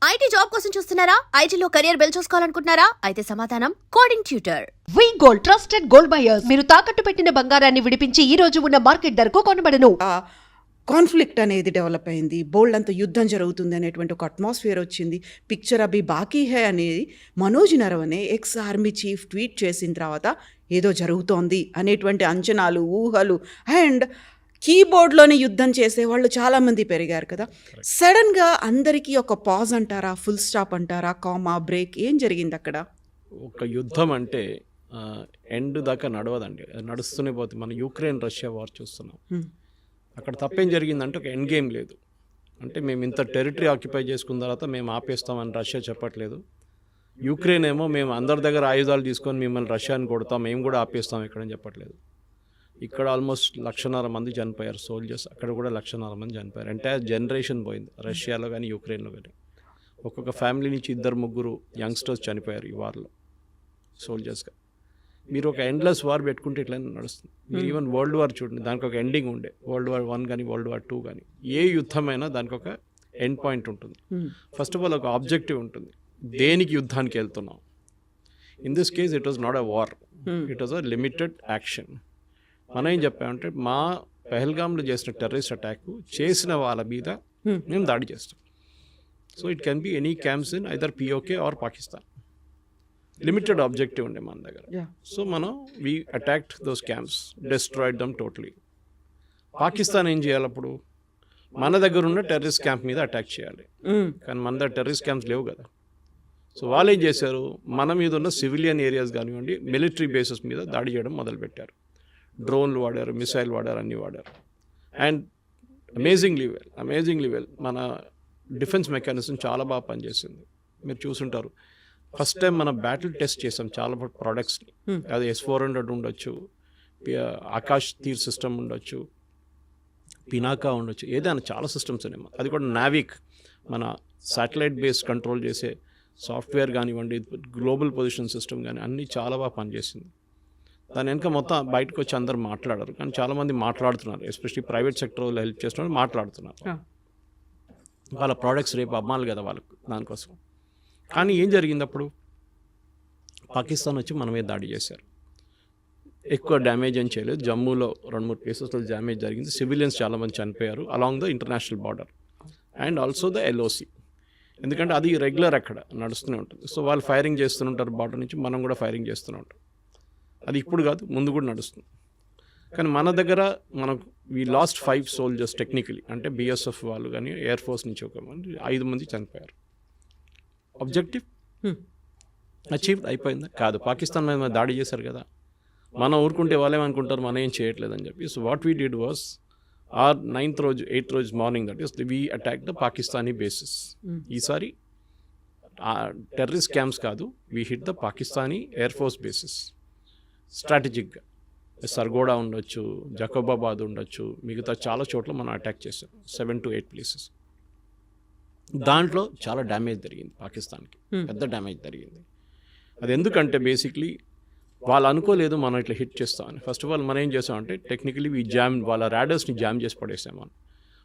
IT job కోసం చూస్తున్నారా? ఐటీలో కెరియర్ బిల్డ్ చూసుకోవాలనుకుంటున్నారా? అయితే సమాధానం కోడింగ్ ట్యూటర్. వి గోల్డ్ ట్రస్టెడ్ గోల్డ్ బయర్స్. మీరు తాకట్టు పెట్టిన బంగారాన్ని విడిపించి ఈ రోజు ఉన్న మార్కెట్ ధరకు కొనబడను. కాన్ఫ్లిక్ట్ అనేది డెవలప్ అయింది, బోల్డ్ అంత యుద్ధం జరుగుతుంది అనేటువంటి ఒక అట్మాస్ఫియర్ వచ్చింది. పిక్చర్ అభి బాకీ హై అనేది Manoj Naravane ex army chief tweet చేసిన తర్వాత ఏదో జరుగుతోంది అనేటువంటి అంచనాలు, ఊహలు అండ్ కీబోర్డ్లోనే యుద్ధం చేసేవాళ్ళు చాలామంది పెరిగారు కదా. సడన్గా అందరికీ ఒక పాజ్ అంటారా, ఫుల్ స్టాప్ అంటారా, కామా, బ్రేక్, ఏం జరిగింది అక్కడ? ఒక యుద్ధం అంటే ఎండ్ దాకా నడవదండి, నడుస్తూనే పోతుంది. మన యుక్రెయిన్ రష్యా వార్ చూస్తున్నాం. అక్కడ తప్పేం జరిగిందంటే ఒక ఎండ్ గేమ్ లేదు. అంటే మేము ఇంత టెరిటరీ ఆక్యుపై చేసుకున్న తర్వాత మేము ఆపేస్తామని రష్యా చెప్పట్లేదు. యుక్రెయిన్ ఏమో మేము అందరి దగ్గర ఆయుధాలు తీసుకొని మిమ్మల్ని రష్యాని కొడతాం, మేము కూడా ఆపేస్తాం ఇక్కడని చెప్పట్లేదు. ఇక్కడ ఆల్మోస్ట్ 1,50,000 మంది చనిపోయారు సోల్జర్స్, అక్కడ కూడా 1,50,000 మంది చనిపోయారు. ఎంటైర్ జనరేషన్ పోయింది రష్యాలో కానీ యుక్రెయిన్లో కానీ. ఒక్కొక్క ఫ్యామిలీ నుంచి 2-3 యంగ్స్టర్స్ చనిపోయారు ఈ వార్లో సోల్జర్స్గా. మీరు ఒక ఎండ్లెస్ వార్ పెట్టుకుంటే ఇట్లనే నడుస్తుంది. మీరు ఈవెన్ వరల్డ్ వార్ చూడండి, దానికి ఒక ఎండింగ్ ఉండే. వరల్డ్ వార్ 1 కానీ వరల్డ్ వార్ 2 కానీ ఏ యుద్ధమైనా దానికి ఒక ఎండ్ పాయింట్ ఉంటుంది. ఫస్ట్ ఆఫ్ ఆల్ ఒక ఆబ్జెక్టివ్ ఉంటుంది, దేనికి యుద్ధానికి వెళ్తున్నాం. In this case it was not a war, it was a limited action. మనం ఏం చెప్పామంటే మా పెహల్గామ్లో చేసిన టెర్రరిస్ట్ అటాక్ చేసిన వాళ్ళ మీద మేము దాడి చేస్తాం. So it can be any camps in either PoK or Pakistan. Limited objective ఉండే మన దగ్గర. సో మనం we attacked those camps, destroyed them totally. Pakistan ఏం చేయాలి అప్పుడు? మన దగ్గర ఉన్న టెర్రరిస్ట్ క్యాంప్ మీద అటాక్ చేయాలి, కానీ మన దగ్గర టెర్రరిస్ట్ క్యాంప్స్ లేవు కదా. సో వాళ్ళు ఏం చేశారు, మన మీద ఉన్న సివిలియన్ ఏరియాస్ కానివ్వండి, మిలిటరీ బేసెస్ మీద దాడి చేయడం మొదలుపెట్టారు. డ్రోన్లు వాడారు, మిసైల్ వాడారు, అన్నీ వాడారు. అండ్ అమేజింగ్లీ వెల్ మన డిఫెన్స్ మెకానిజం చాలా బాగా పనిచేసింది. మీరు చూసుంటారు, ఫస్ట్ టైం మనం బ్యాటిల్ టెస్ట్ చేసాం చాలా ప్రోడక్ట్స్ని. అది S-400 ఉండొచ్చు, ఆకాష్ తీర్ సిస్టమ్ ఉండొచ్చు, పినాకా ఉండొచ్చు, ఏదైనా చాలా సిస్టమ్స్ ఉన్నాయి. అది కూడా నావిక్, మన శాటిలైట్ బేస్ కంట్రోల్ చేసే సాఫ్ట్వేర్ కానివ్వండి, గ్లోబల్ పొజిషన్ సిస్టమ్ కానీ అన్నీ చాలా బాగా పనిచేసింది. దాని వెనుక మొత్తం బయటకు వచ్చి అందరు మాట్లాడారు, కానీ చాలామంది మాట్లాడుతున్నారు, ఎస్పెషల్లీ ప్రైవేట్ సెక్టర్లో హెల్ప్ చేస్తున్న మాట్లాడుతున్నారు. వాళ్ళ ప్రోడక్ట్స్ రేపు అమ్మాలి కదా వాళ్ళకు, దానికోసం. కానీ ఏం జరిగింది అప్పుడు? పాకిస్తాన్ వచ్చి మన మీద దాడి చేశారు. ఎక్కువ డ్యామేజ్ ఏం చేయలేదు, జమ్మూలో 2-3 ప్లేసెస్లో డ్యామేజ్ జరిగింది. సివిలియన్స్ చాలామంది చనిపోయారు along the international border and also the LOC. ఎందుకంటే అది రెగ్యులర్ అక్కడ నడుస్తూనే ఉంటుంది. సో వాళ్ళు ఫైరింగ్ చేస్తుంటారు బార్డర్ నుంచి, మనం కూడా ఫైరింగ్ చేస్తూనే ఉంటాం. అది ఇప్పుడు కాదు, ముందు కూడా నడుస్తుంది. కానీ మన దగ్గర మనకు వీ లాస్ట్ 5 సోల్జర్స్ టెక్నికలీ, అంటే BSF వాళ్ళు కానీ ఎయిర్ ఫోర్స్ నుంచి ఒక 5 మంది చనిపోయారు. ఆబ్జెక్టివ్ అచీవ్ అయిపోయిందా? కాదు. పాకిస్తాన్ మీద దాడి చేశారు కదా, మనం ఊరుకుంటే వాళ్ళేమనుకుంటారు మనం ఏం చేయట్లేదని చెప్పి. So what we did was, our 8th రోజు morning, that is we attack the Pakistani bases. ఈసారి టెర్రరిస్ట్ క్యాంప్స్ కాదు, we hit the Pakistani air force bases స్ట్రాటజిక్గా. సర్గోడా ఉండొచ్చు, జకోబాబాద్ ఉండొచ్చు, మిగతా చాలా చోట్ల మనం అటాక్ చేసాం, 7 to 8 ప్లేసెస్. దాంట్లో చాలా డ్యామేజ్ జరిగింది పాకిస్తాన్కి, పెద్ద డ్యామేజ్ జరిగింది. అది ఎందుకంటే బేసిక్లీ వాళ్ళు అనుకోలేదు మనం ఇట్లా హిట్ చేస్తామని. ఫస్ట్ ఆఫ్ ఆల్ మనం ఏం చేసామంటే టెక్నికలీ వాళ్ళ ర్యాడర్స్ని జామ్ చేసి పడేసాం మనం.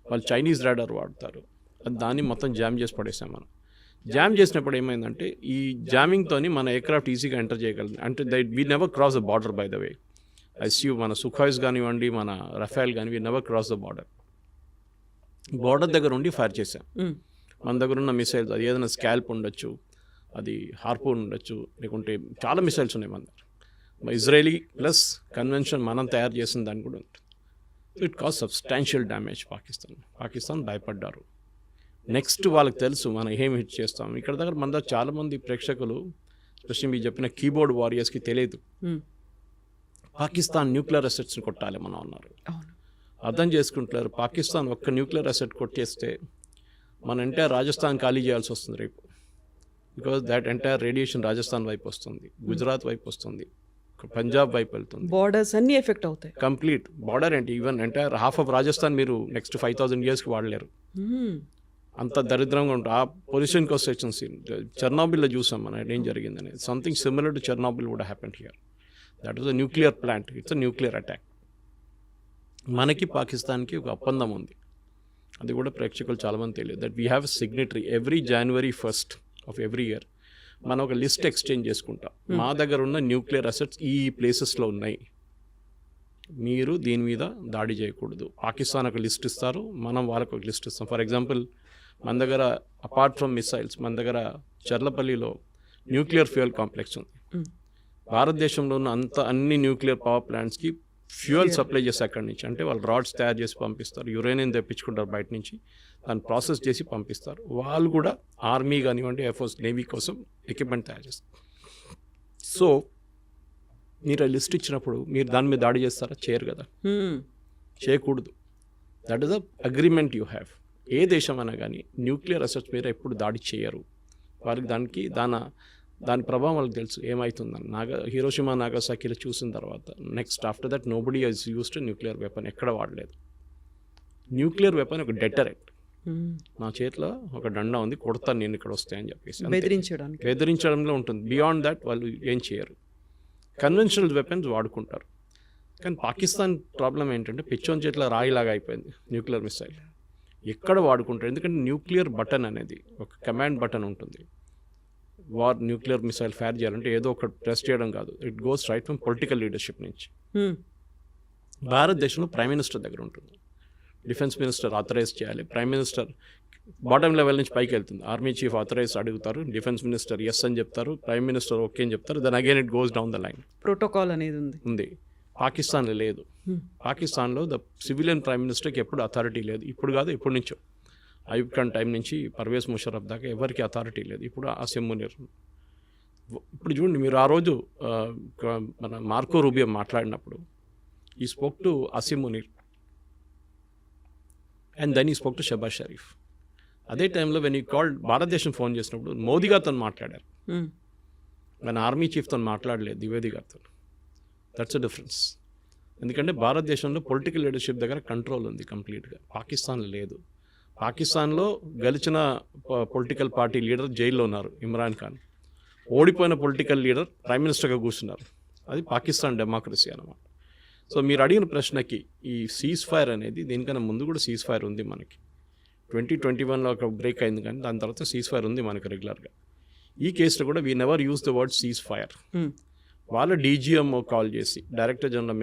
వాళ్ళు చైనీస్ ర్యాడర్ వాడతారు, అది దాన్ని మొత్తం జామ్ చేసి పడేసాం మనం. జామ్ చేసినప్పుడు ఏమైందంటే ఈ జామింగ్తోని మన ఎయిర్క్రాఫ్ట్ ఈజీగా ఎంటర్ చేయగలం. అంటే we never cross the border by the way. ICU మన సుఖాయిస్ కానివ్వండి, మన రఫేల్ కానీ, we never cross the border. Border దగ్గర ఉండి ఫైర్ చేసాం. మన దగ్గర ఉన్న మిసైల్స్, అది ఏదైనా స్కాల్ప్ ఉండొచ్చు, అది హార్పూన్ ఉండొచ్చు, లేకుంటే చాలా మిసైల్స్ ఉన్నాయి మన దగ్గర. ఇజ్రాయలీ ప్లస్ కన్వెన్షన్ మనం తయారు చేసిన దాన్ని కూడా ఉంటుంది. It cause substantial damage. Pakistan భయపడ్డారు. నెక్స్ట్ వాళ్ళకి తెలుసు మనం ఏం హిట్ చేస్తాం. ఇక్కడ దగ్గర మన దగ్గర చాలామంది ప్రేక్షకులు, స్పెషల్లీ మీరు చెప్పిన కీబోర్డ్ వారియర్స్కి తెలియదు పాకిస్తాన్ న్యూక్లియర్ అసెట్స్ని కొట్టాలి మనం అన్నారు. అర్థం చేసుకుంటున్నారు, పాకిస్తాన్ ఒక్క న్యూక్లియర్ అసెట్ కొట్టేస్తే మన ఎంటైర్ రాజస్థాన్ ఖాళీ చేయాల్సి వస్తుంది రేపు. Because that entire radiation Rajasthan వైపు వస్తుంది, గుజరాత్ వైపు వస్తుంది, పంజాబ్ వైపు వెళ్తుంది. బార్డర్స్ అన్ని ఎఫెక్ట్ అవుతాయి. కంప్లీట్ బార్డర్ ఏంటి, even entire half of Rajasthan మీరు నెక్స్ట్ 5,000 yearsకి వాడలేరు, అంత దరిద్రంగా ఉంటుంది. ఆ పొజిషన్కి వస్తే చెర్నోబిల్లో చూసాం మనం ఏం జరిగిందని. Something similar to Chernobyl would happened here. That was a nuclear plant, it's a nuclear attack. మనకి పాకిస్తాన్కి ఒక ఒప్పందం ఉంది. అది కూడా ప్రేక్షకులు చాలామంది తెలియదు that we have signatory every January 1st of every year మనం ఒక లిస్ట్ ఎక్స్చేంజ్ చేసుకుంటాం. మా దగ్గర ఉన్న న్యూక్లియర్ అసెట్స్ ఈ ప్లేసెస్లో ఉన్నాయి, మీరు దీని మీద దాడి చేయకూడదు. పాకిస్తాన్ ఒక లిస్ట్ ఇస్తారు, మనం వాళ్ళకు ఒక లిస్ట్ ఇస్తాం. ఫర్ ఎగ్జాంపుల్ మన దగ్గర అపార్ట్ ఫ్రమ్ మిసైల్స్ మన దగ్గర చర్లపల్లిలో న్యూక్లియర్ ఫ్యూయల్ కాంప్లెక్స్ ఉంది. భారతదేశంలో ఉన్న అన్ని న్యూక్లియర్ పవర్ ప్లాంట్స్కి ఫ్యూయల్ సప్లై చేసి అక్కడి నుంచి, అంటే వాళ్ళు రాడ్స్ తయారు చేసి పంపిస్తారు, యురేనియం తెప్పించుకుంటారు బయట నుంచి, దాన్ని ప్రాసెస్ చేసి పంపిస్తారు. వాళ్ళు కూడా ఆర్మీ కానివ్వండి, ఎయిర్ఫోర్స్, నేవీ కోసం ఎక్విప్మెంట్ తయారు చేస్తారు. సో మీరు లిస్ట్ ఇచ్చినప్పుడు మీరు దాని మీద దాడి చేస్తారా? చేయరు కదా, చేయకూడదు. That is a agreement you have. ఏ దేశం అయినా కానీ న్యూక్లియర్ అసెట్స్ మీద ఎప్పుడు దాడి చేయరు. వారికి దాని ప్రభావం వాళ్ళకి తెలుసు ఏమవుతుందని. హిరోషిమా నాగసాకిలో చూసిన తర్వాత next after that nobody has used nuclear weapon, ఎక్కడ వాడలేదు. న్యూక్లియర్ వెపన్ ఒక డెటరెంట్. నా చేతిలో ఒక డండా ఉంది, కొడతాను నేను ఇక్కడ వస్తాయని చెప్పేసి బెదిరించడంలో ఉంటుంది. బియాండ్ దట్ వాళ్ళు ఏం చేయరు. కన్వెన్షనల్ వెపన్స్ వాడుకుంటారు. కానీ పాకిస్తాన్ ప్రాబ్లం ఏంటంటే పిచ్చోన్ చేతిలో రాయిలాగా అయిపోయింది న్యూక్లియర్ మిసైల్. ఎక్కడ వాడుకుంటారు? ఎందుకంటే న్యూక్లియర్ బటన్ అనేది ఒక కమాండ్ బటన్ ఉంటుంది. న్యూక్లియర్ మిసైల్ ఫైర్ చేయాలంటే ఏదో ఒక ప్రెస్ చేయడం కాదు, it goes right from political leadership నుంచి. భారతదేశంలో ప్రైమ్ మినిస్టర్ దగ్గర ఉంటుంది. డిఫెన్స్ మినిస్టర్ ఆథరైజ్ చేయాలి, ప్రైమ్ మినిస్టర్ బాటమ్ లెవెల్ నుంచి పైకి వెళ్తుంది. ఆర్మీ చీఫ్ ఆథరైజ్ అడుగుతారు, డిఫెన్స్ మినిస్టర్ ఎస్ అని చెప్తారు, ప్రైమ్ మినిస్టర్ ఓకే అని చెప్తారు, then again it goes down the line. Protocol అనేది ఉంది. పాకిస్తాన్లో లేదు. పాకిస్తాన్లో ద సివిలియన్ ప్రైమ్ మినిస్టర్కి ఎప్పుడు అథారిటీ లేదు. ఇప్పుడు కాదు, ఎప్పటి నుంచో అయూబ్ ఖాన్ టైం నుంచి పర్వేజ్ ముషరఫ్ దాకా ఎవరికి అథారిటీ లేదు. ఇప్పుడు అసిమ్ మునీర్. ఇప్పుడు చూడండి, మీరు ఆ రోజు మన మార్కో రూబియో మాట్లాడినప్పుడు he spoke to Asim Munir and then he spoke to Shahbaz Sharif. అదే టైంలో వెన్ ఈ కాల్డ్ భారతదేశం ఫోన్ చేసినప్పుడు మోదీ గారితో మాట్లాడారు, మన ఆర్మీ చీఫ్తో మాట్లాడలేదు, ద్వివేది గారితో. That's a difference. ఎందుకంటే భారతదేశంలో పొలిటికల్ లీడర్షిప్ దగ్గర కంట్రోల్ ఉంది కంప్లీట్గా, పాకిస్తాన్లో లేదు. పాకిస్తాన్లో గెలిచిన పొలిటికల్ పార్టీ లీడర్ జైల్లో ఉన్నారు, ఇమ్రాన్ ఖాన్. ఓడిపోయిన పొలిటికల్ లీడర్ ప్రైమ్ మినిస్టర్గా కూర్చున్నారు. అది పాకిస్తాన్ డెమోక్రసీ అన్నమాట. సో మీరు అడిగిన ప్రశ్నకి ఈ సీజ్ ఫైర్ అనేది, దీనికన్నా ముందు కూడా సీజ్ ఫైర్ ఉంది మనకి. 2021లో ఒక బ్రేక్ అయింది, కానీ దాని తర్వాత సీజ్ ఫైర్ ఉంది మనకి రెగ్యులర్గా. ఈ కేసులో కూడా we never use the word ceasefire. వాళ్ళ డీజీఎంఓ కాల్ చేసి, director general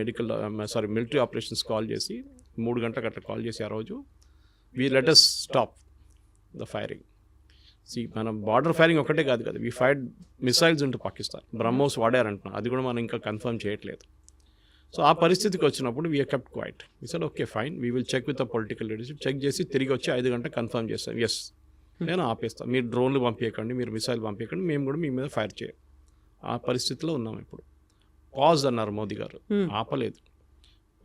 military operations call చేసి 3 గంటలకు అట్లా కాల్ చేసి ఆ రోజు we let us stop the firing. మనం బార్డర్ ఫైరింగ్ ఒకటే కాదు కదా, we fired missiles into Pakistan. BrahMos వాడారంటున్నాం, అది కూడా మనం ఇంకా కన్ఫర్మ్ చేయట్లేదు. సో ఆ పరిస్థితికి వచ్చినప్పుడు we're kept quiet. We said okay fine, we will check with the political leadership. Check చేసి తిరిగి వచ్చి 5 గంటలకు కన్ఫర్మ్ చేస్తాం, ఎస్ నేను ఆపేస్తాను, మీరు డ్రోన్లు పంపించకండి, మీరు మిసైల్ పంపించకండి, మేము కూడా మీ మీద ఫైర్ చేయం. ఆ పరిస్థితిలో ఉన్నాం ఇప్పుడు. పాజ్ అన్నారు మోదీ గారు, ఆపలేదు.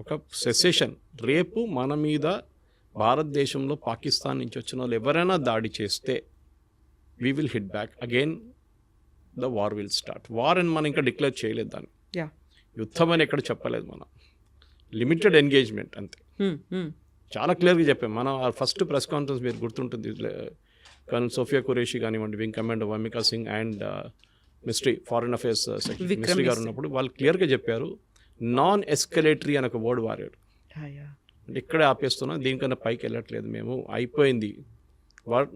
ఒక సెసేషన్. రేపు మన మీద భారతదేశంలో పాకిస్తాన్ నుంచి వచ్చిన వాళ్ళు ఎవరైనా దాడి చేస్తే we will hit back again, the war will start. War అని మనం ఇంకా డిక్లేర్ చేయలేదు దాన్ని, యుద్ధం అని ఎక్కడ చెప్పలేదు మనం, లిమిటెడ్ ఎంగేజ్మెంట్ అంతే. చాలా క్లియర్గా చెప్పాం మనం. ఫస్ట్ ప్రెస్ కాన్ఫరెన్స్ మీరు గుర్తుంటుంది, కర్నల్ సోఫియా ఖురేషి కానివ్వండి, wing commander Vyomika Singh and foreign affairs secretary mystery గారు ఉన్నప్పుడు వాళ్ళు క్లియర్గా చెప్పారు, నాన్ ఎస్కలేటరీ అని ఒక వర్డ్ వాడారు. అంటే ఇక్కడే ఆపేస్తున్నా, దీనికన్నా పైకి వెళ్ళట్లేదు, మేము అయిపోయింది,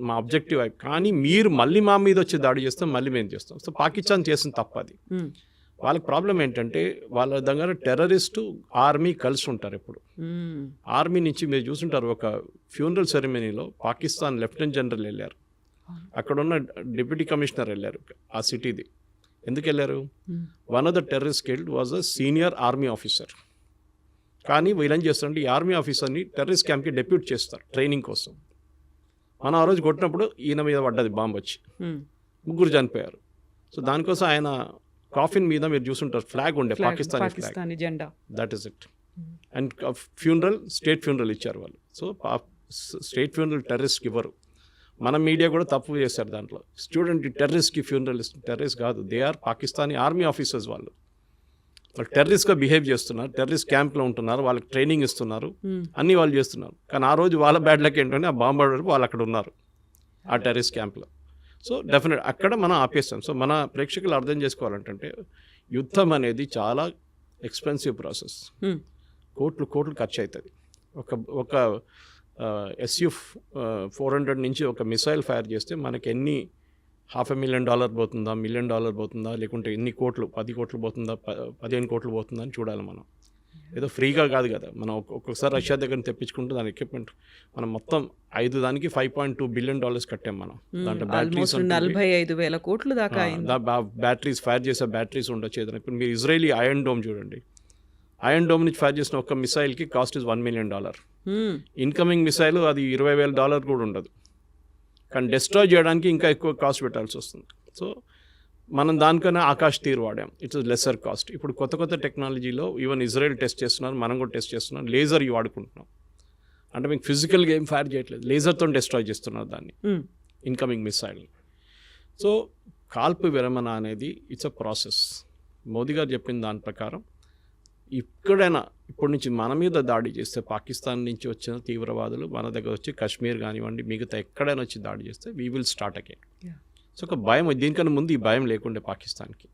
మా ఆబ్జెక్టివ్ కానీ మీరు మళ్ళీ మా మీద వచ్చి దాడి చేస్తాం, మళ్ళీ మేము చేస్తాం. సో పాకిస్తాన్ చేసిన తప్పది. వాళ్ళకి ప్రాబ్లం ఏంటంటే వాళ్ళ దగ్గర టెర్రరిస్టు ఆర్మీ కలిసి ఉంటారు ఎప్పుడు. ఆర్మీ నుంచి మీరు చూసుంటారు, ఒక ఫ్యూనరల్ సెరమనీలో పాకిస్తాన్ లెఫ్టినెంట్ జనరల్ వెళ్ళారు, అక్కడున్న డిప్యూటీ కమిషనర్ వెళ్ళారు ఆ సిటీది. ఎందుకు వెళ్ళారు? One of the terrorist killed was a senior army officer. కానీ వీళ్ళేం చేస్తారంటే ఈ ఆర్మీ ఆఫీసర్ని టెర్రరిస్ట్ క్యాంప్కి డెప్యూట్ చేస్తారు ట్రైనింగ్ కోసం. మనం ఆ రోజు కొట్టినప్పుడు ఈయన మీద పడ్డది బాంబు వచ్చి, 3 చనిపోయారు. సో దానికోసం ఆయన కాఫిన్ మీద మీరు చూసుంటారు ఫ్లాగ్ ఉండే, పాకిస్తానీ జెండా. That is it. And funeral, state funeral ఇచ్చారు వాళ్ళు. సో స్టేట్ ఫ్యూనరల్ టెర్రరిస్ట్కి ఇవ్వరు. మన మీడియా కూడా తప్పు చేశారు దాంట్లో. స్టూడెంట్ టెర్రరిస్ట్కి ఫ్యూనరల్ ఇస్తుంది, టెర్రరిస్ట్ కాదు, they are Pakistani army officers. వాళ్ళు టెర్రరిస్ట్గా బిహేవ్ చేస్తున్నారు, టెర్రరిస్ట్ క్యాంప్లో ఉంటున్నారు, వాళ్ళకి ట్రైనింగ్ ఇస్తున్నారు, అన్నీ వాళ్ళు చేస్తున్నారు. కానీ ఆ రోజు వాళ్ళ బ్యాడ్ లక్ ఏంటంటే ఆ బాంబు వరకు వాళ్ళు అక్కడ ఉన్నారు ఆ టెర్రరిస్ట్ క్యాంప్లో. సో డెఫినెట్ అక్కడ మనం ఆపేస్తాం. సో మన ప్రేక్షకులు అర్థం చేసుకోవాలంటే యుద్ధం అనేది చాలా ఎక్స్పెన్సివ్ ప్రాసెస్, కోట్లు ఖర్చు అవుతుంది. ఒక SU 400 నుంచి ఒక మిసైల్ ఫైర్ చేస్తే మనకి ఎన్ని $500,000 పోతుందా, $1 million పోతుందా, లేకుంటే ఎన్ని కోట్లు, 10 కోట్లు పోతుందా, 15 కోట్లు పోతుందా అని చూడాలి మనం. ఏదో ఫ్రీగా కాదు కదా, మనం ఒక్కొక్కసారి రష్యా దగ్గర తెప్పించుకుంటే దాని ఎక్విప్మెంట్ మనం మొత్తం 5 దానికి $5.2 billion కట్టాం మనం. దాంట్లో బ్యాటరీస్ 45,000 కోట్లు దాకా బ్యాటరీస్ ఫైర్ చేసే బ్యాటరీస్ ఉండొచ్చు ఏదైనా. ఇప్పుడు మీరు ఇజ్రాయలీ ఐరన్ డోమ్ చూడండి, ఐరన్ డోమ్ నుంచి ఫైర్ చేసిన ఒక మిసైల్కి cost is $1 million. Incoming missile అది $20,000 కూడా ఉండదు, కానీ డిస్ట్రాయ్ చేయడానికి ఇంకా ఎక్కువ కాస్ట్ పెట్టాల్సి వస్తుంది. సో మనం దానికన్నా ఆకాష్ తీర్ వాడాం, ఇట్స్ లెసర్ కాస్ట్. ఇప్పుడు కొత్త కొత్త టెక్నాలజీలో ఈవెన్ ఇజ్రాయెల్ టెస్ట్ చేస్తున్నారు, మనం కూడా టెస్ట్ చేస్తున్నాం. లేజర్ వాడుకుంటున్నాం, అంటే మీకు ఫిజికల్గా ఏం ఫైర్ చేయట్లేదు, లేజర్తో డిస్ట్రాయ్ చేస్తున్నారు దాన్ని, ఇన్కమింగ్ మిసైల్. సో కాల్పు విరమణ అనేది ఇట్స్ అ ప్రాసెస్. మోదీ గారు చెప్పిన దాని ప్రకారం ఇక్కడైనా ఇప్పటి నుంచి మన మీద దాడి చేస్తే, పాకిస్తాన్ నుంచి వచ్చిన తీవ్రవాదులు మన దగ్గర వచ్చి కాశ్మీర్ కానివ్వండి మిగతా ఎక్కడైనా వచ్చి దాడి చేస్తే we will start again. So ఒక భయం, దీనికన్నా ముందు ఈ భయం లేకుండే పాకిస్తాన్కి.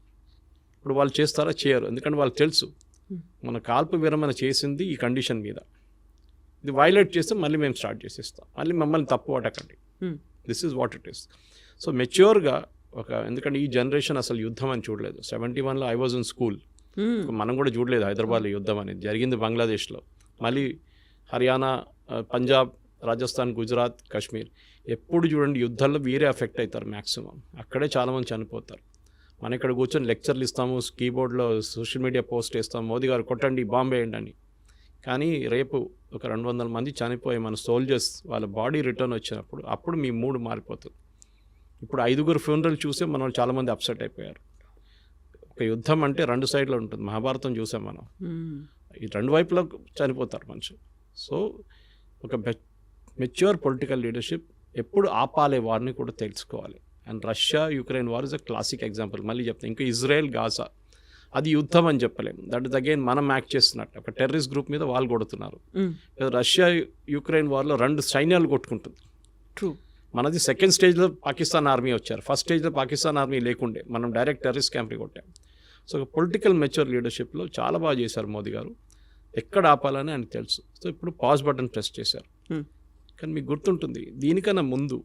ఇప్పుడు వాళ్ళు చేస్తారా, చేయరు, ఎందుకంటే వాళ్ళకి తెలుసు మన కాల్పు విరమణ చేసింది ఈ కండిషన్ మీద, ఇది వైలేట్ చేస్తే మళ్ళీ మేము స్టార్ట్ చేసేస్తాం, మళ్ళీ మమ్మల్ని తప్పు పట్టకండి, this is what it is. So మెచ్యూర్గా ఎందుకంటే ఈ జనరేషన్ అసలు యుద్ధం అని చూడలేదు. 71లో ఐ వాజ్ ఇన్ స్కూల్, మనం కూడా చూడలేదు హైదరాబాద్లో యుద్ధం అనేది జరిగింది, బంగ్లాదేశ్లో, మళ్ళీ హర్యానా, పంజాబ్, రాజస్థాన్, గుజరాత్, కాశ్మీర్. ఎప్పుడు చూడండి యుద్ధాల్లో వీరే ఎఫెక్ట్ అవుతారు మ్యాక్సిమం, అక్కడే చాలామంది చనిపోతారు. మనం ఇక్కడ కూర్చొని లెక్చర్లు ఇస్తాము, కీబోర్డ్లో సోషల్ మీడియా పోస్ట్ వేస్తాము, మోదీ గారు కొట్టండి, బాంబే వేయండి అని. కానీ రేపు ఒక 200 మంది చనిపోయి మన సోల్జర్స్ వాళ్ళ బాడీ రిటర్న్ వచ్చినప్పుడు అప్పుడు మీ మూడ్ మారిపోతుంది. ఇప్పుడు 5 ఫ్యూనరల్ చూసే మనం చాలామంది అప్సెట్ అయిపోయారు. ఒక యుద్ధం అంటే 2 సైడ్లో ఉంటుంది, మహాభారతం చూసాం మనం, ఈ 2 వైపులో చనిపోతారు మనుషులు. సో ఒక మెచ్యూర్ పొలిటికల్ లీడర్షిప్ ఎప్పుడు ఆపాలే వారిని కూడా తెలుసుకోవాలి. And Russia Ukraine war is a classic example. మళ్ళీ చెప్తాను, ఇంకా ఇజ్రాయెల్ గాజా అది యుద్ధం అని చెప్పలేము, దట్ ఇస్ అగైన్ మనం యాక్ట్ చేస్తున్నట్టు. ఒక టెర్రరిస్ట్ గ్రూప్ మీద వాళ్ళు కొడుతున్నారు. రష్యా యుక్రెయిన్ వార్లో 2 సైన్యాలు కొట్టుకుంటుంది. ట్రూ. మనది సెకండ్ స్టేజ్లో పాకిస్తాన్ ఆర్మీ వచ్చారు, ఫస్ట్ స్టేజ్లో పాకిస్తాన్ ఆర్మీ లేకుండే, మనం డైరెక్ట్ టెర్రరిస్ట్ క్యాంప్ని కొట్టాం. సో పొలిటికల్ మెచ్యూర్ లీడర్షిప్లో చాలా బాగా చేశారు మోదీ గారు, ఎక్కడ ఆపాలని ఆయనకు తెలుసు. సో ఇప్పుడు పాజ్ బటన్ ప్రెస్ చేశారు. కానీ మీకు గుర్తుంటుంది, దీనికన్నా ముందు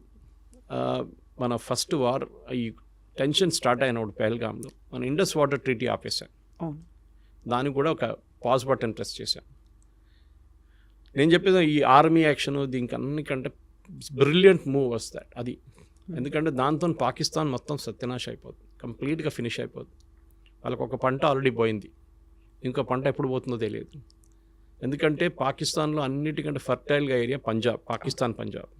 మన ఫస్ట్ వార్ ఈ టెన్షన్ స్టార్ట్ అయినప్పుడు పెహల్గామ్లో మన ఇండస్ వాటర్ ట్రీటీ ఆపేశాం, దానికి కూడా ఒక పాజ్ బటన్ ప్రెస్ చేశాం. నేను చెప్పేది ఈ ఆర్మీ యాక్షన్ దీనికి అన్నికంటే బ్రిలియంట్ మూవ్ వాస్ దట్ అది. ఎందుకంటే దాంతో పాకిస్తాన్ మొత్తం సత్యనాశ అయిపోతుంది, కంప్లీట్గా ఫినిష్ అయిపోతుంది. వాళ్ళకు ఒక పంట ఆల్రెడీ పోయింది, ఇంకో పంట ఎప్పుడు పోతుందో తెలియదు. ఎందుకంటే పాకిస్తాన్లో అన్నిటికంటే ఫర్టైల్గా ఏరియా పంజాబ్, పాకిస్తాన్ పంజాబ్.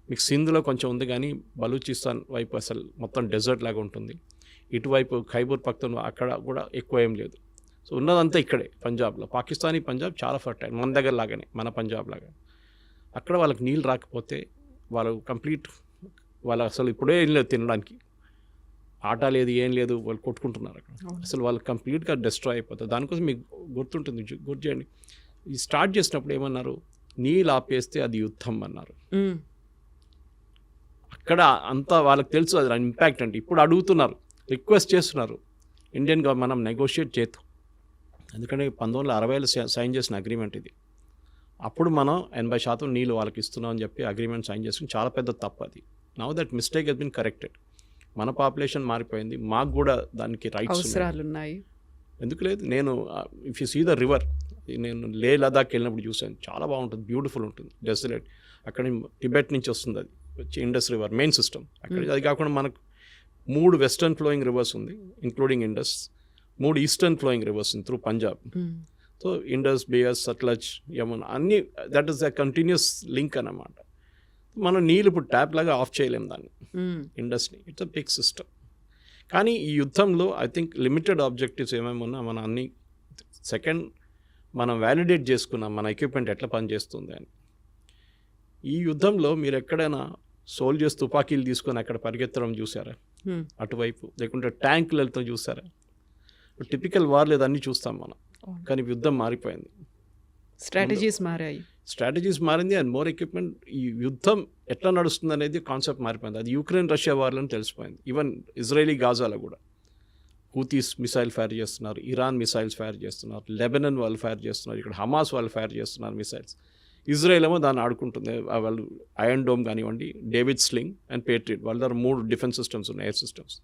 మీకు సింధ్లో కొంచెం ఉంది, కానీ బలూచిస్తాన్ వైపు అసలు మొత్తం డెజర్ట్ లాగా ఉంటుంది. ఇటువైపు ఖైబర్ పఖ్తూన్ఖ్వా అక్కడ కూడా ఎక్కువ ఏం లేదు. సో ఉన్నదంతా ఇక్కడే పంజాబ్లో. పాకిస్తానీ పంజాబ్ చాలా ఫర్టైల్, మన దగ్గర లాగానే, మన పంజాబ్ లాగా. అక్కడ వాళ్ళకి నీళ్ళు రాకపోతే వాళ్ళు కంప్లీట్, వాళ్ళు అసలు ఇప్పుడే ఏం లేదు తినడానికి, ఆట లేదు, ఏం లేదు, వాళ్ళు కొట్టుకుంటున్నారు అక్కడ. అసలు వాళ్ళు కంప్లీట్గా డిస్ట్రాయ్ అయిపోతారు. దానికోసం మీకు గుర్తుంటుంది, గుర్తు చేయండి, ఈ స్టార్ట్ చేసినప్పుడు ఏమన్నారు, నీళ్ళు ఆపేస్తే అది యుద్ధం అన్నారు. అక్కడ అంతా వాళ్ళకి తెలుసు అది ఇంపాక్ట్ అంటే. ఇప్పుడు అడుగుతున్నారు, రిక్వెస్ట్ చేస్తున్నారు ఇండియన్ గవర్నమెంట్ మనం నెగోషియేట్ చేద్దాం, ఎందుకంటే 1960లో సైన్ చేసిన అగ్రిమెంట్ ఇది. అప్పుడు మనం 80% నీళ్ళు వాళ్ళకి ఇస్తున్నాం అని చెప్పి అగ్రిమెంట్ సైన్ చేసుకుని చాలా పెద్ద తప్పు అది. Now that mistake has been corrected. మన పాపులేషన్ మారిపోయింది, మాకు కూడా దానికి రైట్స్ ఉన్నాయి. ఎందుకు లేదు, నేను if you see the river, నేను లే లదాఖ్ వెళ్ళినప్పుడు చూశాను, చాలా బాగుంటుంది, బ్యూటిఫుల్ ఉంటుంది, డెసలేట్. అక్కడ టిబెట్ నుంచి వస్తుంది అది వచ్చి ఇండస్ రివర్ మెయిన్ సిస్టమ్ అక్కడ. అది కాకుండా మనకు 3 వెస్టర్న్ ఫ్లోయింగ్ రివర్స్ ఉంది including Indus, 3 eastern flowing rivers ఉంది త్రూ పంజాబ్. సో ఇండస్, బియస్, సట్లజ్, యమున అన్నీ, that is the continuous link అన్నమాట. మనం నీళ్ళు ఇప్పుడు ట్యాప్ లాగా ఆఫ్ చేయలేము దాన్ని, ఇండస్ని. It's a big system. కానీ ఈ యుద్ధంలో ఐ థింక్ లిమిటెడ్ ఆబ్జెక్టివ్స్ ఏమేమి ఉన్నా మన అన్ని సెకండ్ మనం వ్యాలిడేట్ చేసుకున్నాం మన ఎక్విప్మెంట్ ఎట్లా పనిచేస్తుంది అని. ఈ యుద్ధంలో మీరు ఎక్కడైనా సోల్జర్స్ తుపాకీలు తీసుకొని అక్కడ పరిగెత్తడం చూసారా అటువైపు, లేకుంటే ట్యాంకులు వెళ్తాం చూసారా? టిపికల్ వార్ లేదన్నీ చూస్తాం మనం, కానీ యుద్ధం మారిపోయింది, స్ట్రాటజీస్ మారాయి, స్ట్రాటజీస్ మారింది. And more equipment. ఈ యుద్ధం ఎట్లా నడుస్తుంది అనేది కాన్సెప్ట్ మారిపోయింది. అది యుక్రెయిన్ రష్యా వార్లో తెలుసిపోయింది. ఈవెన్ ఇజ్రాయలీ గాజాలో కూడా హూతీస్ మిసైల్ ఫైర్ చేస్తున్నారు, ఇరాన్ మిసైల్స్ ఫైర్ చేస్తున్నారు, లెబనన్ వాళ్ళు ఫైర్ చేస్తున్నారు, ఇక్కడ హమాస్ వాళ్ళు ఫైర్ చేస్తున్నారు మిసైల్స్. ఇజ్రాయెల్ ఏమో దాన్ని ఆడుకుంటుంది. వాళ్ళు ఐరన్ డోమ్ కానివ్వండి, డేవిడ్ స్లింగ్ అండ్ పేట్రియట్, వాళ్ళ దగ్గర 3 డిఫెన్స్ సిస్టమ్స్ ఉన్నాయి, ఎయిర్ సిస్టమ్స్.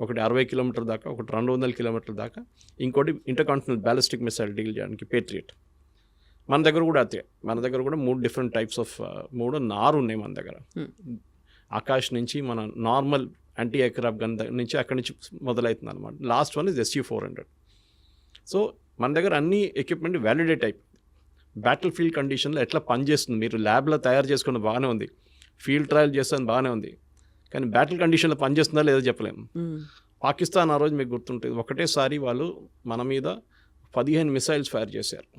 ఒకటి 60 కిలోమీటర్ దాకా, ఒకటి 200 కిలోమీటర్ల దాకా, ఇంకోటి ఇంటర్కాంటినెంటల్ బ్యాలిస్టిక్ మిసైల్ డీల్ చేయడానికి పేట్రియట్. మన దగ్గర కూడా అదే, మన దగ్గర కూడా 3 డిఫరెంట్ టైప్స్ ఆఫ్ 4 ఉన్నాయి మన దగ్గర. ఆకాష్ నుంచి మన నార్మల్ యాంటీ ఎయిర్క్రాఫ్ట్ గన్ నుంచి అక్కడి నుంచి మొదలవుతుంది అనమాట. Last one is SU-400. So మన దగ్గర అన్ని ఎక్విప్మెంట్ వ్యాలిడేట్ అయిపోయింది. బ్యాటిల్ ఫీల్డ్ కండిషన్లో ఎట్లా పనిచేస్తుంది, మీరు ల్యాబ్లో తయారు చేసుకున్న బాగానే ఉంది, ఫీల్డ్ ట్రయల్ చేస్తాను బాగానే ఉంది, కానీ బ్యాటిల్ కండిషన్లో పనిచేస్తుందా లేదో చెప్పలేము. పాకిస్తాన్ ఆ రోజు మీకు గుర్తుంటుంది, ఒకటేసారి వాళ్ళు మన మీద 15 మిసైల్స్ ఫైర్ చేశారు.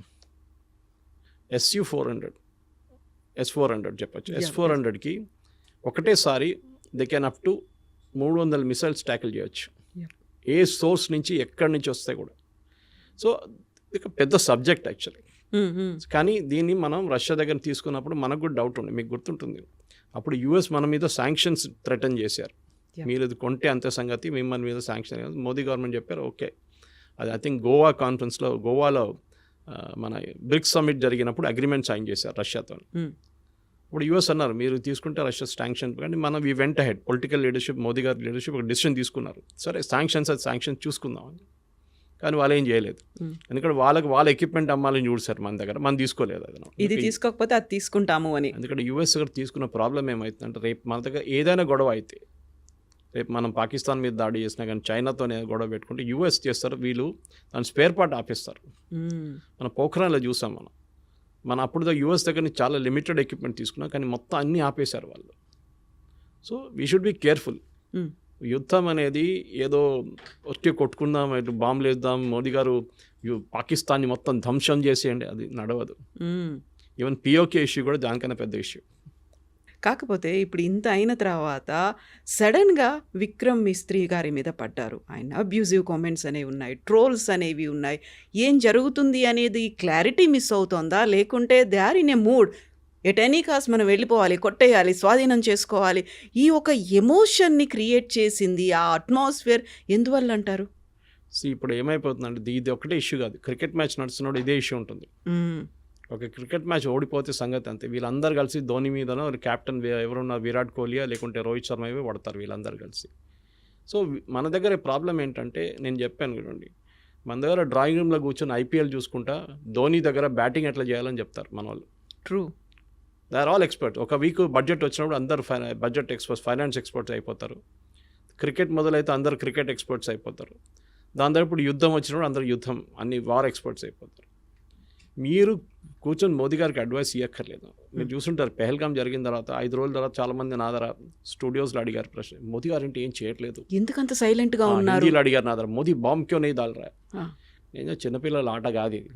S400 చెప్పచ్చు. S400కి ఒకటేసారి they can up to 300 missiles tackle చేయొచ్చు, ఏ సోర్స్ నుంచి ఎక్కడి నుంచి వస్తాయి కూడా. సో ఇది పెద్ద సబ్జెక్ట్ యాక్చువల్లీ. కానీ దీన్ని మనం రష్యా దగ్గర తీసుకున్నప్పుడు మనకు కూడా డౌట్ ఉంది, మీకు గుర్తుంటుంది, అప్పుడు US మన మీద శాంక్షన్స్ థ్రెటన్ చేశారు, మీరు ఇది కొంటే అంతే సంగతి, మిమ్మల్ని మీద శాంక్షన్. మోదీ గవర్నమెంట్ చెప్పారు ఓకే. అది ఐ థింక్ గోవా కాన్ఫరెన్స్లో, గోవాలో మన బ్రిక్స్ సమ్మిట్ జరిగినప్పుడు అగ్రిమెంట్ సైన్ చేశారు రష్యాతో. ఇప్పుడు US అన్నారు మీరు తీసుకుంటే రష్యా శాంక్షన్, కానీ మనం we went head political leadership, Modi గారి లీడర్షిప్ ఒక డిసిషన్ తీసుకున్నారు, సరే శాంక్షన్ చూసుకుందామని. కానీ వాళ్ళు ఏం చేయలేదు, ఎందుకంటే వాళ్ళ ఎక్విప్మెంట్ అమ్మాలని చూసారు మన దగ్గర, మనం తీసుకోలేదు. అది ఇది తీసుకోకపోతే అది తీసుకుంటాము అని. ఎందుకంటే US దగ్గర తీసుకున్న ప్రాబ్లం ఏమవుతుందంటే, రేపు మన దగ్గర ఏదైనా గొడవ అయితే, రేపు మనం పాకిస్తాన్ మీద దాడి చేసినా కానీ చైనాతోనే గొడవ పెట్టుకుంటే US చేస్తారు, వీళ్ళు దాని స్పేర్ పార్ట్ ఆపేస్తారు. మన పోఖ్రాన్లో చూసాం మన అప్పుడు US దగ్గర నుంచి చాలా లిమిటెడ్ ఎక్విప్మెంట్ తీసుకున్నాం, కానీ మొత్తం అన్నీ ఆపేశారు వాళ్ళు. So we should be careful. యుద్ధం అనేది ఏదో వచ్చి కొట్టుకుందాం, ఇటు బాంబులు వేద్దాం, మోదీ గారు పాకిస్తాన్ని మొత్తం ధ్వంసం చేసేయండి, అది నడవదు. ఈవెన్ POK ఇష్యూ కూడా దానికన్నా పెద్ద ఇష్యూ. కాకపోతే ఇప్పుడు ఇంత అయిన తర్వాత సడన్గా విక్రమ్ మిస్త్రీ గారి మీద పడ్డారు. ఆయన అబ్యూజివ్ కామెంట్స్ అనేవి ఉన్నాయి, ట్రోల్స్ అనేవి ఉన్నాయి. ఏం జరుగుతుంది అనేది క్లారిటీ మిస్ అవుతోందా, లేకుంటే they are in a mood, at any cost మనం వెళ్ళిపోవాలి, కొట్టేయాలి, స్వాధీనం చేసుకోవాలి, ఈ ఒక ఎమోషన్ని క్రియేట్ చేసింది ఆ అట్మాస్ఫియర్ ఎందువల్ల అంటారు? ఇప్పుడు ఏమైపోతుందంటే ఇది ఒకటే ఇష్యూ కాదు, క్రికెట్ మ్యాచ్ నడుస్తున్నప్పుడు ఇదే ఇష్యూ ఉంటుంది. ఒక క్రికెట్ మ్యాచ్ ఓడిపోతే సంగతి అంతే, వీళ్ళందరూ కలిసి ధోని మీదనో కెప్టెన్ ఎవరున్నా విరాట్ కోహ్లీయా లేకుంటే రోహిత్ శర్మ ఇవే పడతారు వీళ్ళందరూ కలిసి. సో మన దగ్గర ప్రాబ్లం ఏంటంటే, నేను చెప్పాను కదండి, మన దగ్గర డ్రాయింగ్ రూమ్లో కూర్చొని IPL చూసుకుంటా ధోని దగ్గర బ్యాటింగ్ ఎట్లా చేయాలని చెప్తారు మన వాళ్ళు. True, they are all expert. ఒక వీక్ బడ్జెట్ వచ్చినప్పుడు అందరూ బడ్జెట్ ఎక్స్పర్ట్స్, ఫైనాన్స్ ఎక్స్పర్ట్స్ అయిపోతారు. క్రికెట్ మొదలైతే అందరు క్రికెట్ ఎక్స్పర్ట్స్ అయిపోతారు. దాని తర్వాత ఇప్పుడు యుద్ధం వచ్చినప్పుడు అందరు యుద్ధం, అన్ని వార్ ఎక్స్పర్ట్స్ అయిపోతారు. మీరు కూర్చొని మోదీ గారికి అడ్వైస్ ఇవ్వక్కర్లేదు. మీరు చూసుంటారు, పెహల్గాం జరిగిన తర్వాత 5 రోజుల తర్వాత చాలామంది నా దగ్గర స్టూడియోస్లో అడిగారు ప్రశ్న, మోదీ గారు అంటే ఏం చేయట్లేదు, ఎందుకంత సైలెంట్గా ఉన్నారు, హిందీలో అడిగారు నా దగ్గర, మోదీ బాంబ్ క్యో నీ దాల్ రా. నేను చిన్నపిల్లల ఆట కాదు ఇది.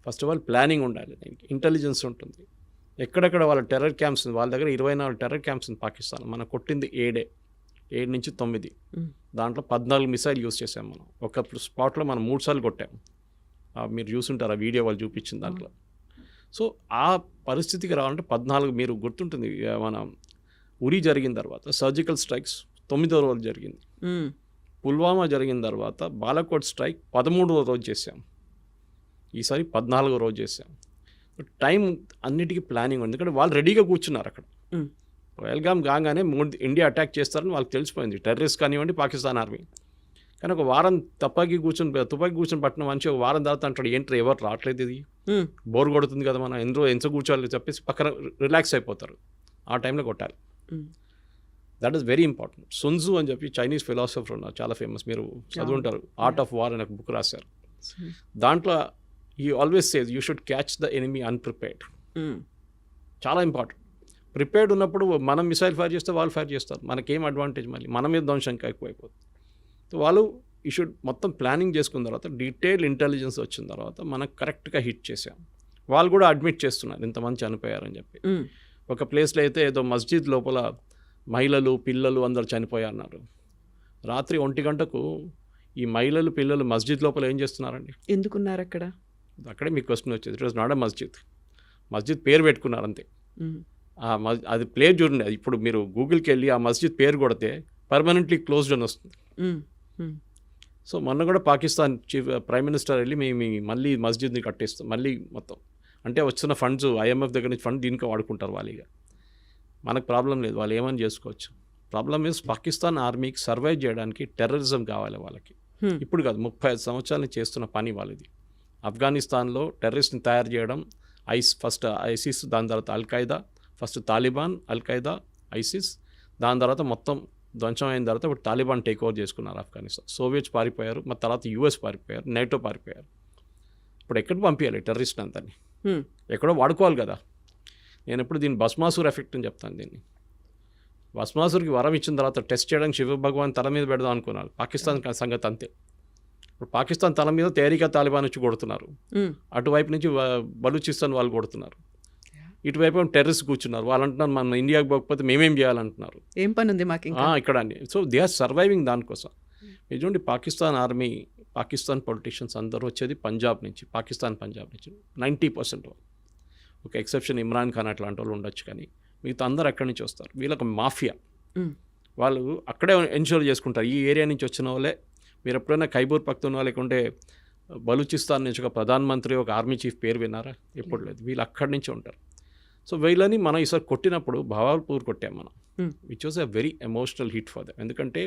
ఫస్ట్ ఆఫ్ ఆల్ ప్లానింగ్ ఉండాలి, ఇంటెలిజెన్స్ ఉంటుంది. ఎక్కడెక్కడ వాళ్ళ టెర్రర్ క్యాంప్స్, వాళ్ళ దగ్గర 24 టెర్రర్ క్యాంప్స్ ఉంది పాకిస్తాన్. మనం కొట్టింది 7 నుంచి 9, దాంట్లో 14 మిసైల్ యూస్ చేసాం మనం. ఒక స్పాట్లో మనం 3 సార్లు కొట్టాం, మీరు చూసుంటారు ఆ వీడియో వాళ్ళు చూపించిన దాంట్లో. సో ఆ పరిస్థితికి రావాలంటే 14, మీరు గుర్తుంటుంది మన ఉరి జరిగిన తర్వాత సర్జికల్ స్ట్రైక్స్ 9వ రోజు జరిగింది, పుల్వామా జరిగిన తర్వాత బాలాకోట్ స్ట్రైక్ 13వ రోజు చేసాం, ఈసారి 14వ రోజు చేసాం. టైం అన్నిటికీ ప్లానింగ్ ఉంది, ఎందుకంటే వాళ్ళు రెడీగా కూర్చున్నారు అక్కడ. పహల్గాం కాగానే ఇండియా అటాక్ చేస్తారని వాళ్ళకి తెలిసిపోయింది, టెర్రరిస్ట్ కానివ్వండి పాకిస్తాన్ ఆర్మీ. కానీ ఒక వారం తుపాకీ కూర్చొని పట్టిన మనిషి ఒక వారం తర్వాత అంటాడు ఏంటి ఎవరు రావట్లేదు, ఇది బోర్ కొడుతుంది కదా, మనం ఎంత కూర్చోవాలి చెప్పేసి పక్కన రిలాక్స్ అయిపోతారు. ఆ టైంలో కొట్టాలి. That is very important. Sun Tzu అని చెప్పి చైనీస్ ఫిలాసఫర్ ఉన్నారు, చాలా ఫేమస్, మీరు చదువుంటారు, ఆర్ట్ ఆఫ్ వార్ అనే ఒక బుక్ రాశారు. దాంట్లో he always says you should catch the enemy unprepared. చాలా ఇంపార్టెంట్. ప్రిపేర్డ్ ఉన్నప్పుడు మనం మిసైల్ ఫైర్ చేస్తే వాళ్ళు ఫైర్ చేస్తారు, మనకేం అడ్వాంటేజ్, మళ్ళీ మన మీద ధ్వంసం ఎక్కువైపోతుంది. సో వాళ్ళు ఈ షుడ్ మొత్తం ప్లానింగ్ చేసుకున్న తర్వాత, డీటెయిల్ ఇంటెలిజెన్స్ వచ్చిన తర్వాత మనకు కరెక్ట్గా హిట్ చేసాం. వాళ్ళు కూడా అడ్మిట్ చేస్తున్నారు ఇంతమంది చనిపోయారని చెప్పి. ఒక ప్లేస్లో అయితే ఏదో మస్జిద్ లోపల మహిళలు పిల్లలు అందరు చనిపోయారన్నారు. రాత్రి 1 గంటకు ఈ మహిళలు పిల్లలు మస్జిద్ లోపల ఏం చేస్తున్నారండి, ఎందుకున్నారు అక్కడ? అక్కడే మీకు క్వశ్చన్ వచ్చేది. ఇట్ వాజ్ నాట్ ఎ మస్జిద్ పేరు పెట్టుకున్నారు అంతే. అది ప్లేస్ చూడండి, ఇప్పుడు మీరు గూగుల్కి వెళ్ళి ఆ మస్జిద్ పేరు కొడితే పర్మనెంట్లీ క్లోజ్డ్ అని వస్తుంది. సో మొన్న కూడా పాకిస్తాన్ ప్రైమ్ మినిస్టర్ వెళ్ళి మేము మళ్ళీ మస్జిద్ని కట్టేస్తాం, మళ్ళీ మొత్తం అంటే వచ్చిన ఫండ్స్ ఐఎంఎఫ్ దగ్గర నుంచి ఫండ్ దీనికి వాడుకుంటారు వాళ్ళు. ఇక మనకు ప్రాబ్లం లేదు, వాళ్ళు ఏమని చేసుకోవచ్చు. ప్రాబ్లం ఈజ్ పాకిస్తాన్ ఆర్మీకి సర్వైవ్ చేయడానికి టెర్రరిజం కావాలి వాళ్ళకి. ఇప్పుడు కాదు, 35 సంవత్సరాల నుంచి చేస్తున్న పని వాళ్ళది. ఆఫ్ఘనిస్తాన్లో టెర్రరిస్ట్ని తయారు చేయడం, ఫస్ట్ ఐసిస్, దాని తర్వాత Al-Qaeda, first Taliban, Al-Qaeda, ISIS, దాని తర్వాత మొత్తం ధ్వంసం అయిన తర్వాత ఇప్పుడు తాలిబాన్ టేక్ ఓవర్ చేసుకున్నారు ఆఫ్ఘనిస్తాన్. సోవియట్స్ పారిపోయారు, మరి తర్వాత యుఎస్ పారిపోయారు, నేటో పారిపోయారు. ఇప్పుడు ఎక్కడికి పంపించాలి టెర్రరిస్ట్ అంతని? ఎక్కడో వాడుకోవాలి కదా. నేను ఎప్పుడు దీన్ని భస్మాసుర్ ఎఫెక్ట్ అని చెప్తాను. దీన్ని భస్మాసుర్కి వరం ఇచ్చిన తర్వాత టెస్ట్ చేయడానికి శివ భగవాన్ తల మీద పెడదాం అనుకున్నారు. పాకిస్తాన్ సంగతి అంతే. ఇప్పుడు పాకిస్తాన్ తల మీద తేరికా తాలిబాన్ వచ్చి కొడుతున్నారు, అటువైపు నుంచి బలూచిస్తాన్ వాళ్ళు కొడుతున్నారు, ఇటువైపు టెర్రరిస్ట్ కూర్చున్నారు. వాళ్ళు అంటున్నారు మన ఇండియాకి పోకపోతే మేమేం చేయాలంటున్నారు. ఏం పని ఉంది మాకు ఇక్కడ అని. సో దే ఆర్ సర్వైవింగ్ దానికోసం. చూడండి, పాకిస్తాన్ ఆర్మీ, పాకిస్తాన్ పొలిటీషియన్స్ అందరూ వచ్చేది పంజాబ్ నుంచి, పంజాబ్ నుంచి 90%. ఒక ఎక్సెప్షన్ ఇమ్రాన్ ఖాన్ అట్లాంటి వాళ్ళు ఉండొచ్చు, కానీ మిగతా అందరూ అక్కడి నుంచి వస్తారు. వీళ్ళకి మాఫియా, వాళ్ళు అక్కడే ఎన్షూర్ చేసుకుంటారు. ఈ ఏరియా నుంచి వచ్చిన వాళ్ళే. మీరు ఎప్పుడైనా ఖైబర్ పఖ్తూన్ఖా లేకుంటే బలూచిస్తాన్ నుంచి ఒక ప్రధానమంత్రి, ఒక ఆర్మీ చీఫ్ పేరు విన్నారా? ఎప్పుడు లేదు. వీళ్ళు అక్కడి నుంచి ఉంటారు. సో వీళ్ళని మనం ఈసారి కొట్టినప్పుడు భవాల్పూర్ కొట్టాం మనం, which was a very emotional hit for them. ఎందుకంటే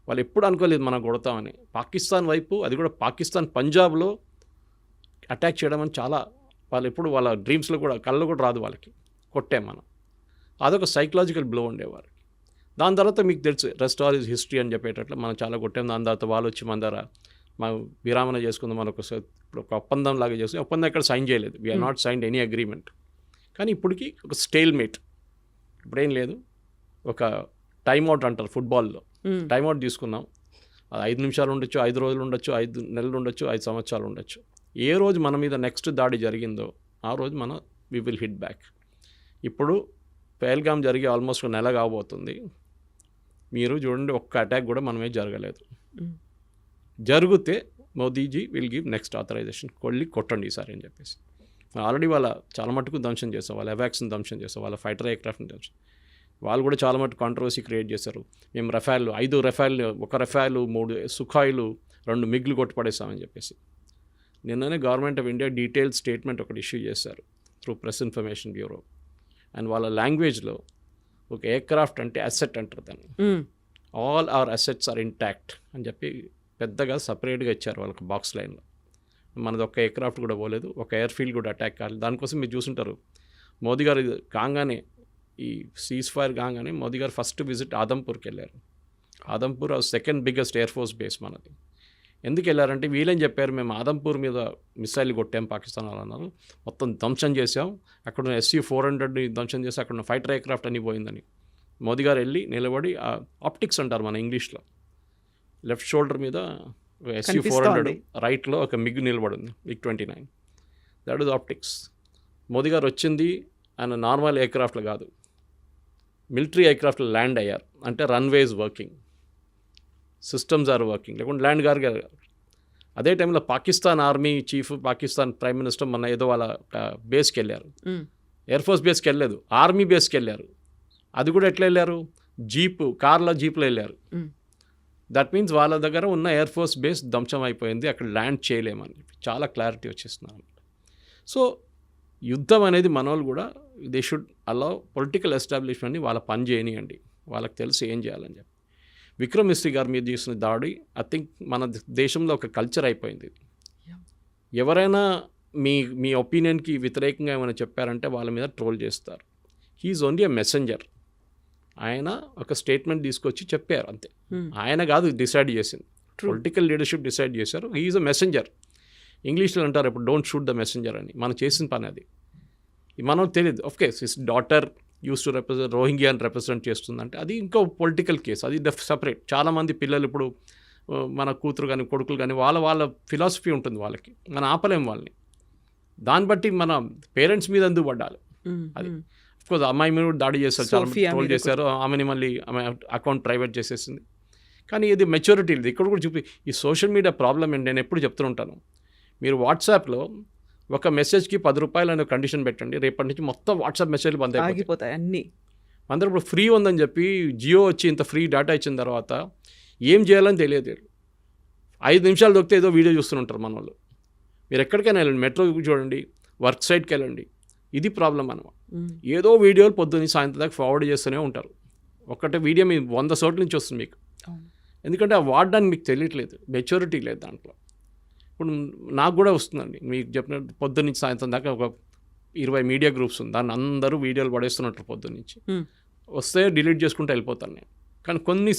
వాళ్ళు ఎప్పుడు అనుకోలేదు మనం కొడతామని. పాకిస్తాన్ వైపు, అది కూడా పాకిస్తాన్ పంజాబ్లో అటాక్ చేయడం అని చాలా, వాళ్ళు ఎప్పుడు వాళ్ళ డ్రీమ్స్లో కూడా, కళ్ళు కూడా రాదు వాళ్ళకి. కొట్టాం మనం. అదొక సైకలాజికల్ బ్లో ఉండేవారు. దాని తర్వాత మీకు తెలుసు, రెస్ట్ ఆల్ ఈజ్ హిస్టరీ అని చెప్పేటట్లు మనం చాలా కొట్టాం. దాని తర్వాత వాళ్ళు వచ్చి మన దగ్గర విరామణ చేసుకుందాం, మనం ఇప్పుడు ఒక ఒప్పందం లాగా చేసుకుని, ఒప్పందం ఎక్కడ సైన్ చేయలేదు. We're not signed any agreement. కానీ ఇప్పటికీ ఒక స్టేల్ మేట్. ఇప్పుడేం లేదు, ఒక టైమ్అవుట్ అంటారు ఫుట్బాల్లో, టైమ్అవుట్ తీసుకున్నాం. అది 5 నిమిషాలు ఉండొచ్చు, 5 రోజులు ఉండొచ్చు, 5 నెలలు ఉండొచ్చు, 5 సంవత్సరాలు ఉండొచ్చు. ఏ రోజు మన మీద నెక్స్ట్ దాడి జరిగిందో ఆ రోజు మనం వి విల్ హిట్ బ్యాక్. ఇప్పుడు పహల్గామ్ జరిగి ఆల్మోస్ట్ 1 నెల కాబోతుంది. మీరు చూడండి, ఒక్క అటాక్ కూడా మనమే జరగలేదు. జరిగితే Modiji will give next authorisation, కొట్టండి ఈసారి అని చెప్పేసి. ఆల్రెడీ వాళ్ళ చాలా మటుకు ధ్వంసం చేస్తాం, వాళ్ళ ఎవాక్స్ని ధ్వంసం చేస్తాం, వాళ్ళ ఫైటర్ ఎయిర్క్రాఫ్ట్ని ధ్వంసం. వాళ్ళు కూడా చాలా మటుకు కాంట్రవర్సీ క్రియేట్ చేశారు. మేము రఫాల్ 5 రఫాల్, 1 రఫాల్, 3 సుఖాయిలు, 2 మిగ్లు కొట్టుపడేస్తామని చెప్పేసి. నిన్ననే government of India detailed statement ఒకటి ఇష్యూ చేశారు through press information bureau. And వాళ్ళ లాంగ్వేజ్లో ఒక ఎయిర్క్రాఫ్ట్ అంటే అసెట్ అంటారు దాన్ని. All our assets are intact అని చెప్పి పెద్దగా సపరేట్గా ఇచ్చారు వాళ్ళకి బాక్స్ లైన్లో. మనది ఒక్క ఎయిర్క్రాఫ్ట్ కూడా పోలేదు, ఒక ఎయిర్ ఫీల్డ్ కూడా అటాక్ కాలేదు. దానికోసం మీరు చూసుంటారు, మోదీ గారు కాగానే, ఈ సీజ్ ఫైర్ కాగానే మోదీ గారు ఫస్ట్ విజిట్ ఆదంపూర్కి వెళ్ళారు. Adampur second biggest air Force base మనది. ఎందుకు వెళ్ళారంటే వీళ్ళేం చెప్పారు, మేము ఆదంపూర్ మీద మిసైల్ కొట్టాం పాకిస్తాన్ వాళ్ళు అన్నారు, మొత్తం ధ్వంసం చేసాం, అక్కడ ఉన్న SU-400 ధ్వంసం చేసి అక్కడ ఉన్న ఫైటర్ ఎయిర్క్రాఫ్ట్ అన్నీ పోయిందని. మోదీ గారు వెళ్ళి నిలబడి, ఆప్టిక్స్ అంటారు మన ఇంగ్లీష్లో, లెఫ్ట్ షోల్డర్ మీద SU-400, రైట్లో ఒక మిగ్ నిలబడింది, MiG-29. That is optics. Modi గారు వచ్చింది ఆయన నార్మల్ ఎయిర్క్రాఫ్ట్లో కాదు, మిలిటరీ ఎయిర్క్రాఫ్ట్లో ల్యాండ్ అయ్యారు. అంటే runways working, systems are working, లేకుంటే ల్యాండ్ గారు. అదే టైంలో Pakistan army chief, Pakistan prime minister మొన్న ఏదో వాళ్ళ బేస్కి వెళ్ళారు, ఎయిర్ ఫోర్స్ బేస్కి వెళ్ళలేదు, ఆర్మీ బేస్కి వెళ్ళారు. అది కూడా ఎట్లా వెళ్ళారు, కార్లో జీప్లో వెళ్ళారు. దట్ మీన్స్ వాళ్ళ దగ్గర ఉన్న ఎయిర్ ఫోర్స్ బేస్ ధ్వంసం అయిపోయింది, అక్కడ ల్యాండ్ చేయలేమని చాలా క్లారిటీ వచ్చేస్తున్నారు. సో యుద్ధం అనేది మనోళ్ళు కూడా దే షుడ్ అలౌ పొలిటికల్ ఎస్టాబ్లిష్మెంట్ని వాళ్ళ పని చేయనియండి, వాళ్ళకి తెలిసి ఏం చేయాలని చెప్పి. విక్రమ్ మిస్త్రీ గారి మీద చేసిన దాడి ఐ థింక్ మన దేశంలో ఒక కల్చర్ అయిపోయింది. ఎవరైనా మీ ఒపీనియన్కి వ్యతిరేకంగా ఏమైనా చెప్పారంటే వాళ్ళ మీద ట్రోల్ చేస్తారు. He's only a messenger. ఆయన ఒక స్టేట్మెంట్ తీసుకొచ్చి చెప్పారు అంతే. ఆయన కాదు డిసైడ్ చేసింది, పొలిటికల్ లీడర్షిప్ డిసైడ్ చేశారు. He's a messenger. ఇంగ్లీష్లో అంటారు ఇప్పుడు డోంట్ షూట్ ద మెసెంజర్ అని. మనం చేసిన పని అది. మనం తెలియదు. Of course his daughter use to represent రోహింగ్యాని రిప్రజెంట్ చేస్తుందంటే అది ఇంకో పొలిటికల్ కేసు, అది సపరేట్. చాలామంది పిల్లలు ఇప్పుడు మన కూతురు కానీ కొడుకులు కానీ వాళ్ళ ఫిలాసఫీ ఉంటుంది వాళ్ళకి, మనం ఆపలేం వాళ్ళని. దాన్ని బట్టి మన పేరెంట్స్ మీద ఎందుకు పడ్డాలి అది. అఫ్కోర్స్ అమ్మాయి మీద దాడి చేస్తారు, చాలా ట్రోల్ చేశారు, ఆమెని మళ్ళీ ఆమె అకౌంట్ ప్రైవేట్ చేసేసింది. కానీ ఇది మెచ్యూరిటీ లేదు. ఇక్కడ కూడా చూపి ఈ సోషల్ మీడియా ప్రాబ్లం ఏంటి, నేను ఎప్పుడు చెప్తుంటాను, మీరు వాట్సాప్లో ఒక మెసేజ్కి 10 రూపాయలు అనే కండిషన్ పెట్టండి, రేపటి నుంచి మొత్తం వాట్సాప్ మెసేజ్లు బంద్ అయిపోతాయి అన్నీ. అందరూ ఇప్పుడు ఫ్రీ ఉందని చెప్పి జియో వచ్చి ఇంత ఫ్రీ డేటా ఇచ్చిన తర్వాత ఏం చేయాలని తెలియదు. 5 నిమిషాలు దొరికితే ఏదో వీడియో చూస్తుంటారు మన వాళ్ళు. మీరు ఎక్కడికైనా వెళ్ళండి, మెట్రో చూడండి, వర్క్ సైట్కి వెళ్ళండి. ఇది ప్రాబ్లం అనమాట. మ్మ్. ఏదో వీడియోలు పొద్దున్న సాయంత్రం దాకా ఫార్వర్డ్ చేస్తూనే ఉంటారు. ఒక్కటే వీడియో మీ 100 చోట్ల నుంచి వస్తుంది మీకు. అవును. ఎందుకంటే ఆ వాడడానికి మీకు తెలియట్లేదు, మెచ్యూరిటీ లేదు దాంట్లో. ఇప్పుడు నాకు కూడా వస్తుందండి, మీకు చెప్పినట్టు పొద్దున్న నుంచి సాయంత్రం దాకా ఒక 20 మీడియా గ్రూప్స్ ఉంది, దాన్ని అందరూ వీడియోలు పడేస్తున్నట్టు పొద్దున్న నుంచి. మ్మ్. వస్తే డిలీట్ చేసుకుంటూ వెళ్ళిపోతాను నేను. కానీ కొన్ని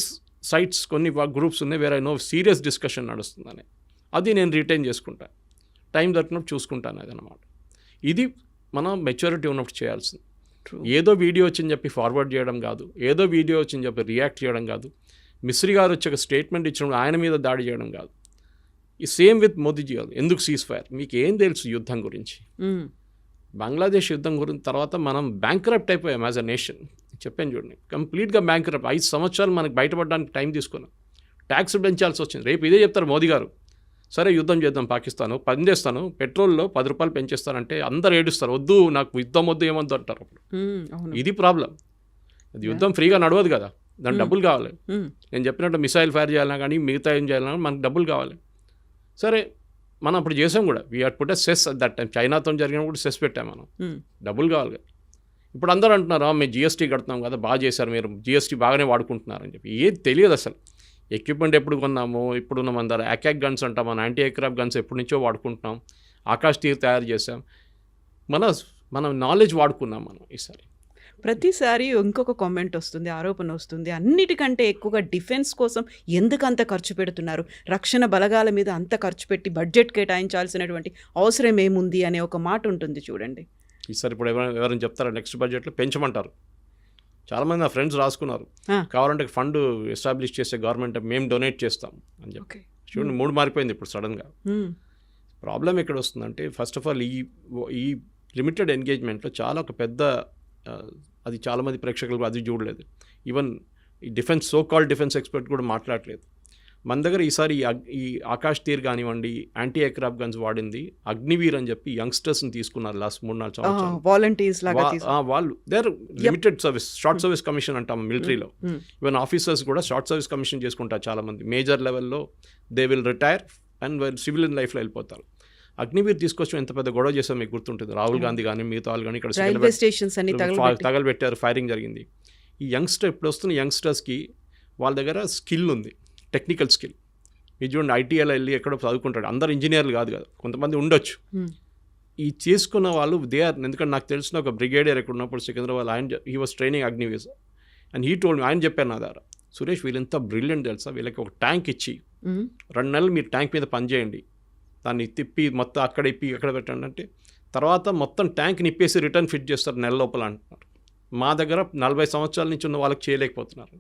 సైట్స్, కొన్ని గ్రూప్స్ ఉన్నాయి వేరే నో సీరియస్ డిస్కషన్ నడుస్తుందని, అది నేను రిటైన్ చేసుకుంటా, టైం దొరికినప్పుడు చూసుకుంటాను అది అనమాట. ఇది మనం మెచ్యూరిటీ ఉన్నప్పుడు చేయాల్సింది. True. ఏదో వీడియో వచ్చిందని చెప్పి ఫార్వర్డ్ చేయడం కాదు, ఏదో వీడియో వచ్చిందని చెప్పి రియాక్ట్ చేయడం కాదు, మిస్రీ గారు వచ్చి ఒక స్టేట్మెంట్ ఇచ్చినప్పుడు ఆయన మీద దాడి చేయడం కాదు. ఈ సేమ్ విత్ మోదీజీ గారు. ఎందుకు సీజ్ ఫైర్? మీకు ఏం తెలుసు యుద్ధం గురించి? మ్మ్. బంగ్లాదేశ్ యుద్ధం గురించి తర్వాత మనం బ్యాంక్రప్ట్ అయిపోయాం యాజ్ అ నేషన్. చెప్పాను చూడండి, కంప్లీట్గా బ్యాంక్రప్ట్. 5 సంవత్సరాలు మనకు బయటపడడానికి టైం తీసుకున్నాం, ట్యాక్స్ పెంచాల్సి వచ్చింది. రేపు ఇదే చెప్తారు మోదీ గారు, సరే యుద్ధం చేద్దాం పాకిస్తాను, పని చేస్తాను, పెట్రోల్లో 10 రూపాయలు పెంచేస్తానంటే అందరు ఏడుస్తారు, వద్దు నాకు యుద్ధం వద్దు ఏమొద్దు అంటారు. అప్పుడు మ్మ్. అవును. ఇది ప్రాబ్లం. అది యుద్ధం ఫ్రీగా నడవదు కదా, దానికి డబ్బులు కావాలి. మ్మ్. నేను చెప్పినట్టు మిసైల్ ఫైర్ చేయాలన్నా కానీ మిగతా ఏం చేయాలన్నా మనకు డబ్బులు కావాలి. సరే మనం అప్పుడు చేసాం కూడా, we had put a cess at that time. చైనాతో జరిగిన కూడా సెస్ పెట్టాం మనం, మ్మ్. డబ్బులు కావాలి కదా. ఇప్పుడు అందరూ అంటున్నారు మేము జిఎస్టీ కడుతున్నాం కదా, బాగా చేశారు మీరు, జిఎస్టీ బాగానే వాడుకుంటున్నారని చెప్పి. ఏది తెలియదు అసలు. ఎక్విప్మెంట్ ఎప్పుడు కొన్నాము, ఇప్పుడున్న మన దగ్గర అకాక్ గన్స్ అంటాం, మన యాంటీ ఎయిర్క్రాఫ్ట్ గన్స్ ఎప్పటి నుంచో వాడుకుంటున్నాం, ఆకాష్ తీర్ తయారు చేసాం, మన నాలెడ్జ్ వాడుకున్నాం మనం ఈసారి. ప్రతిసారి ఇంకొక కామెంట్ వస్తుంది, ఆరోపణ వస్తుంది, అన్నిటికంటే ఎక్కువగా డిఫెన్స్ కోసం ఎందుకు అంత ఖర్చు పెడుతున్నారు, రక్షణ బలగాల మీద అంత ఖర్చు పెట్టి బడ్జెట్ కేటాయించాల్సినటువంటి అవసరం ఏముంది అనే ఒక మాట ఉంటుంది చూడండి. ఈసారి ఇప్పుడు ఎవరైనా చెప్తారా నెక్స్ట్ బడ్జెట్లో పెంచమంటారు. చాలామంది నా ఫ్రెండ్స్ రాసుకున్నారు, కావాలంటే ఫండ్ ఎస్టాబ్లిష్ చేసే గవర్నమెంట్ మేము డొనేట్ చేస్తాం అని చెప్పి. చూడండి, మూడు మారిపోయింది ఇప్పుడు సడన్గా. ప్రాబ్లం ఎక్కడ వస్తుందంటే, ఫస్ట్ ఆఫ్ ఆల్ ఈ లిమిటెడ్ ఎంగేజ్మెంట్లో చాలా ఒక పెద్ద అది చాలామంది ప్రేక్షకులు అది చూడలేదు. ఈవెన్ ఈ డిఫెన్స్ కాల్డ్ డిఫెన్స్ ఎక్స్పర్ట్ కూడా మాట్లాడలేదు. మన దగ్గర ఈసారి ఈ ఆకాష్ తీర్ కానివ్వండి, యాంటీ ఎయిర్క్రాఫ్ట్ గన్స్ వాడింది అగ్నివీర్ అని చెప్పి యంగ్స్టర్స్ని తీసుకున్నారు లాస్ట్ 3-4 సంవత్సరాలు. వాలంటీర్స్ లాగా వాళ్ళు there limited service, short service commission అంటాం మిలిటరీలో. ఈవెన్ ఆఫీసర్స్ కూడా షార్ట్ సర్వీస్ కమిషన్ చేసుకుంటారు చాలామంది. మేజర్ లెవెల్లో they will retire and civilian లైఫ్లో వెళ్ళిపోతారు. అగ్నివీర్ తీసుకొచ్చి ఎంత పెద్ద గొడవ చేసాం మీకు గుర్తుంటుంది. రాహుల్ గాంధీ కానీ మిగతా వాళ్ళు కానీ ఇక్కడ రైల్వే స్టేషన్స్ అన్ని తగలబెట్టారు, ఫైరింగ్ జరిగింది. ఈ ఇప్పుడు వస్తున్న యంగ్స్టర్స్కి వాళ్ళ దగ్గర స్కిల్ ఉంది, టెక్నికల్ స్కిల్. ఇది చూడండి, ఐటీఐలో వెళ్ళి ఎక్కడో చదువుకుంటాడు, అందరు ఇంజనీర్లు కాదు కదా, కొంతమంది ఉండొచ్చు. ఈ చేసుకున్న వాళ్ళు ఎందుకంటే నాకు తెలిసిన ఒక బ్రిగేడియర్ ఎక్కడ ఉన్నప్పుడు Secunderabad, he was training Agniveer and he told me, ఆయన చెప్పారు నా దగ్గర, సురేష్ వీళ్ళు ఎంత బ్రిలియంట్ తెలుసా, వీళ్ళకి ఒక ట్యాంక్ ఇచ్చి 2 నెలలు మీరు ట్యాంక్ మీద పనిచేయండి, దాన్ని తిప్పి మొత్తం అక్కడ ఇప్పి ఎక్కడ పెట్టండి అంటే తర్వాత మొత్తం ట్యాంక్ నిప్పేసి రిటర్న్ ఫిట్ చేస్తారు నెల లోపల అంటున్నారు. మా దగ్గర 40 సంవత్సరాల నుంచి ఉన్న వాళ్ళకి చేయలేకపోతున్నారు.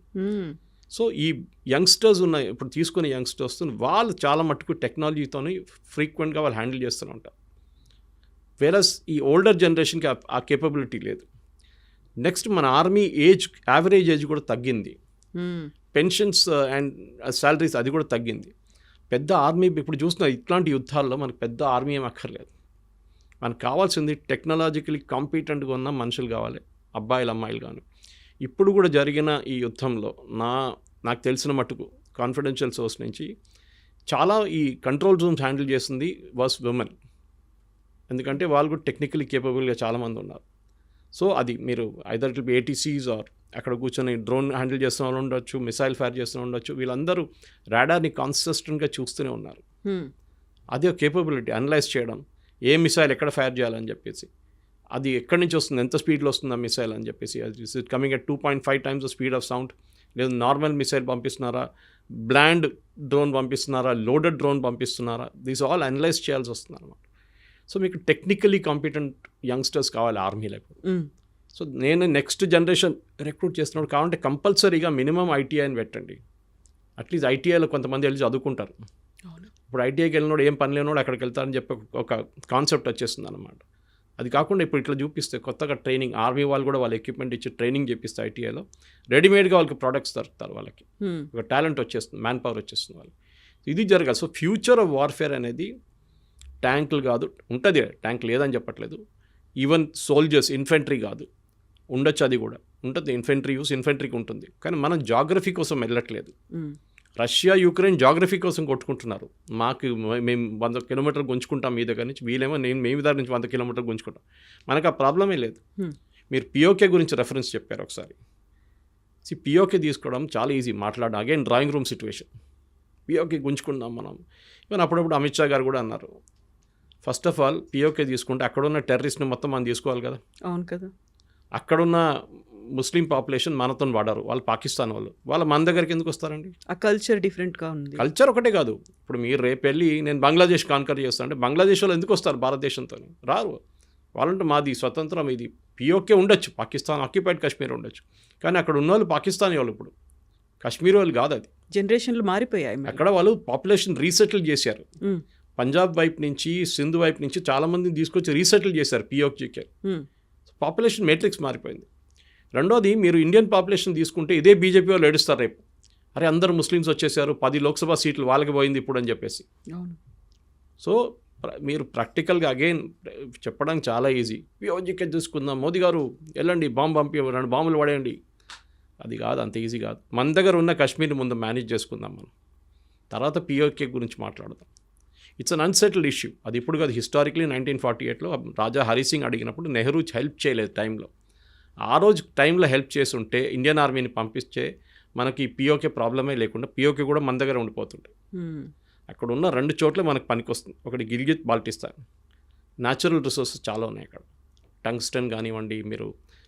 సో ఈ యంగ్స్టర్స్ ఉన్న ఇప్పుడు తీసుకునే యంగ్స్టర్స్ వాళ్ళు చాలా మట్టుకు టెక్నాలజీతోని ఫ్రీక్వెంట్గా వాళ్ళు హ్యాండిల్ చేస్తూనే ఉంటారు. వేరస్ ఈ ఓల్డర్ జనరేషన్కి ఆ కేపబిలిటీ లేదు. నెక్స్ట్ మన ఆర్మీ యావరేజ్ ఏజ్ కూడా తగ్గింది, పెన్షన్స్ అండ్ శాలరీస్ అది కూడా తగ్గింది. పెద్ద ఆర్మీ ఇప్పుడు చూస్తున్న ఇట్లాంటి యుద్ధాల్లో మనకు పెద్ద ఆర్మీ ఏం అక్కర్లేదు. మనకు కావాల్సింది టెక్నాలజికలీ కాంపిటెంట్గా ఉన్న మనుషులు కావాలి, అబ్బాయిలు అమ్మాయిలు కానీ. ఇప్పుడు కూడా జరిగిన ఈ యుద్ధంలో నాకు తెలిసిన మట్టుకు కాన్ఫిడెన్షియల్ సోర్స్ నుంచి చాలా ఈ కంట్రోల్ రూమ్స్ హ్యాండిల్ చేస్తుంది వాస్ విమెన్. ఎందుకంటే వాళ్ళు కూడా టెక్నికలీ కేపబుల్గా చాలామంది ఉన్నారు. సో అది మీరు either it be ATCs or అక్కడ కూర్చొని డ్రోన్ హ్యాండిల్ చేస్తున్న వాళ్ళు ఉండొచ్చు, మిసైల్ ఫైర్ చేస్తున్న ఉండొచ్చు, వీళ్ళందరూ రాడార్ని కాన్సిస్టెంట్గా చూస్తూనే ఉన్నారు. అది ఒక కేపబిలిటీ, అనలైజ్ చేయడం, ఏ మిసైల్ ఎక్కడ ఫైర్ చేయాలని చెప్పేసి, అది ఎక్కడి నుంచి వస్తుంది, ఎంత స్పీడ్లో వస్తుంది ఆ మిసైల్ అని చెప్పేసి, is it coming at 2.5 times the speed of sound, లేదా నార్మల్ మిసైల్ పంపిస్తున్నారా, బ్లాండ్ డ్రోన్ పంపిస్తున్నారా, లోడెడ్ డ్రోన్ పంపిస్తున్నారా, దీస్ ఆల్ అనలైజ్ చేయాల్సి వస్తుంది అనమాట. సో మీకు టెక్నికలీ కాంపిటెంట్ యంగ్స్టర్స్ కావాలి ఆర్మీలో. సో నేను నెక్స్ట్ జనరేషన్ రిక్రూట్ చేస్తున్నాడు కావాలంటే కంపల్సరీగా మినిమం ఐటీఐని పెట్టండి. అట్లీస్ట్ ఐటీఐలో కొంతమంది వెళ్ళి చదువుకుంటారు. ఇప్పుడు ఐటీఐకి వెళ్ళినోడు ఏం పని లేనోడు అక్కడికి వెళ్తారని చెప్పి ఒక కాన్సెప్ట్ వచ్చేస్తుంది అనమాట. అది కాకుండా ఇప్పుడు ఇట్లా చూపిస్తే కొత్తగా ట్రైనింగ్, ఆర్మీ వాళ్ళు కూడా వాళ్ళ ఎక్విప్మెంట్ ఇచ్చి ట్రైనింగ్ చేపిస్తే ఐటీఐలో రెడీమేడ్గా వాళ్ళకి ప్రొడక్ట్స్ దొరుకుతారు, వాళ్ళకి ఒక టాలెంట్ వచ్చేస్తుంది, మ్యాన్ పవర్ వచ్చేస్తుంది వాళ్ళకి. ఇది జరగాలి. సో ఫ్యూచర్ ఆఫ్ వార్ఫేర్ అనేది ట్యాంకులు కాదు, ఉంటుంది ట్యాంక్ లేదని చెప్పట్లేదు, ఈవెన్ సోల్జర్స్, ఇన్ఫెంట్రీ కాదు, ఉండొచ్చు, అది కూడా ఉంటుంది. ఇన్ఫెంట్రీ యూస్ ఇన్ఫెంట్రీకి ఉంటుంది, కానీ మనం జాగ్రఫీ కోసం వెళ్ళట్లేదు. రష్యా యుక్రెయిన్ జాగ్రఫీ కోసం కొట్టుకుంటున్నారు. మేము 100 కిలోమీటర్లు గుంజుకుంటాం మీ దగ్గర నుంచి, వీళ్ళేమో మేము దగ్గర నుంచి 100 కిలోమీటర్లు గుంజుకుంటాం. మనకు ఆ ప్రాబ్లమే లేదు. మీరు పిఓకే గురించి రెఫరెన్స్ చెప్పారు ఒకసారి. పిఓకే తీసుకోవడం చాలా ఈజీ మాట్లాడడం. Again drawing room situation. POK గుంజుకుందాం మనం. ఈవెన్ అప్పుడప్పుడు అమిత్ షా గారు కూడా అన్నారు, ఫస్ట్ ఆఫ్ ఆల్ పిఓకే తీసుకుంటే అక్కడున్న టెర్రరిస్ట్ని మొత్తం మనం తీసుకోవాలి కదా. అవును కదా. అక్కడున్న ముస్లిం పాపులేషన్ మనతో వాడారు, వాళ్ళు పాకిస్తాన్ వాళ్ళు మన దగ్గరికి ఎందుకు వస్తారండి? ఆ కల్చర్ డిఫరెంట్గా ఉంది. కల్చర్ ఒకటే కాదు, ఇప్పుడు మీరు రేపు వెళ్ళి నేను బంగ్లాదేశ్ కాన్కర్ చేస్తాను అంటే బంగ్లాదేశ్ వాళ్ళు ఎందుకు వస్తారు భారతదేశంతో? రారు. వాళ్ళంటే మాది స్వతంత్రం, ఇది పిఓకే ఉండొచ్చు, పాకిస్తాన్ ఆక్యుపైడ్ కాశ్మీర్ ఉండొచ్చు, కానీ అక్కడ ఉన్న వాళ్ళు పాకిస్తానీ వాళ్ళు, ఇప్పుడు కాశ్మీర్ వాళ్ళు కాదు. అది జనరేషన్లు మారిపోయాయి. అక్కడ వాళ్ళు పాపులేషన్ రీసెటిల్ చేశారు. పంజాబ్ వైపు నుంచి, సింధు వైపు నుంచి చాలామందిని తీసుకొచ్చి రీసెటిల్ చేశారు పిఓకేకి. పాపులేషన్ మేట్రిక్స్ మారిపోయింది. రెండోది, మీరు ఇండియన్ పాపులేషన్ తీసుకుంటే ఇదే బీజేపీ వాళ్ళు ఏడుస్తారు రేపు, అరే అందరు ముస్లిమ్స్ వచ్చేసారు, 10 లోక్సభ సీట్లు వాళ్ళకి పోయింది ఇప్పుడు అని చెప్పేసి. సో మీరు ప్రాక్టికల్గా అగైన్ చెప్పడానికి చాలా ఈజీ. పిఓజీకే చూసుకుందాం, మోదీ గారు వెళ్ళండి బాంబు పంపి 2 బాంబులు పడేయండి, అది కాదు, అంత ఈజీ కాదు. మన దగ్గర ఉన్న కాశ్మీర్ని ముందు మేనేజ్ చేసుకుందాం మనం, తర్వాత పిఓకే గురించి మాట్లాడదాం. It's an unsettled issue. అది ఇప్పుడు కాదు, హిస్టారిక్లీ 1948లో రాజా హరి సింగ్ అడిగినప్పుడు నెహ్రూ హెల్ప్ చేయలేదు టైంలో. ఆ రోజు టైంలో హెల్ప్ చేసి ఉంటే ఇండియన్ ఆర్మీని పంపిస్తే మనకి పిఓకే ప్రాబ్లమే లేకుండా పిఓకే కూడా మన దగ్గర ఉండిపోతుండే. అక్కడ ఉన్న 2 చోట్ల మనకు పనికొస్తుంది. ఒకటి గిల్గిత్ బాల్టిస్తాన్, న్యాచురల్ రిసోర్సెస్ చాలా ఉన్నాయి అక్కడ, టంగ్స్టన్ కానివ్వండి, మీరు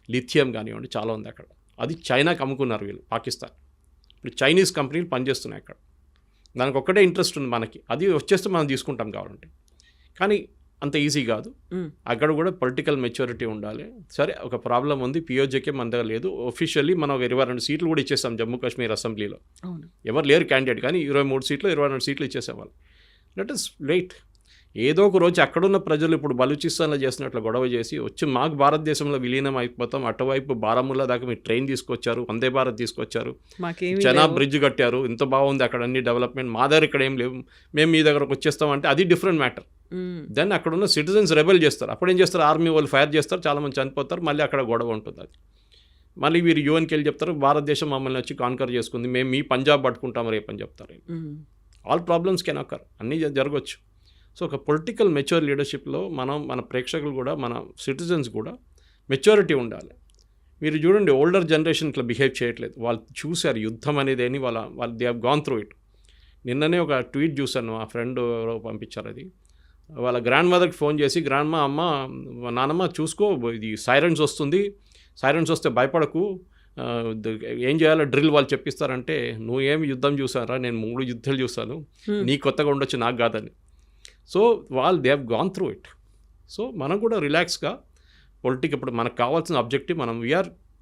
లిథియం కానివ్వండి, చాలా ఉంది అక్కడ. అది చైనాకి అమ్ముకున్నారు వీళ్ళు, పాకిస్తాన్. ఇప్పుడు చైనీస్ కంపెనీలు పనిచేస్తున్నాయి అక్కడ, దానికి ఒక్కటే ఇంట్రెస్ట్ ఉంది మనకి, అది వచ్చేస్తే మనం తీసుకుంటాం కావాలంటే. కానీ అంత ఈజీ కాదు, అక్కడ కూడా పొలిటికల్ మెచ్యూరిటీ ఉండాలి. సరే, ఒక ప్రాబ్లం ఉంది, పిఓజేకే మన దగ్గర లేదు. ఒఫీషియల్లీ మనం ఒక 22 సీట్లు కూడా ఇచ్చేసాం జమ్మూ కాశ్మీర్ అసెంబ్లీలో. ఎవరు లేరు క్యాండిడేట్, కానీ 23 సీట్లు 22 సీట్లు ఇచ్చేసాం వాళ్ళు. Let us wait. ఏదో ఒక రోజు అక్కడున్న ప్రజలు ఇప్పుడు బలూచిస్తాన్లో చేసినట్లు గొడవ చేసి వచ్చి మాకు భారతదేశంలో విలీనం అయిపోతాం, అటువైపు బారాముల్లా దాకా మీరు ట్రైన్ తీసుకొచ్చారు, వందే భారత్ తీసుకొచ్చారు, చెనాబ్ బ్రిడ్జ్ కట్టారు, ఇంత బాగుంది అక్కడ అన్ని డెవలప్మెంట్, మా దగ్గర ఇక్కడ ఏం లేవు, మేము మీ దగ్గరకు వచ్చేస్తామంటే అది డిఫరెంట్ మ్యాటర్. దెన్ అక్కడున్న సిటిజన్స్ రెబెల్ చేస్తారు. అప్పుడు ఏం చేస్తారు, ఆర్మీ వాళ్ళు ఫైర్ చేస్తారు, చాలామంది చనిపోతారు, మళ్ళీ అక్కడ గొడవ ఉంటుంది. అది మళ్ళీ వీరు యూఎన్కి వెళ్ళి చెప్తారు, భారతదేశం మమ్మల్ని వచ్చి కాన్కర్ చేసుకుంది, మేము మీ పంజాబ్ పట్టుకుంటాం రేపు అని చెప్తారు. ఆల్ ప్రాబ్లమ్స్ కెన్ అకర్, అన్నీ జరగవచ్చు. సో ఒక పొలిటికల్ మెచ్యూర్ లీడర్షిప్లో మన ప్రేక్షకులు కూడా, మన సిటిజన్స్ కూడా మెచ్యూరిటీ ఉండాలి. మీరు చూడండి, ఓల్డర్ జనరేషన్ ఇట్లా బిహేవ్ చేయట్లేదు. వాళ్ళు చూశారు యుద్ధం అనేది అని, వాళ్ళు they have gone through it. నిన్ననే ఒక ట్వీట్ చూశాను, ఆ ఫ్రెండ్ ఎవరో పంపించారు. అది వాళ్ళ గ్రాండ్ మదర్కి ఫోన్ చేసి, గ్రాండ్ అమ్మ నానమ్మ చూసుకో, ఇది సైరన్స్ వస్తుంది, సైరన్స్ వస్తే భయపడకు, ఏం చేయాలో డ్రిల్ వాళ్ళు చెప్పిస్తారంటే, నువ్వేమి యుద్ధం చూసారా, నేను 3 యుద్ధాలు చూశాను, నీ కొత్తగా ఉండొచ్చు నాకు కాదని. సో వాళ్ళు they have gone through it. So మనం కూడా రిలాక్స్గా పొలిటిక్, ఇప్పుడు మనకు కావాల్సిన ఆబ్జెక్టివ్, మనం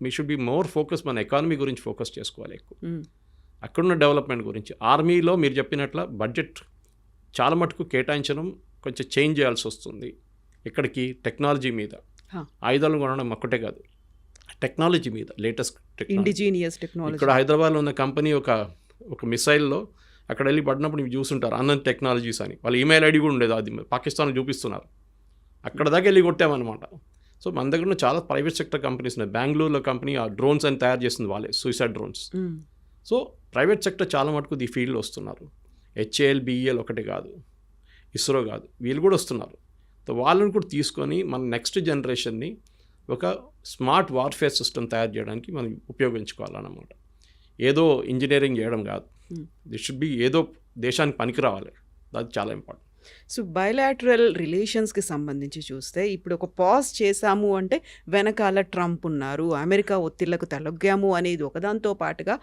we should be more focus, మన ఎకానమీ గురించి ఫోకస్ చేసుకోవాలి ఎక్కువ, అక్కడున్న డెవలప్మెంట్ గురించి. ఆర్మీలో మీరు చెప్పినట్ల బడ్జెట్ చాలా మటుకు కేటాయించడం కొంచెం చేంజ్ చేయాల్సి వస్తుంది. ఇక్కడికి టెక్నాలజీ మీద, ఆయుధాలు కొనడం ఒక్కటే కాదు, టెక్నాలజీ మీద, లేటెస్ట్ ఇండిజీనియస్ టెక్నాలజీ. ఇక్కడ హైదరాబాద్లో ఉన్న కంపెనీ ఒక మిసైల్లో అక్కడ వెళ్ళి పడినప్పుడు మీరు చూస్తుంటారు, అనంత్ టెక్నాలజీస్ అని, వాళ్ళ ఈమెయిల్ ఐడి కూడా ఉండేది, అది పాకిస్తాన్లో చూపిస్తున్నారు. అక్కడ దాకా వెళ్ళి కొట్టామన్నమాట. సో మన దగ్గర ఉన్న చాలా ప్రైవేట్ సెక్టర్ కంపెనీస్ ఉన్నాయి. బెంగళూరులో కంపెనీ ఆ డ్రోన్స్ అని తయారు చేస్తుంది వాళ్ళే, suicide drones. So private sector చాలా మటుకు ఈ ఫీల్డ్లో వస్తున్నారు. హెచ్ఏఎల్, బిఈఎల్ ఒకటి కాదు, ఇస్రో కాదు, వీళ్ళు కూడా వస్తున్నారు. సో వాళ్ళని కూడా తీసుకొని మన నెక్స్ట్ జనరేషన్ని ఒక స్మార్ట్ వార్ఫేర్ సిస్టమ్ తయారు చేయడానికి మనం ఉపయోగించుకోవాలన్నమాట. ఏదో ఇంజనీరింగ్ చేయడం కాదు, దిస్ షుడ్ బి ఏదో దేశానికి పనికి రావాలి, అది చాలా ఇంపార్టెంట్. సో బయలాటరల్ రిలేషన్స్కి సంబంధించి చూస్తే ఇప్పుడు ఒక పాజ్ చేశాము అంటే వెనకాల ట్రంప్ ఉన్నారు, అమెరికా ఒత్తిళ్లకు తలొగ్గాము అనేది ఒకదాంతో పాటుగా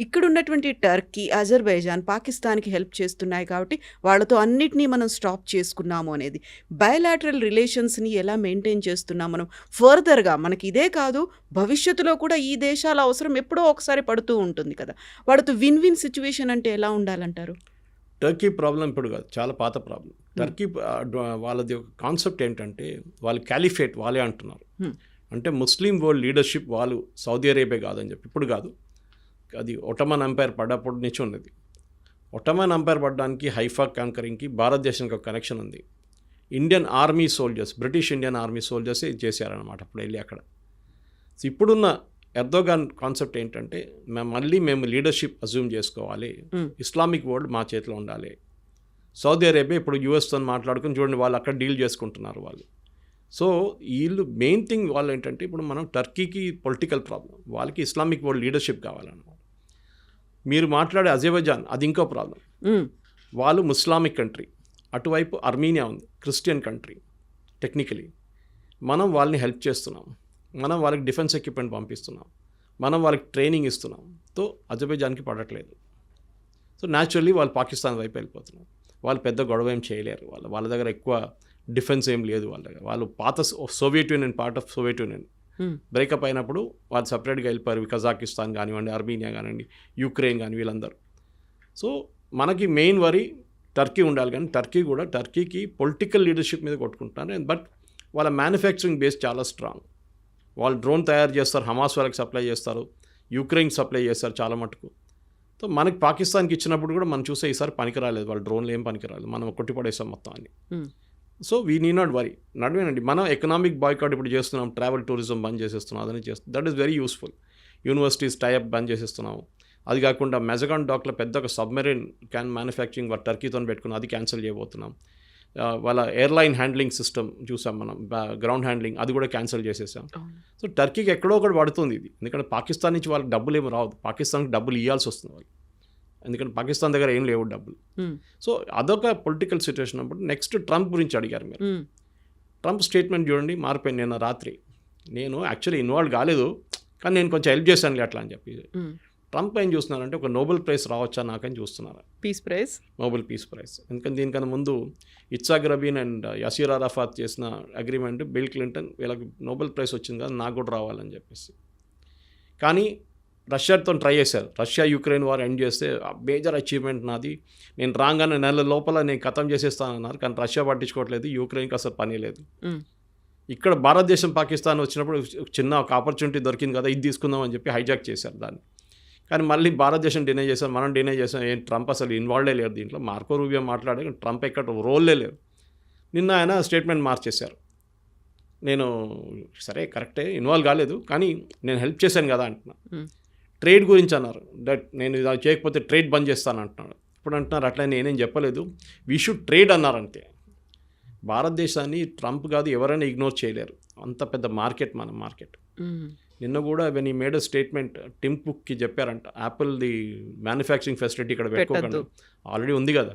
ఇక్కడ ఉన్నటువంటి టర్కీ, అజర్బైజాన్ పాకిస్తాన్కి హెల్ప్ చేస్తున్నాయి కాబట్టి వాళ్ళతో అన్నిటినీ మనం స్టాప్ చేసుకున్నాము అనేది. బయలాటరల్ రిలేషన్స్ని ఎలా మెయింటైన్ చేస్తున్నాం మనం ఫర్దర్గా? మనకి ఇదే కాదు, భవిష్యత్తులో కూడా ఈ దేశాల అవసరం ఎప్పుడో ఒకసారి పడుతూ ఉంటుంది కదా. వాడితో విన్ విన్ సిచ్యువేషన్ అంటే ఎలా ఉండాలంటారు? టర్కీ ప్రాబ్లం ఇప్పుడు కాదు, చాలా పాత ప్రాబ్లం. టర్కీ వాళ్ళది ఒక కాన్సెప్ట్ ఏంటంటే, వాళ్ళు క్యాలిఫేట్ వాళ్ళే అంటున్నారు, అంటే ముస్లిం వరల్డ్ లీడర్షిప్ వాళ్ళు సౌదీ అరేబియా కాదని చెప్పి. ఇప్పుడు కాదు, అది ఒటమన్ ఎంపైర్ పడ్డప్పటి నుంచి ఉన్నది. ఒటమన్ ఎంపైర్ పడడానికి, హైఫా కాంకరింగ్కి భారతదేశానికి ఒక కనెక్షన్ ఉంది. Indian army soldiers, British Indian army సోల్జర్సే చేశారనమాట అప్పుడు వెళ్ళి అక్కడ. ఇప్పుడున్న ఎర్దోగాన్ కాన్సెప్ట్ ఏంటంటే మళ్ళీ మేము లీడర్షిప్ అజ్యూమ్ చేసుకోవాలి, ఇస్లామిక్ వరల్డ్ మా చేతిలో ఉండాలి. సౌదీ అరేబియా ఇప్పుడు యూఎస్తో మాట్లాడుకుని చూడండి, వాళ్ళు అక్కడ డీల్ చేసుకుంటున్నారు వాళ్ళు. సో వీళ్ళు మెయిన్ థింగ్ వాళ్ళు ఏంటంటే ఇప్పుడు మనం టర్కీకి పొలిటికల్ ప్రాబ్లం, వాళ్ళకి ఇస్లామిక్ వరల్డ్ లీడర్షిప్ కావాలన్నమాట. మీరు మాట్లాడే అజర్బైజాన్ అది ఇంకో ప్రాబ్లం, వాళ్ళు ముస్లామిక్ కంట్రీ, అటువైపు అర్మీనియా ఉంది క్రిస్టియన్ కంట్రీ. టెక్నికలీ మనం వాళ్ళని హెల్ప్ చేస్తున్నాం, మనం వాళ్ళకి డిఫెన్స్ ఎక్విప్మెంట్ పంపిస్తున్నాం, మనం వాళ్ళకి ట్రైనింగ్ ఇస్తున్నాం. తో అజర్బైజాన్కి పడట్లేదు. సో న్యాచురల్లీ వాళ్ళు పాకిస్తాన్ వైపు వెళ్ళిపోతున్నారు. వాళ్ళు పెద్ద గొడవ ఏం చేయలేరు, వాళ్ళ దగ్గర ఎక్కువ డిఫెన్స్ ఏం లేదు వాళ్ళ దగ్గర. వాళ్ళు పాత Soviet union, part of Soviet union breakup అయినప్పుడు వాళ్ళు సపరేట్గా వెళ్ళిపోయారు. కజాకిస్తాన్ కానివ్వండి, అర్మీనియా కానివ్వండి, యుక్రెయిన్ కానీ వీళ్ళందరూ. సో మనకి మెయిన్ వరీ టర్కీ ఉండాలి, కానీ టర్కీకి పొలిటికల్ లీడర్షిప్ మీద కొట్టుకుంటున్నారు. బట్ వాళ్ళ మ్యానుఫ్యాక్చరింగ్ బేస్ చాలా స్ట్రాంగ్. వాళ్ళు డ్రోన్ తయారు చేస్తారు, హమాస్ వాళ్ళకి సప్లై చేస్తారు, యుక్రెయిన్ సప్లై చేస్తారు చాలా మటుకు. సో మనకి పాకిస్తాన్కి ఇచ్చినప్పుడు కూడా మనం చూసే ఈసారి పనికిరాలేదు, వాళ్ళు డ్రోన్లు ఏం పనికిరాలేదు, మనం కొట్టిపడేసాం మొత్తం అన్ని. So we need not worry. నడవేనండి, మనం ఎకనామిక్ బాయ్కాట్ ఇప్పుడు చేస్తున్నాం, ట్రావెల్ టూరిజం బంద్ చేసేస్తున్నాం, అదని చేస్తున్నాం. That is very useful. Universities tie up బంద్ చేసేస్తున్నాము. అది కాకుండా మెజగాన్ డాక్లో పెద్ద ఒక సబ్మెరీన్ మ్యానుఫ్యాక్చరింగ్ టర్కీతో పెట్టుకుని అది క్యాన్సిల్ చేయబోతున్నాం. వాళ్ళ ఎయిర్లైన్ హ్యాండ్లింగ్ సిస్టమ్ చూసాం మనం, గ్రౌండ్ హ్యాండ్లింగ్ అది కూడా క్యాన్సిల్ చేసేసాం. సో టర్కీకి ఎక్కడో ఒకటి పడుతుంది ఇది, ఎందుకంటే పాకిస్తాన్ నుంచి వాళ్ళకి డబ్బులు ఏమి రావు, పాకిస్తాన్కి డబ్బులు ఇవ్వాల్సి వస్తుంది వాళ్ళు, ఎందుకంటే పాకిస్తాన్ దగ్గర ఏం లేవు డబ్బులు. సో అదొక పొలిటికల్ సిచ్యువేషన్. అప్పుడు నెక్స్ట్ ట్రంప్ గురించి అడిగారు మీరు. ట్రంప్ స్టేట్మెంట్ చూడండి, మారిపోయింది. నిన్న రాత్రి నేను యాక్చువల్లీ ఇన్వాల్వ్ కాలేదు, కానీ నేను కొంచెం హెల్ప్ చేశాను అట్లా అని చెప్పి. ట్రంప్ ఏం చూస్తున్నారంటే ఒక నోబెల్ ప్రైజ్ రావచ్చా నాకని చూస్తున్నారు, peace prize, Nobel peace prize. ఎందుకంటే దీనికన్నా ముందు ఇట్సాక్ రబీన్ అండ్ యసీర్ అరాఫాత్ చేసిన అగ్రిమెంట్, బిల్ క్లింటన్ వీళ్ళకి నోబెల్ ప్రైజ్ వచ్చింది కదా, నాకు కూడా రావాలని చెప్పేసి. కానీ రష్యాతో ట్రై చేశారు, రష్యా యుక్రెయిన్ వార్ ఎండ్ చేస్తే మేజర్ అచీవ్మెంట్ నాది, నేను రాగానే నెల లోపల నేను ఖతం చేసేస్తానన్నారు. కానీ రష్యా పట్టించుకోవట్లేదు, యుక్రెయిన్కి అసలు పని లేదు. ఇక్కడ భారతదేశం పాకిస్తాన్ వచ్చినప్పుడు చిన్న ఒక ఆపర్చునిటీ దొరికింది కదా, ఇది తీసుకుందాం అని చెప్పి హైజాక్ చేశారు దాన్ని. కానీ మళ్ళీ భారతదేశం డినై చేశారు, మనం డినై చేసాం. ఏం ట్రంప్ అసలు ఇన్వాల్వ్డే లేరు దీంట్లో, మార్కో రూబియో మాట్లాడే, ట్రంప్ ఎక్కడ రోల్లే లేరు. నిన్న ఆయన స్టేట్మెంట్ మార్చేశారు, నేను సరే కరెక్టే ఇన్వాల్వ్ కాలేదు, కానీ నేను హెల్ప్ చేశాను కదా అంటున్నా. ట్రేడ్ గురించి అన్నారు, దట్ నేను ఇది చేయకపోతే ట్రేడ్ బంద్ చేస్తాను అంటున్నాడు. ఇప్పుడు అంటున్నారు అట్లా నేనేం చెప్పలేదు, వీ షుడ్ ట్రేడ్ అన్నారు అంతే. భారతదేశాన్ని ట్రంప్ కాదు ఎవరైనా ఇగ్నోర్ చేయలేరు, అంత పెద్ద మార్కెట్ మన మార్కెట్. నిన్న కూడా వెన్ ఈ మేడ్ అ స్టేట్మెంట్, టిమ్ కుక్కి చెప్పారంట, యాపిల్ది మ్యానుఫ్యాక్చరింగ్ ఫెసిలిటీ ఇక్కడ పెట్టుకోకండి, ఆల్రెడీ ఉంది కదా,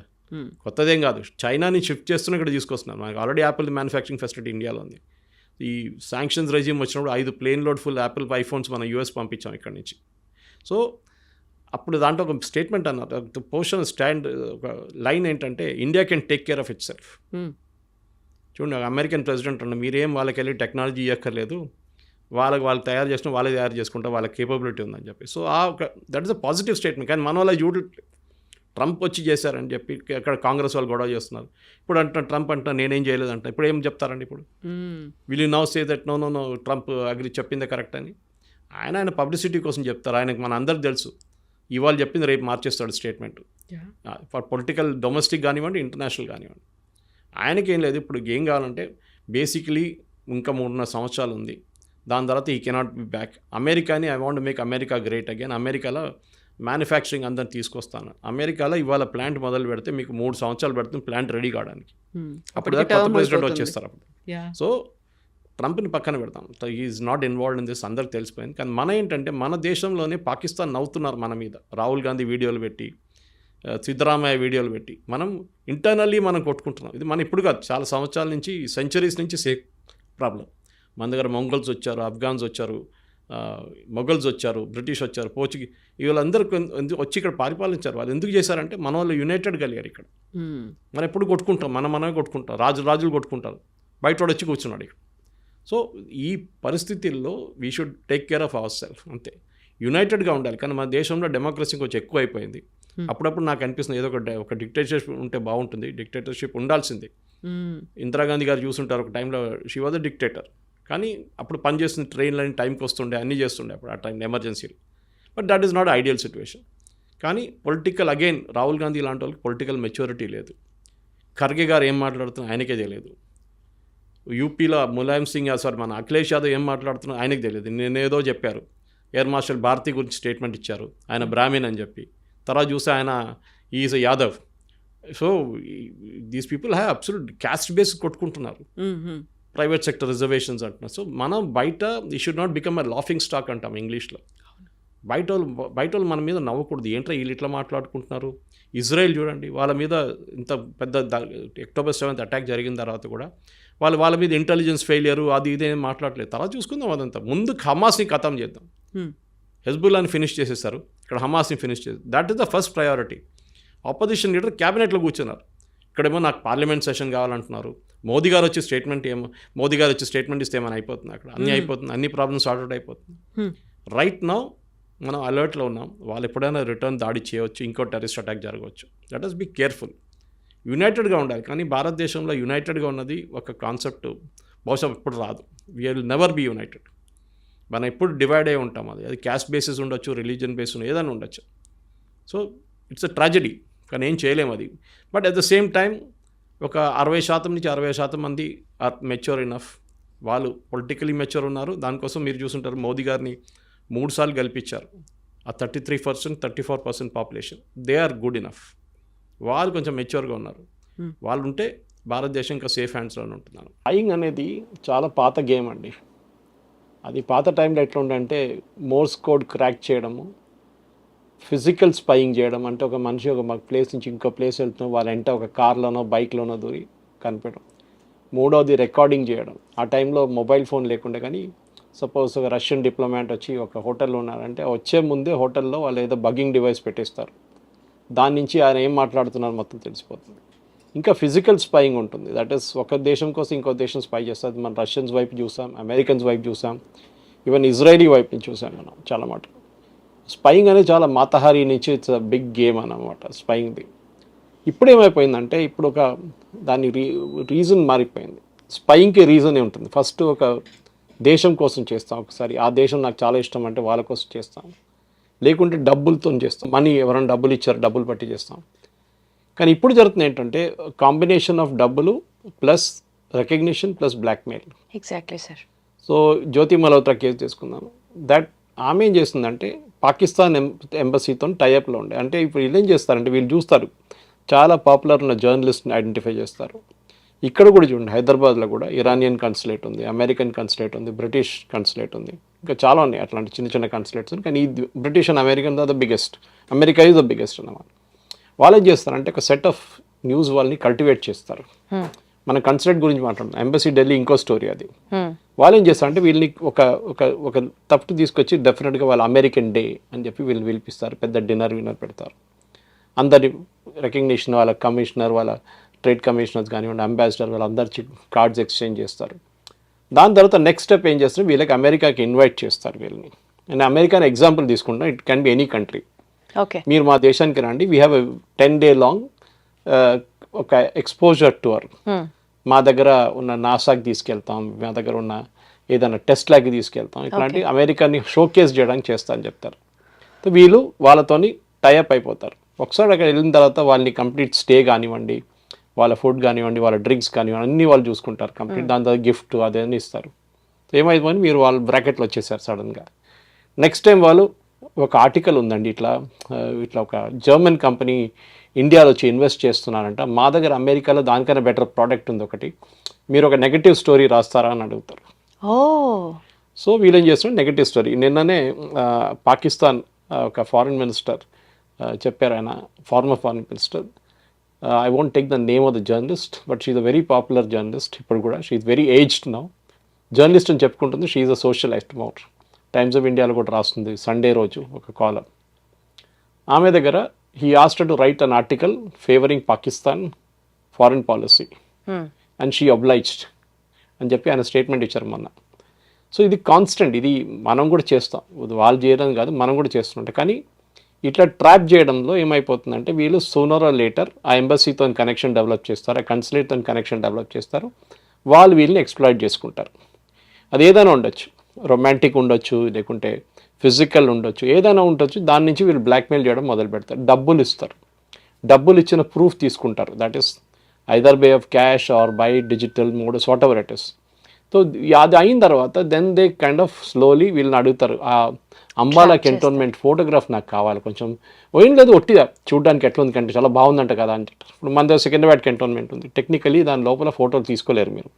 కొత్తదేం కాదు, చైనాని షిఫ్ట్ చేస్తున్నా ఇక్కడ తీసుకొస్తున్నారు. మనకి ఆల్రెడీ యాపిల్ మ్యానుఫ్యాక్చరింగ్ ఫెసిలిటీ ఇండియాలో ఉంది. ఈ శాంక్షన్స్ రెజ్యూమ్ వచ్చినప్పుడు 5 plane load full Apple iPhones మనం యూఎస్ పంపించాం ఇక్కడ నుంచి. సో అప్పుడు దాంట్లో ఒక స్టేట్మెంట్ అన్నారు, పోషన్ స్టాండ్ ఒక లైన్ ఏంటంటే, India can take care of itself. చూడండి, అమెరికన్ ప్రెసిడెంట్ అన్న, మీరేం వాళ్ళకి వెళ్ళి టెక్నాలజీ ఇవ్వక్కర్లేదు, వాళ్ళు తయారు చేసిన వాళ్ళే తయారు చేసుకుంటే వాళ్ళకి కేపబిలిటీ ఉందని చెప్పి. So that is a positive statement. కానీ మన వాళ్ళ చూడు ట్రంప్ వచ్చి చేశారని చెప్పి అక్కడ కాంగ్రెస్ వాళ్ళు గొడవ చేస్తున్నారు. ఇప్పుడు అంటున్నా ట్రంప్ అంటున్నా నేనేం చేయలేదు అంట. ఇప్పుడు ఏం చెప్తారండి? ఇప్పుడు will you now say that no Trump agree చెప్పిందే కరెక్ట్ అని? ఆయన పబ్లిసిటీ కోసం చెప్తారు. ఆయనకు మన అందరికి తెలుసు, ఇవాళ చెప్పింది రేపు మార్చేస్తాడు స్టేట్మెంట్. ఫర్ పొలిటికల్ డొమెస్టిక్ కానివ్వండి, ఇంటర్నేషనల్ కానివ్వండి, ఆయనకేం లేదు. ఇప్పుడు ఏం కావాలంటే బేసికలీ ఇంకా 3.5 సంవత్సరాలు ఉంది, దాని తర్వాత ఈ కెనాట్ బి బ్యాక్. అమెరికాని I want make America great again. అమెరికాలో మ్యానుఫ్యాక్చరింగ్ అందరిని తీసుకొస్తాను. అమెరికాలో ఇవాళ ప్లాంట్ మొదలు పెడితే మీకు 3 సంవత్సరాలు పెడుతుంది ప్లాంట్ రెడీ కావడానికి. అప్పుడు కొత్త ప్రెసిడెంట్ వచ్చేస్తారు అప్పుడు. సో ట్రంప్ని పక్కన పెడతాం, is not involved in this, అందరికి తెలిసిపోయింది. కానీ మన ఏంటంటే మన దేశంలోనే పాకిస్తాన్ నవ్వుతున్నారు మన మీద, రాహుల్ గాంధీ వీడియోలు పెట్టి, సిద్ధరామయ్య వీడియోలు పెట్టి, మనం ఇంటర్నల్లీ మనం కొట్టుకుంటున్నాం. ఇది మన ఇప్పుడు కాదు, చాలా సంవత్సరాల నుంచి, సెంచరీస్ నుంచి ప్రాబ్లం. మన దగ్గర మొంగల్స్ వచ్చారు, ఆఫ్ఘాన్స్ వచ్చారు, మొఘల్స్ వచ్చారు, బ్రిటిష్ వచ్చారు, పోర్చుగీస్, వీళ్ళందరూ వచ్చి ఇక్కడ పరిపాలించారు. వాళ్ళు ఎందుకు చేశారంటే మన వాళ్ళు యునైటెడ్ కలిగారు ఇక్కడ. మనం ఎప్పుడు కొట్టుకుంటాం, మనమే కొట్టుకుంటాం, రాజులు కొట్టుకుంటారు, బయట వాడు వచ్చి కూర్చున్నాడు ఇక్కడ. సో ఈ పరిస్థితుల్లో we should take care of our self, అంతే. యునైటెడ్గా ఉండాలి. కానీ మన దేశంలో డెమోక్రసీ కొంచెం ఎక్కువ అయిపోయింది. అప్పుడప్పుడు నాకు అనిపిస్తుంది ఏదో ఒక డిక్టేటర్షిప్ ఉంటే బాగుంటుంది. డిక్టేటర్షిప్ ఉండాల్సిందే. ఇందిరాగాంధీ గారు చూసుంటారు, ఒక టైంలో షీ వాజ్ అ డిక్టేటర్, కానీ అప్పుడు పనిచేస్తున్న ట్రైన్లని టైంకి వస్తుండే, అన్నీ చేస్తుండే అప్పుడు ఆ టైం ఎమర్జెన్సీలు. But that is not ideal situation. కానీ పొలిటికల్ అగైన్ రాహుల్ గాంధీ లాంటి వాళ్ళకి పొలిటికల్ మెచ్యూరిటీ లేదు. ఖర్గే గారు ఏం మాట్లాడుతున్నా ఆయనకే తెలియదు. యూపీలో ములాయం సింగ్ మన అఖిలేష్ యాదవ్ ఏం మాట్లాడుతున్నా ఆయనకు తెలియదు. నేనేదో చెప్పారు, ఎయిర్ మార్షల్ భారతి గురించి స్టేట్మెంట్ ఇచ్చారు, ఆయన బ్రాహ్మణ్ అని చెప్పి. తర్వాత చూస్తే ఆయన is a Yadav. So these people have absolute caste base కొట్టుకుంటున్నారు, ప్రైవేట్ సెక్టర్ రిజర్వేషన్స్ అంటున్నారు. సో మనం బయట ఈ should not become a laughing stock అంటాం ఇంగ్లీష్లో. బయట వాళ్ళు మన మీద నవ్వకూడదు, ఏంట్రా వీళ్ళు ఇట్లా మాట్లాడుకుంటున్నారు. ఇజ్రాయెల్ చూడండి, వాళ్ళ మీద ఇంత పెద్ద అక్టోబర్ 7th అటాక్ జరిగిన తర్వాత కూడా వాళ్ళ మీద ఇంటెలిజెన్స్ ఫెయిలియర్ అది ఇదేం మాట్లాడలేదు. తర్వాత చూసుకుందాం అదంతా. ముందు హమాస్ని ఖతం చేద్దాం. హెజ్బుల్లాని ఫినిష్ చేసేస్తారు, ఇక్కడ హమాస్ని ఫినిష్ చేసి, that is the first priority. Opposition leader క్యాబినెట్లో కూర్చున్నారు, ఇక్కడేమో నాకు పార్లమెంట్ సెషన్ కావాలంటున్నారు. మోదీ గారు వచ్చి స్టేట్మెంట్ ఇస్తే ఏమైనా అయిపోతుంది, అక్కడ అన్నీ అయిపోతుంది, అన్ని ప్రాబ్లమ్స్ సార్ట్ అవుట్ అయిపోతుంది. రైట్ నౌ మనం అలర్ట్లో ఉన్నాం, వాళ్ళు ఎప్పుడైనా రిటర్న్ దాడి చేయవచ్చు, ఇంకో టెర్రరిస్ట్ అటాక్ జరగవచ్చు. లెట్ us బీ కేర్ఫుల్, యునైటెడ్గా ఉండాలి. కానీ భారతదేశంలో యునైటెడ్గా ఉన్నది ఒక కాన్సెప్ట్ బహుశా ఇప్పుడు రాదు. We will never be united. మనం ఎప్పుడు డివైడ్ అయి ఉంటాం, అది క్యాస్ట్ బేసిస్ ఉండొచ్చు, రిలీజియన్ బేస్ ఏదైనా ఉండొచ్చు. సో ఇట్స్ అ ట్రాజడీ, కానీ ఏం చేయలేము అది. But at the same time ఒక 60% నుంచి 60% మంది ఆర్ మెచ్యూర్ ఇనఫ్, వాళ్ళు పొలిటికలీ మెచ్యూర్ ఉన్నారు. దానికోసం మీరు చూసుంటారు మోదీ గారిని 3 సార్లు గెలిపించారు. ఆ 33%, 34% population, they are good enough. వాళ్ళు కొంచెం మెచ్యూర్గా ఉన్నారు. వాళ్ళు ఉంటే భారతదేశం ఇంకా సేఫ్ హ్యాండ్స్లోనే ఉంటున్నారు. స్పైయింగ్ అనేది చాలా పాత గేమ్ అండి. అది పాత టైంలో ఎట్లా ఉండంటే మోర్స్ కోడ్ క్రాక్ చేయడము, ఫిజికల్ స్పైయింగ్ చేయడం, అంటే ఒక మనిషి ఒక ప్లేస్ నుంచి ఇంకో ప్లేస్ వెళ్తున్నాం, వాళ్ళ వెంట ఒక కార్లోనో బైక్లోనో దూరి కనిపెట్టడం. మూడోది రికార్డింగ్ చేయడం. ఆ టైంలో మొబైల్ ఫోన్ లేకుండే, కానీ సపోజ్ ఒక రష్యన్ డిప్లొమాట్ వచ్చి ఒక హోటల్లో ఉన్నారంటే వచ్చే ముందే హోటల్లో వాళ్ళు ఏదో బగ్గింగ్ డివైస్ పెట్టేస్తారు, దాని నుంచి ఆయన ఏం మాట్లాడుతున్నారు మొత్తం తెలిసిపోతుంది. ఇంకా ఫిజికల్ స్పైయింగ్ ఉంటుంది, దట్ ఈస్ ఒక దేశం కోసం ఇంకో దేశం స్పై చేస్తుంది. మనం రష్యన్స్ వైపు చూసాం, అమెరికన్స్ వైపు చూసాం, ఈవెన్ ఇజ్రాయలీ వైపు నుంచి చూసాం మనం చాలా మాట. స్పైయింగ్ అనేది చాలా మాతహారి నుంచి ఇట్స్ అ బిగ్ గేమ్ అన్నమాట స్పైయింగ్ది. ఇప్పుడు ఏమైపోయిందంటే ఇప్పుడు ఒక దాని రీజన్ మారిపోయింది. స్పైయింగ్కి రీజన్ ఉంటుంది. ఫస్ట్ ఒక దేశం కోసం చేస్తాం, ఒకసారి ఆ దేశం నాకు చాలా ఇష్టం అంటే వాళ్ళ కోసం చేస్తాం, లేకుంటే డబ్బులతో చేస్తాం, మనీ ఎవరైనా డబ్బులు ఇచ్చారు డబ్బులు పట్టి చేస్తాం. కానీ ఇప్పుడు జరుగుతుంది ఏంటంటే కాంబినేషన్ ఆఫ్ డబ్బులు plus recognition plus blackmail. Exactly sir. So Jyoti Malhotra case తీసుకుందాం. దట్ ఆమె ఏం చేస్తుందంటే పాకిస్తాన్ ఎంబసీతో టైఅప్లో ఉండే, అంటే ఇప్పుడు వీళ్ళు ఏం చేస్తారంటే వీళ్ళు చూస్తారు చాలా పాపులర్ ఉన్న జర్నలిస్ట్ని ఐడెంటిఫై చేస్తారు. ఇక్కడ కూడా చూడండి, హైదరాబాద్లో కూడా ఇరానియన్ కన్సులేట్ ఉంది, అమెరికన్ కన్సులేట్ ఉంది, బ్రిటిష్ కన్సులేట్ ఉంది, ఇంకా చాలా ఉన్నాయి అట్లాంటి చిన్న చిన్న కన్సులేట్స్. కానీ ఈ British and American the biggest, America is the biggest అన్నమాట. వాళ్ళు ఏం చేస్తారంటే ఒక సెట్ ఆఫ్ న్యూస్ వాళ్ళని కల్టివేట్ చేస్తారు. మన కన్సులేట్ గురించి మాట్లాడుతున్నాం, ఎంబసీ ఢిల్లీ ఇంకో స్టోరీ అది. వాళ్ళు ఏం చేస్తారంటే వీళ్ళని ఒక తప్పు తీసుకొచ్చి డెఫినెట్గా వాళ్ళ అమెరికన్ డే అని చెప్పి వీళ్ళు పిలిపిస్తారు, పెద్ద డిన్నర్ పెడతారు, అందరి రికగ్నిషన్, వాళ్ళ కమిషనర్, వాళ్ళ ట్రేడ్ కమిషనర్స్ కానివ్వండి, అంబాసిడర్, వాళ్ళందరి కార్డ్స్ ఎక్స్చేంజ్ చేస్తారు. దాని తర్వాత నెక్స్ట్ స్టెప్ ఏం చేస్తారు, వీళ్ళకి అమెరికాకి ఇన్వైట్ చేస్తారు వీళ్ళని. నేను అమెరికాని ఎగ్జాంపుల్ తీసుకుంటాను, it can be any country. Okay, మీరు మా దేశానికి రండి, వీ హ్యావ్ 10 day లాంగ్ ఒక ఎక్స్పోజర్ టూర్. మా దగ్గర ఉన్న నాసాకి తీసుకెళ్తాం, మా దగ్గర ఉన్న ఏదైనా టెస్ట్ లాగా తీసుకెళ్తాం, ఇట్లాంటి అమెరికాని షోకేస్ చేయడానికి చేస్తా అని చెప్తారు. సో వీళ్ళు వాళ్ళతోని టైఅప్ అయిపోతారు. ఒకసారి అక్కడ వెళ్ళిన తర్వాత వాళ్ళని కంప్లీట్ స్టే కానివ్వండి, వాళ్ళ ఫుడ్ కానివ్వండి, వాళ్ళ డ్రింక్స్ కానివ్వండి, అన్నీ వాళ్ళు చూసుకుంటారు కంప్లీట్. దాని తర్వాత గిఫ్ట్ అదేని ఇస్తారు. సో ఏమైపోయింది, మీరు వాళ్ళు బ్రాకెట్లో వచ్చేసారు సడన్గా. నెక్స్ట్ టైం వాళ్ళు ఒక ఆర్టికల్ ఉందండి, ఇట్లా ఒక జర్మన్ కంపెనీ ఇండియాలో వచ్చి ఇన్వెస్ట్ చేస్తున్నారంట, మా దగ్గర అమెరికాలో దానికన్నా బెటర్ ప్రోడక్ట్ ఉంది ఒకటి, మీరు ఒక నెగటివ్ స్టోరీ రాస్తారా అని అడుగుతారు. సో వీళ్ళేం చేస్తున్నారు, నెగటివ్ స్టోరీ. నిన్ననే పాకిస్తాన్ ఒక ఫారిన్ మినిస్టర్ చెప్పారు, ఆయన former foreign minister, I won't take the name of the journalist, but she is a very popular journalist. ఇప్పుడు కూడా she is very aged now, journalist అని చెప్పుకుంటుంది. She is a socialist more. Times of ఇండియాలో కూడా రాస్తుంది Sunday రోజు ఒక కాలర్. ఆమె దగ్గర he asked to write an article favouring Pakistan foreign policy and she obliged అని చెప్పి ఆయన స్టేట్మెంట్ ఇచ్చారు మొన్న. సో ఇది కాన్స్టెంట్, ఇది మనం కూడా చేస్తాం, వాళ్ళు చేయడం కాదు మనం కూడా చేస్తుంటాం. కానీ ఇట్లా ట్రాప్ చేయడంలో ఏమైపోతుందంటే వీళ్ళు సూనర్ ఆర్ లేటర్ ఆ ఎంబసీతో కనెక్షన్ డెవలప్ చేస్తారు, ఆ కన్సులేట్తో కనెక్షన్ డెవలప్ చేస్తారు, వాళ్ళు వీళ్ళని ఎక్స్ప్లాయిట్ చేసుకుంటారు. అది ఏదైనా ఉండొచ్చు, రొమాంటిక్ ఉండొచ్చు, లేకుంటే ఫిజికల్ ఉండొచ్చు, ఏదైనా ఉండొచ్చు. దాని నుంచి వీళ్ళు బ్లాక్మెయిల్ చేయడం మొదలు పెడతారు, డబ్బులు ఇస్తారు, డబ్బులు ఇచ్చిన ప్రూఫ్ తీసుకుంటారు. That is either by of cash or by digital modes, whatever it is. So అది అయిన తర్వాత then they kind of slowly వీళ్ళని అడుగుతారు, ఆ అంబాలా కెంటోన్మెంట్ ఫోటోగ్రాఫ్ నాకు కావాలి, కొంచెం ఏం లేదు ఒట్టిగా చూడడానికి ఎట్లా ఉంది కంటే చాలా బాగుందంట కదా అని చెప్తారు. ఇప్పుడు మన దగ్గర సికింద్రాబాద్ కెంటోన్మెంట్ ఉంది, టెక్నికలీ దాని లోపల ఫోటోలు తీసుకోలేరు మీరు,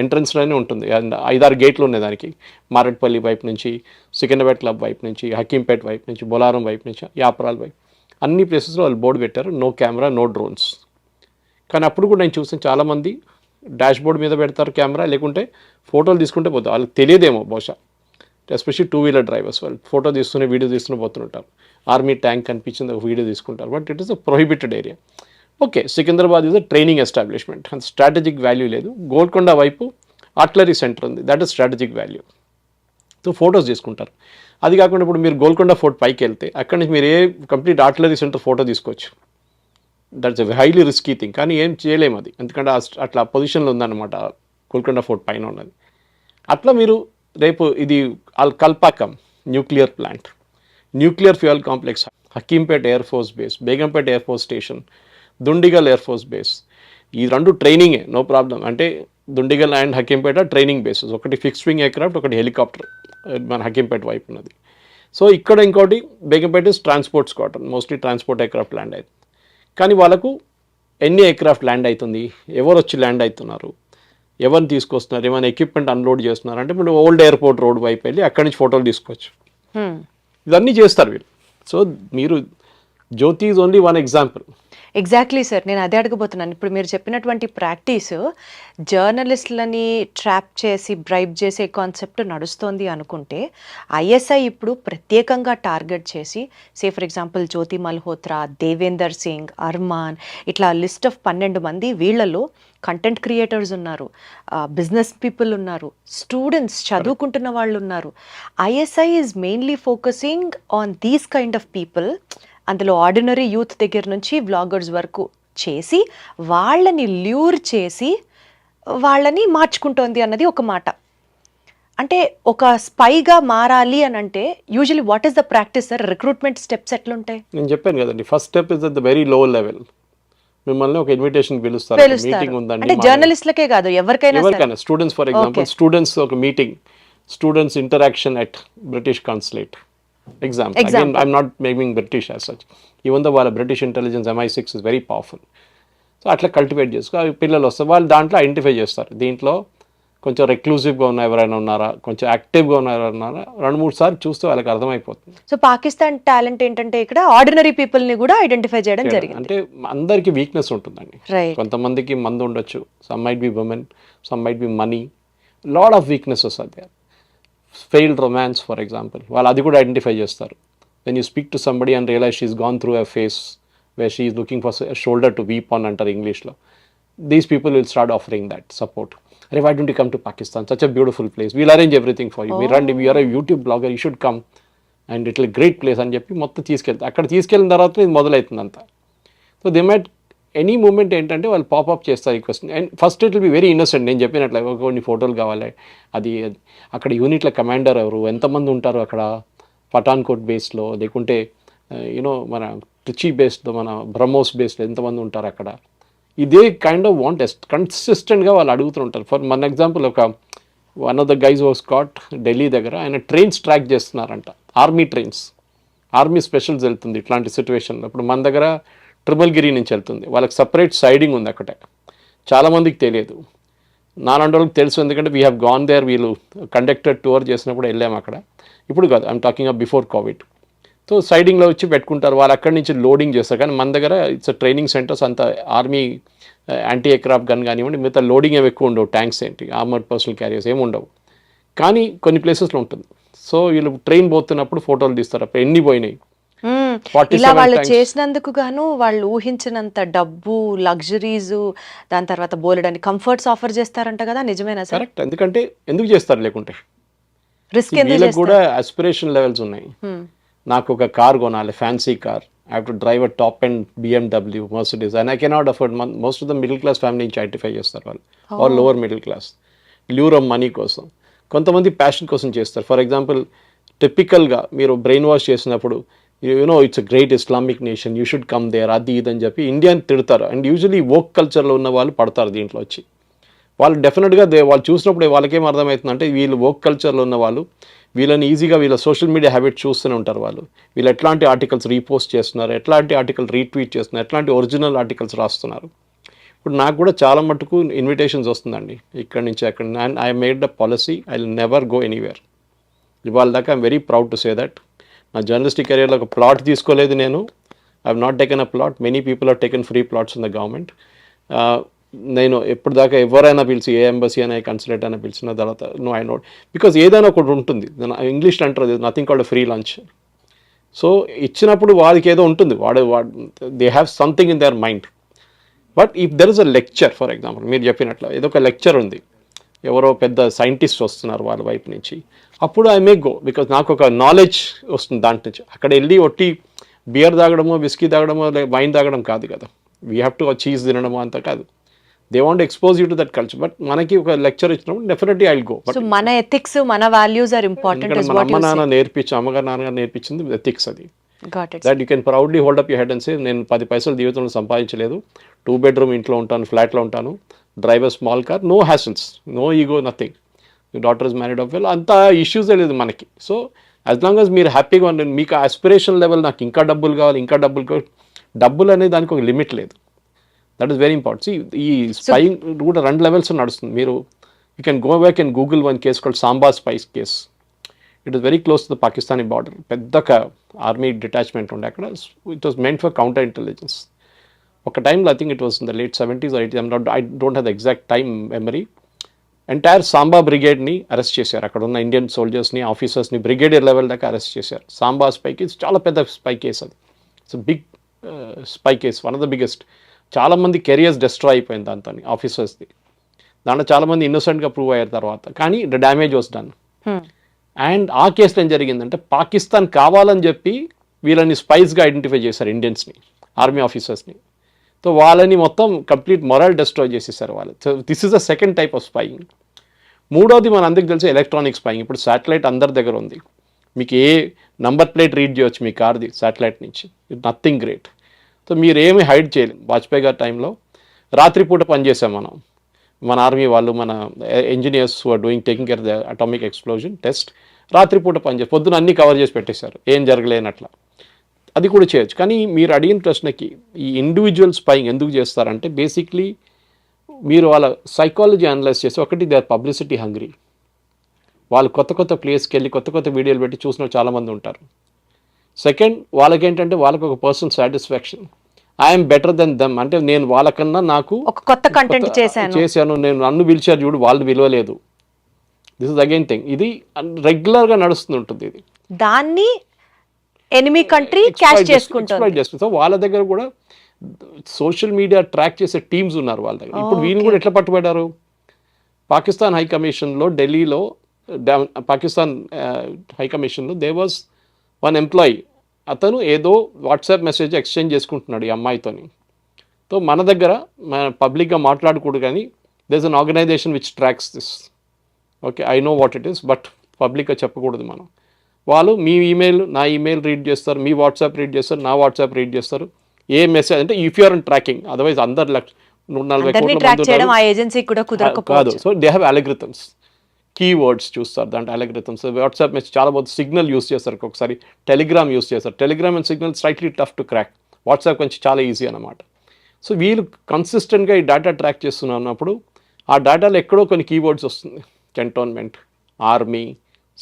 ఎంట్రన్స్లోనే ఉంటుంది, 5-6 గేట్లు ఉన్నాయి దానికి, మారేట్పల్లి వైపు నుంచి, సికింద్రాబాద్ క్లబ్ వైపు నుంచి, హకీంపేట్ వైపు నుంచి, బొలారం వైపు నుంచి, యాపరాల్ వైపు, అన్ని ప్లేసెస్లో వాళ్ళు బోర్డు పెట్టారు, నో కెమెరా నో డ్రోన్స్. కానీ అప్పుడు కూడా నేను చూసాను చాలామంది డాష్ బోర్డ్ మీద పెడతారు కెమెరా, లేకుంటే ఫోటోలు తీసుకుంటే పోతారు, వాళ్ళకి తెలియదేమో బహుశా, ఎస్పెషల్లీ 2-వీలర్ డ్రైవర్స్ వాళ్ళు ఫోటో తీస్తూనే వీడియో తీస్తూనే పోతుంటారు, ఆర్మీ ట్యాంక్ కనిపించింది ఒక వీడియో తీసుకుంటారు, but it is a prohibited area. Okay, Secunderabad is a training establishment, అంత స్ట్రాటజిక్ వాల్యూ లేదు. గోల్కొండ వైపు ఆర్టిలరీ సెంటర్ ఉంది, that is strategic value. So photos తీసుకుంటారు. అది కాకుండా ఇప్పుడు మీరు గోల్కొండ ఫోర్ట్ పైకి వెళ్తే అక్కడి నుంచి మీరు కంప్లీట్ ఆర్టిలరీ సెంటర్ ఫోటో తీసుకోవచ్చు, that's a highly risky thing, కానీ ఏం చేయలేము అది, ఎందుకంటే అట్లా పొజిషన్లో ఉందన్నమాట గోల్కొండ ఫోర్ట్ పైన ఉన్నది. అట్లా మీరు రేపు ఇది Kalpakkam nuclear plant, nuclear fuel complex, Hakimpet air Force base, Begumpet air force station, Dundigal air Force base, ఈ 2 ట్రైనింగే, నో ప్రాబ్లం. అంటే Dundigal and Hakimpet training bases, ఒకటి ఫిక్స్డ్ వింగ్ ఎయిర్క్రాఫ్ట్, ఒకటి హెలికాప్టర్ మన హకీంపేట వైపు ఉన్నది. సో ఇక్కడ ఇంకోటి Begumpet is transport squadron, mostly transport aircraft land అవుతుంది. కానీ వాళ్ళకు ఎన్ని ఎయిర్క్రాఫ్ట్ ల్యాండ్ అవుతుంది, ఎవరు వచ్చి ల్యాండ్ అవుతున్నారు, ఎవరిని తీసుకొస్తున్నారు, ఏమైనా ఎక్విప్మెంట్ అన్లోడ్ చేస్తున్నారు అంటే ఇప్పుడు ఓల్డ్ ఎయిర్పోర్ట్ రోడ్ వైపు వెళ్ళి అక్కడి నుంచి ఫోటోలు తీసుకోవచ్చు, ఇవన్నీ చేస్తారు వీళ్ళు. సో మీరు Jyoti is only one example. Exactly sir, నేను అదే అడగబోతున్నాను. ఇప్పుడు మీరు చెప్పినటువంటి ప్రాక్టీస్ జర్నలిస్టులని ట్రాప్ చేసి బ్రైబ్ చేసే కాన్సెప్ట్ నడుస్తోంది అనుకుంటే, ఐఎస్ఐ ఇప్పుడు ప్రత్యేకంగా టార్గెట్ చేసి ఫర్ ఎగ్జాంపుల్ జ్యోతి మల్హోత్రా, దేవేందర్ సింగ్, అర్మాన్, ఇట్లా లిస్ట్ ఆఫ్ 12 మంది, వీళ్ళలో కంటెంట్ క్రియేటర్స్ ఉన్నారు, బిజినెస్ పీపుల్ ఉన్నారు, స్టూడెంట్స్ చదువుకుంటున్న వాళ్ళు ఉన్నారు. ISI is mainly focusing on these kind of people. అందులో ఆర్డినరీ యూత్ దగ్గర నుంచి వ్లాగర్స్ వరకు చేసి వాళ్ళని ల్యూర్ చేసి వాళ్ళని మార్చుకుంటోంది అన్నది ఒక మాట. అంటే ఒక స్పైగా మారాలి అని అంటే usually what is the practice sir? Recruitment steps ఎట్లుంటాయి? నేను చెప్పాను కదండి, first step is at the very low level. మిమ్మల్ని ఒక ఇన్విటేషన్ పిలుస్తారు, మీటింగ్ ఉందండి, అంటే జర్నలిస్టులకే కాదు ఎవరికైనా, స్టూడెంట్స్ ఫర్ ఎగ్జాంపుల్, స్టూడెంట్స్ ఒక meeting, students interaction at British consulate example. Again, I'm not naming British as such, even though వాళ్ళ British intelligence MI6 is very powerful. So అట్లా కల్టివేట్ చేసుకో, అవి పిల్లలు వస్తారు, వాళ్ళు దాంట్లో ఐడెంటిఫై చేస్తారు, దీంట్లో కొంచెం రెక్లూజివ్గా ఉన్న ఎవరైనా ఉన్నారా, కొంచెం యాక్టివ్గా ఉన్న ఎవరైనా ఉన్నారా, 2-3 సార్లు చూస్తే వాళ్ళకి అర్థమైపోతుంది. సో పాకిస్తాన్ టాలెంట్ ఏంటంటే ఇక్కడ ఆర్డినరీ పీపుల్ని కూడా ఐడెంటిఫై చేయడం జరిగింది. అంటే అందరికీ వీక్నెస్ ఉంటుందండి, కొంతమందికి మందు ఉండొచ్చు, some might be women, some might be money, lot of weaknesses are there. Failed romance for example, వాళ్ళు అది కూడా ఐడెంటిఫై చేస్తారు. When you speak to somebody and realise she's gone through a phase where she is looking for shoulder to weep on అంటారు ఇంగ్లీష్లో, these people will start offering that support. అరే why don't you come to Pakistan, such a beautiful place, we'll arrange everything for you, మీరు రండి, we're a YouTube blogger, you should come and it will great place అని చెప్పి మొత్తం తీసుకెళ్తారు. అక్కడ తీసుకెళ్ళిన తర్వాత ఇది మొదలవుతుంది అంతా. So they might any moment ఏంటంటే వాళ్ళు పాపప్ చేస్తారు ఈ question. And first it will be very innocent, నేను చెప్పినట్లే కొన్ని ఫోటోలు కావాలి, అది అక్కడ యూనిట్ల కమాండర్ ఎవరు, ఎంతమంది ఉంటారు అక్కడ పఠాన్కోట్ బేస్లో, లేకుంటే యూనో మన ట్రిచీ బేస్లో, మన బ్రహ్మోస్ బేస్లో ఎంతమంది ఉంటారు అక్కడ, ఇదే కైండ్ ఆఫ్ వాంట్ కన్సిస్టెంట్గా వాళ్ళు అడుగుతుంటారు. ఫర్ మన ఎగ్జాంపుల్, ఒక one of the guys was caught Delhi దగ్గర, ఆయన ట్రైన్స్ ట్రాక్ చేస్తున్నారంట, ఆర్మీ ట్రైన్స్, ఆర్మీ స్పెషల్స్ వెళ్తుంది ఇట్లాంటి సిచ్యువేషన్లో. ఇప్పుడు మన దగ్గర ట్రిపుల్గిరి నుంచి వెళ్తుంది, వాళ్ళకి సపరేట్ సైడింగ్ ఉంది అక్కడే, చాలామందికి తెలియదు, నాలాంటి వాళ్ళకి తెలుసు, ఎందుకంటే వీ హ్యావ్ గాన్ దేర్, వీళ్ళు కండక్టెడ్ టూర్ చేసినప్పుడు వెళ్ళాము అక్కడ, ఇప్పుడు కాదు, I'm talking of before COVID. So సైడింగ్లో వచ్చి పెట్టుకుంటారు, వాళ్ళు అక్కడి నుంచి లోడింగ్ చేస్తారు. కానీ మన దగ్గర ఇట్స్ ట్రైనింగ్ సెంటర్స్, అంత ఆర్మీ యాంటీ ఎయిర్క్రాఫ్ట్ గన్ కానివ్వండి, మిగతా లోడింగ్ ఏమి ఎక్కువ ఉండవు, ట్యాంక్స్ ఏంటి, ఆర్మర్డ్ పర్సనల్ క్యారియర్స్ ఏమి ఉండవు, కానీ కొన్ని ప్లేసెస్లో ఉంటుంది. సో వీళ్ళు ట్రైన్ పోతున్నప్పుడు ఫోటోలు తీస్తారు, అప్పుడు ఎన్ని పోయినాయి. ఇలా వాళ్ళు చేసినందుకు గాను వాళ్ళు ఊహించినంత డబ్బు, లగ్జరీస్, దాని తర్వాత బోలెడని కంఫర్ట్స్ ఆఫర్ చేస్తారంట కదా, నిజమేనా సార్? కరెక్ట్, ఎందుకంటే ఎందుకు చేస్తారు లేకుంటే, రిస్క్ వీళ్ళకి కూడా ఆస్పిరేషన్ లెవెల్స్ ఉన్నాయి. నాకు ఒక కార్ కొనాలి, fancy car, I have to drive a top and BMW, Mercedes, and I cannot afford. Most of the middle class family నుంచి ఐడెంటిఫై చేస్తారు వాళ్ళు, or lower middle class, lure of money కోసం. కొంతమంది passion కోసం చేస్తారు. For example, టిపికల్గా మీరు brain wash చేసినప్పుడు, you know it's a great Islamic nation, you should come there, అది ఇది అని చెప్పి ఇండియాని తిడతారు. అండ్ యూజువలీ వోక్ కల్చర్లో ఉన్న వాళ్ళు పడతారు దీంట్లో వచ్చి. వాళ్ళు డెఫినెట్గా వాళ్ళు చూసినప్పుడు వాళ్ళకేం అర్థమవుతుందంటే వీళ్ళు వర్క్ కల్చర్లో ఉన్న వాళ్ళు వీళ్ళని ఈజీగా వీళ్ళ సోషల్ మీడియా హ్యాబిట్ చూస్తూనే ఉంటారు. వీళ్ళు ఎట్లాంటి ఆర్టికల్స్ రీపోస్ట్ చేస్తున్నారు, ఎట్లాంటి ఆర్టికల్ రీట్వీట్ చేస్తున్నారు, ఎట్లాంటి ఒరిజినల్ ఆర్టికల్స్ రాస్తున్నారు. ఇప్పుడు నాకు కూడా చాలా మటుకు ఇన్విటేషన్స్ వస్తుందండి ఇక్కడి నుంచి అక్కడ. And I made the policy I will never go anywhere. ఇవాళ దాకా I'm very proud to say that నా జర్నలిస్టిక్ కెరియర్లో ఒక ప్లాట్ తీసుకోలేదు నేను. I have not taken a plot. Many people have taken free plots in the government. నేను ఎప్పుడు దాకా ఎవరైనా పిలిచి ఏ ఎంబసీ అయినా కన్సులేట్ అయినా పిలిచిన తర్వాత నో ఐ నోట్, బికాజ్ ఏదైనా ఒకటి ఉంటుంది. ఇంగ్లీష్లో అంటారు nothing called free lunch. So ఇచ్చినప్పుడు వాడికి ఏదో ఉంటుంది, వాడు they have something in their mind. But if there is a lecture, for example మీరు చెప్పినట్లు ఏదో ఒక లెక్చర్ ఉంది, ఎవరో పెద్ద సైంటిస్ట్ వస్తున్నారు వాళ్ళ వైపు నుంచి, అప్పుడు ఐ మే గో, బికాజ్ నాకు ఒక నాలెడ్జ్ వస్తుంది దాంట్ నుంచి. అక్కడ వెళ్ళి ఒట్టి బియర్ తాగడమో విస్కీ తాగడమో వైన్ తాగడం కాదు కదా, వీ హ్యావ్ టు చీజ్ తినడమో అంత కాదు. They want expose you to that culture. But మనకి ఒక లెక్చర్ ఇచ్చినప్పుడు definitely I will go. So మన ఎథిక్స్ మన వాల్యూస్ ఆర్ ఇంపార్టెంట్. మన అమ్మ నాన్న అమ్మగారు నాన్నగారు నేర్పించింది ఎథిక్స్. అది got it. That you can proudly hold up your head and say నేను 10 పైసలు జీవితంలో సంపాదించలేదు, 2 bedroom ఇంట్లో ఉంటాను, ఫ్లాట్లో ఉంటాను, drive a small car, no hassles, no ego, nothing. మీ daughter is married off well, అంత ఇష్యూసే లేదు మనకి. సో యాజ్ లాంగ్ యాజ్ మీరు హ్యాపీగా ఉండండి. మీకు ఆస్పిరేషన్ లెవెల్ నాకు ఇంకా డబ్బులు కావాలి, ఇంకా డబ్బులు కావాలి, డబ్బులు అనేది దానికి ఒక లిమిట్ లేదు. That is very important. ఈ స్పైయింగ్ కూడా 2 levels నడుస్తుంది. మీరు you can go back and Google one case called Samba spies case. It is very close to the Pakistani border. పెద్ద ఆర్మీ డిటాచ్మెంట్ ఉండే అక్కడ. It was meant for counter intelligence. ఒక టైంలో I think it was in the late 70s or 80s, I don't have the exact time memory. Entire Samba బ్రిగేడ్ని arrest చేశారు. అక్కడ ఉన్న Indian సోల్జర్స్ని, ఆఫీసర్స్ని బ్రిగేడియర్ లెవెల్ దాకా అరెస్ట్ చేశారు. సాంబా స్పై కేస్ చాలా పెద్ద స్పై కేస్. అది it's big spy case, one of the biggest. చాలామంది కెరియర్స్ డిస్ట్రాయ్ అయిపోయింది దాంతో, ఆఫీసర్స్ది. దాంట్లో చాలామంది ఇన్నోసెంట్గా ప్రూవ్ అయ్యారు తర్వాత, కానీ the damage was done. And ఆ కేసులో ఏం జరిగిందంటే పాకిస్తాన్ కావాలని చెప్పి వీళ్ళని స్పైస్గా ఐడెంటిఫై చేశారు, ఇండియన్స్ని, ఆర్మీ ఆఫీసర్స్ని. సో వాళ్ళని మొత్తం కంప్లీట్ మొరల్ డిస్ట్రాయ్ చేసేసారు వాళ్ళు. So this is the second type of spying. మూడోది మన అందరికి తెలిసి ఎలక్ట్రానిక్ స్పైయింగ్. ఇప్పుడు శాటిలైట్ అందరి దగ్గర ఉంది. మీకు ఏ నంబర్ ప్లేట్ రీడ్ చేయొచ్చు మీ కార్ది శాటిలైట్ నుంచి. It nothing great. సో మీరు ఏమి హైడ్ చేయలేం. వాజ్పేయి గారి టైంలో రాత్రిపూట పనిచేసాం మనం, మన ఆర్మీ వాళ్ళు, మన engineers who are doing taking care the atomic explosion test, రాత్రిపూట పనిచేసి పొద్దున అన్నీ కవర్ చేసి పెట్టేశారు, ఏం జరగలేనట్లా. అది కూడా చేయొచ్చు. కానీ మీరు అడిగిన ప్రశ్నకి ఈ ఇండివిజువల్ స్పైయింగ్ ఎందుకు చేస్తారంటే బేసిక్లీ మీరు వాళ్ళ సైకాలజీ అనలైజ్ చేసి, ఒకటి దే ఆర్ పబ్లిసిటీ హంగ్రీ. వాళ్ళు కొత్త కొత్త ప్లేస్కి వెళ్ళి కొత్త కొత్త వీడియోలు పెట్టి చూసిన చాలామంది ఉంటారు. సెకండ్, వాళ్ళకేంటంటే వాళ్ళకి ఒక personal satisfaction, I'm better than them, అంటే నేను వాళ్ళకన్నా నాకు ఒక కొత్త కంటెంట్ చేశాను, నేను నన్ను పిలిచారు చూడు, వాళ్ళు విలువలేదు. This is again thing. ఇది రెగ్యులర్గా నడుస్తుంటుంది. ఇది దాన్ని ఎనిమీ కంట్రీ క్యాష్ చేసుకుంటుంది. సో వాళ్ళ దగ్గర కూడా సోషల్ మీడియా ట్రాక్ చేసే టీమ్స్ ఉన్నారు వాళ్ళ దగ్గర. ఇప్పుడు వీళ్ళు కూడా ఎట్లా పట్టుబడ్డారు? పాకిస్తాన్ హై కమిషన్లో ఢిల్లీలో, పాకిస్తాన్ హై కమిషన్లో దే వాజ్ వన్ ఎంప్లాయీ. అతను ఏదో వాట్సాప్ మెసేజ్ ఎక్స్చేంజ్ చేసుకుంటున్నాడు ఈ అమ్మాయితోని. సో మన దగ్గర మన పబ్లిక్గా మాట్లాడకూడదు, కానీ they is an organisation which tracks this. Okay, I know what it is, but పబ్లిక్గా చెప్పకూడదు మనం. వాళ్ళు మీ ఈమెయిల్, నా ఈమెయిల్ రీడ్ చేస్తారు, మీ వాట్సాప్ రీడ్ చేస్తారు, నా వాట్సాప్ రీడ్ చేస్తారు. ఏ మెసేజ్ అంటే if you're in tracking, otherwise అందరు 140 కోట్ల కాదు. So they have algorithms, keywords చూస్తారు దాంట్లో అలగ్రిథమ్స్. వాట్సాప్ మెసేజ్ చాలా బాగుంది. సిగ్నల్ యూస్ చేస్తారు, ఒకసారి టెలిగ్రామ్ యూస్ చేస్తారు. Telegram and signal slightly tough to crack. WhatsApp కొంచెం చాలా ఈజీ అనమాట. సో వీళ్ళు కన్సిస్టెంట్గా ఈ డేటా ట్రాక్ చేస్తున్నప్పుడు ఆ డేటాలో ఎక్కడో కొన్ని కీవర్డ్స్ వస్తుంది. కంటోన్మెంట్, ఆర్మీ,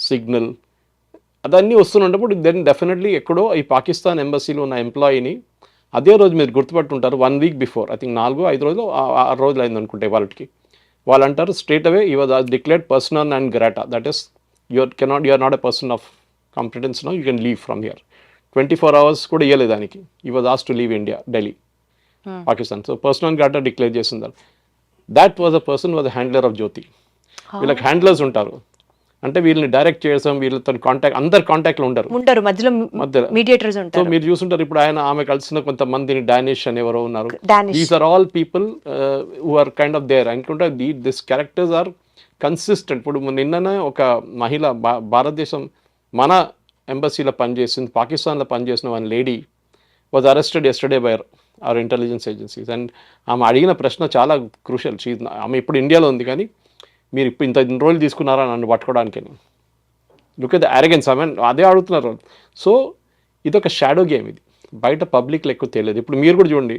సిగ్నల్, అదన్నీ వస్తున్నప్పుడు దెన్ డెఫినెట్లీ ఎక్కడో ఈ పాకిస్తాన్ ఎంబసీలో ఉన్న ఎంప్లాయీని అదే రోజు మీరు గుర్తుపట్టుంటారు. 1 week బిఫోర్, ఐ థింక్ 4-5 రోజులు 6 రోజులు అయింది అనుకుంటే వాళ్ళకి. వాళ్ళు అంటారు straight away you was declared person and grata, that is you are not a person of competence now, you can leave from here. 24 hours కూడా ఇవ్వలేదు దానికి. You was asked to leave India, Delhi, Pakistan. So person and grata declare చేసింది. That was a person was a handler of జ్యోతి. వీళ్ళకి handlers ఉంటారు, అంటే వీళ్ళని direct చేసాం, వీళ్ళతో కాంటాక్ట్, అందరు కాంటాక్ట్లో ఉంటారు, మధ్యలో మీడియేటర్స్ ఉంటారు. సో మీరు చూస్తుంటారు ఇప్పుడు ఆమె కలిసిన కొంతమందిని డానిష్ అని ఎవరో ఉన్నారు. These are all people who are kind of there. అనుకుంటే దిస్ క్యారెక్టర్స్ ఆర్ కన్సిస్టెంట్. ఇప్పుడు నిన్ననే ఒక మహిళ భారతదేశం మన ఎంబసీలో పనిచేసింది, పాకిస్తాన్లో పనిచేసిన one lady was arrested yesterday by our intelligence agencies. And ఆమె అడిగిన ప్రశ్న చాలా క్రూషియల్. ఆమె ఇప్పుడు ఇండియాలో ఉంది, కానీ మీరు ఇప్పుడు ఇన్ని రోజులు తీసుకున్నారా నన్ను పట్టుకోవడానికి? Look at the arrogance. ఆమె అదే అడుగుతున్నారు. సో ఇదొక షాడో గేమ్. ఇది బయట పబ్లిక్లో ఎక్కువ తెలియదు. ఇప్పుడు మీరు కూడా చూడండి,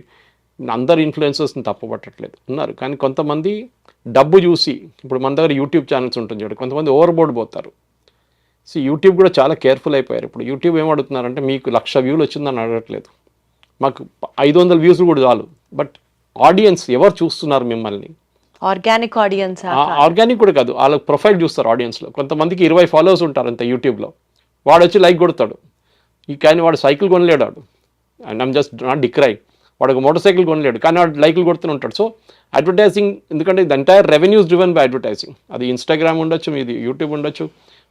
అందరు ఇన్ఫ్లుయెన్సర్స్ని తప్పుపట్టట్లేదు, ఉన్నారు, కానీ కొంతమంది డబ్బు చూసి, ఇప్పుడు మన దగ్గర యూట్యూబ్ ఛానల్స్ ఉంటుంది చూడండి, కొంతమంది ఓవర్బోర్డ్ పోతారు. సో యూట్యూబ్ కూడా చాలా కేర్ఫుల్ అయిపోయారు. ఇప్పుడు యూట్యూబ్ ఏం అడుగుతున్నారంటే, మీకు 1,00,000 వ్యూలు వచ్చిందని అడగట్లేదు, మాకు 500 వ్యూస్ కూడా చాలు. బట్ ఆడియన్స్ ఎవరు చూస్తున్నారు మిమ్మల్ని? Organic audience. ఆర్గానిక్ కూడా కాదు, వాళ్ళ ప్రొఫైల్ చూస్తారు ఆడియన్స్లో. కొంతమందికి 20 ఫాలోవర్స్ ఉంటారు అంత యూట్యూబ్లో. వాడు వచ్చి లైక్ కొడతాడు, కానీ వాడు సైకిల్ కొనలేడు. వాడు, and I'm just not decry, వాడు ఒక మోటార్ సైకిల్ కొనలేడు, కానీ వాడు లైక్లు కొడుతూనే ఉంటాడు. సో అడ్వర్టైజింగ్, ఎందుకంటే ఇది entire revenues driven by advertising. అది ఇన్స్టాగ్రామ్ ఉండొచ్చు, మీది యూట్యూబ్ ఉండొచ్చు,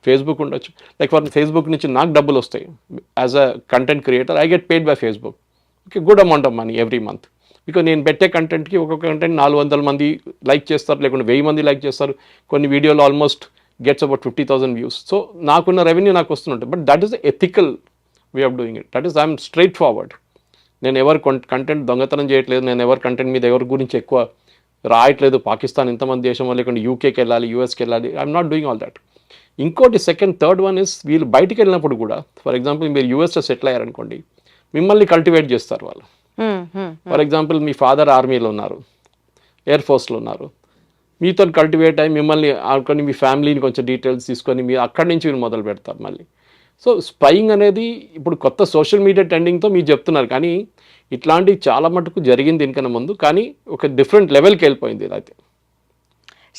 ఫేస్బుక్ ఉండొచ్చు. లైక్ ఫర్ ఫేస్బుక్ నుంచి నాకు డబ్బులు వస్తాయి as a content creator. I get paid by Facebook, okay, good amount of money every month. Because నేను పెట్టే కంటెంట్కి ఒక్కొక్క కంటెంట్ 400 మంది లైక్ చేస్తారు, లేకుంటే 1000 మంది లైక్ చేస్తారు. కొన్ని వీడియోలు almost gets about 50,000 views. So నాకున్న రెవెన్యూ నాకు వస్తుంటుంది. But that is the ethical way of doing it. That is I'm straight forward. నేను ఎవరు కంటెంట్ దొంగతనం చేయట్లేదు, నేను ఎవరి కంటెంట్ మీద ఎవరి గురించి ఎక్కువ రాయట్లేదు. పాకిస్తాన్ ఇంతమంది దేశం, లేకుంటే యూకేకి వెళ్ళాలి, యూఎస్కి వెళ్ళాలి, I'm not doing all that. ఇంకోటి సెకండ్ థర్డ్ వన్ ఇస్, వీళ్ళు బయటికి వెళ్ళినప్పుడు కూడా, ఫర్ ఎగ్జాంపుల్ మీరు యూఎస్లో సెటిల్ అయ్యారనుకోండి, మిమ్మల్ని కల్టివేట్ చేస్తారు వాళ్ళు. ఫర్ ఎగ్జాంపుల్ మీ ఫాదర్ ఆర్మీలో ఉన్నారు, ఎయిర్ ఫోర్స్లో ఉన్నారు, మీతో కల్టివేట్ అయ్యి మిమ్మల్ని ఆడుకొని మీ ఫ్యామిలీని కొంచెం డీటెయిల్స్ తీసుకొని మీరు అక్కడి నుంచి మీరు మొదలు పెడతారు మళ్ళీ. సో స్పైయింగ్ అనేది ఇప్పుడు కొత్త సోషల్ మీడియా ట్రెండింగ్తో మీరు చెప్తున్నారు, కానీ ఇట్లాంటివి చాలా మటుకు జరిగింది దీనికన్నా ముందు, కానీ ఒక డిఫరెంట్ లెవెల్కి వెళ్ళిపోయింది ఇది అయితే.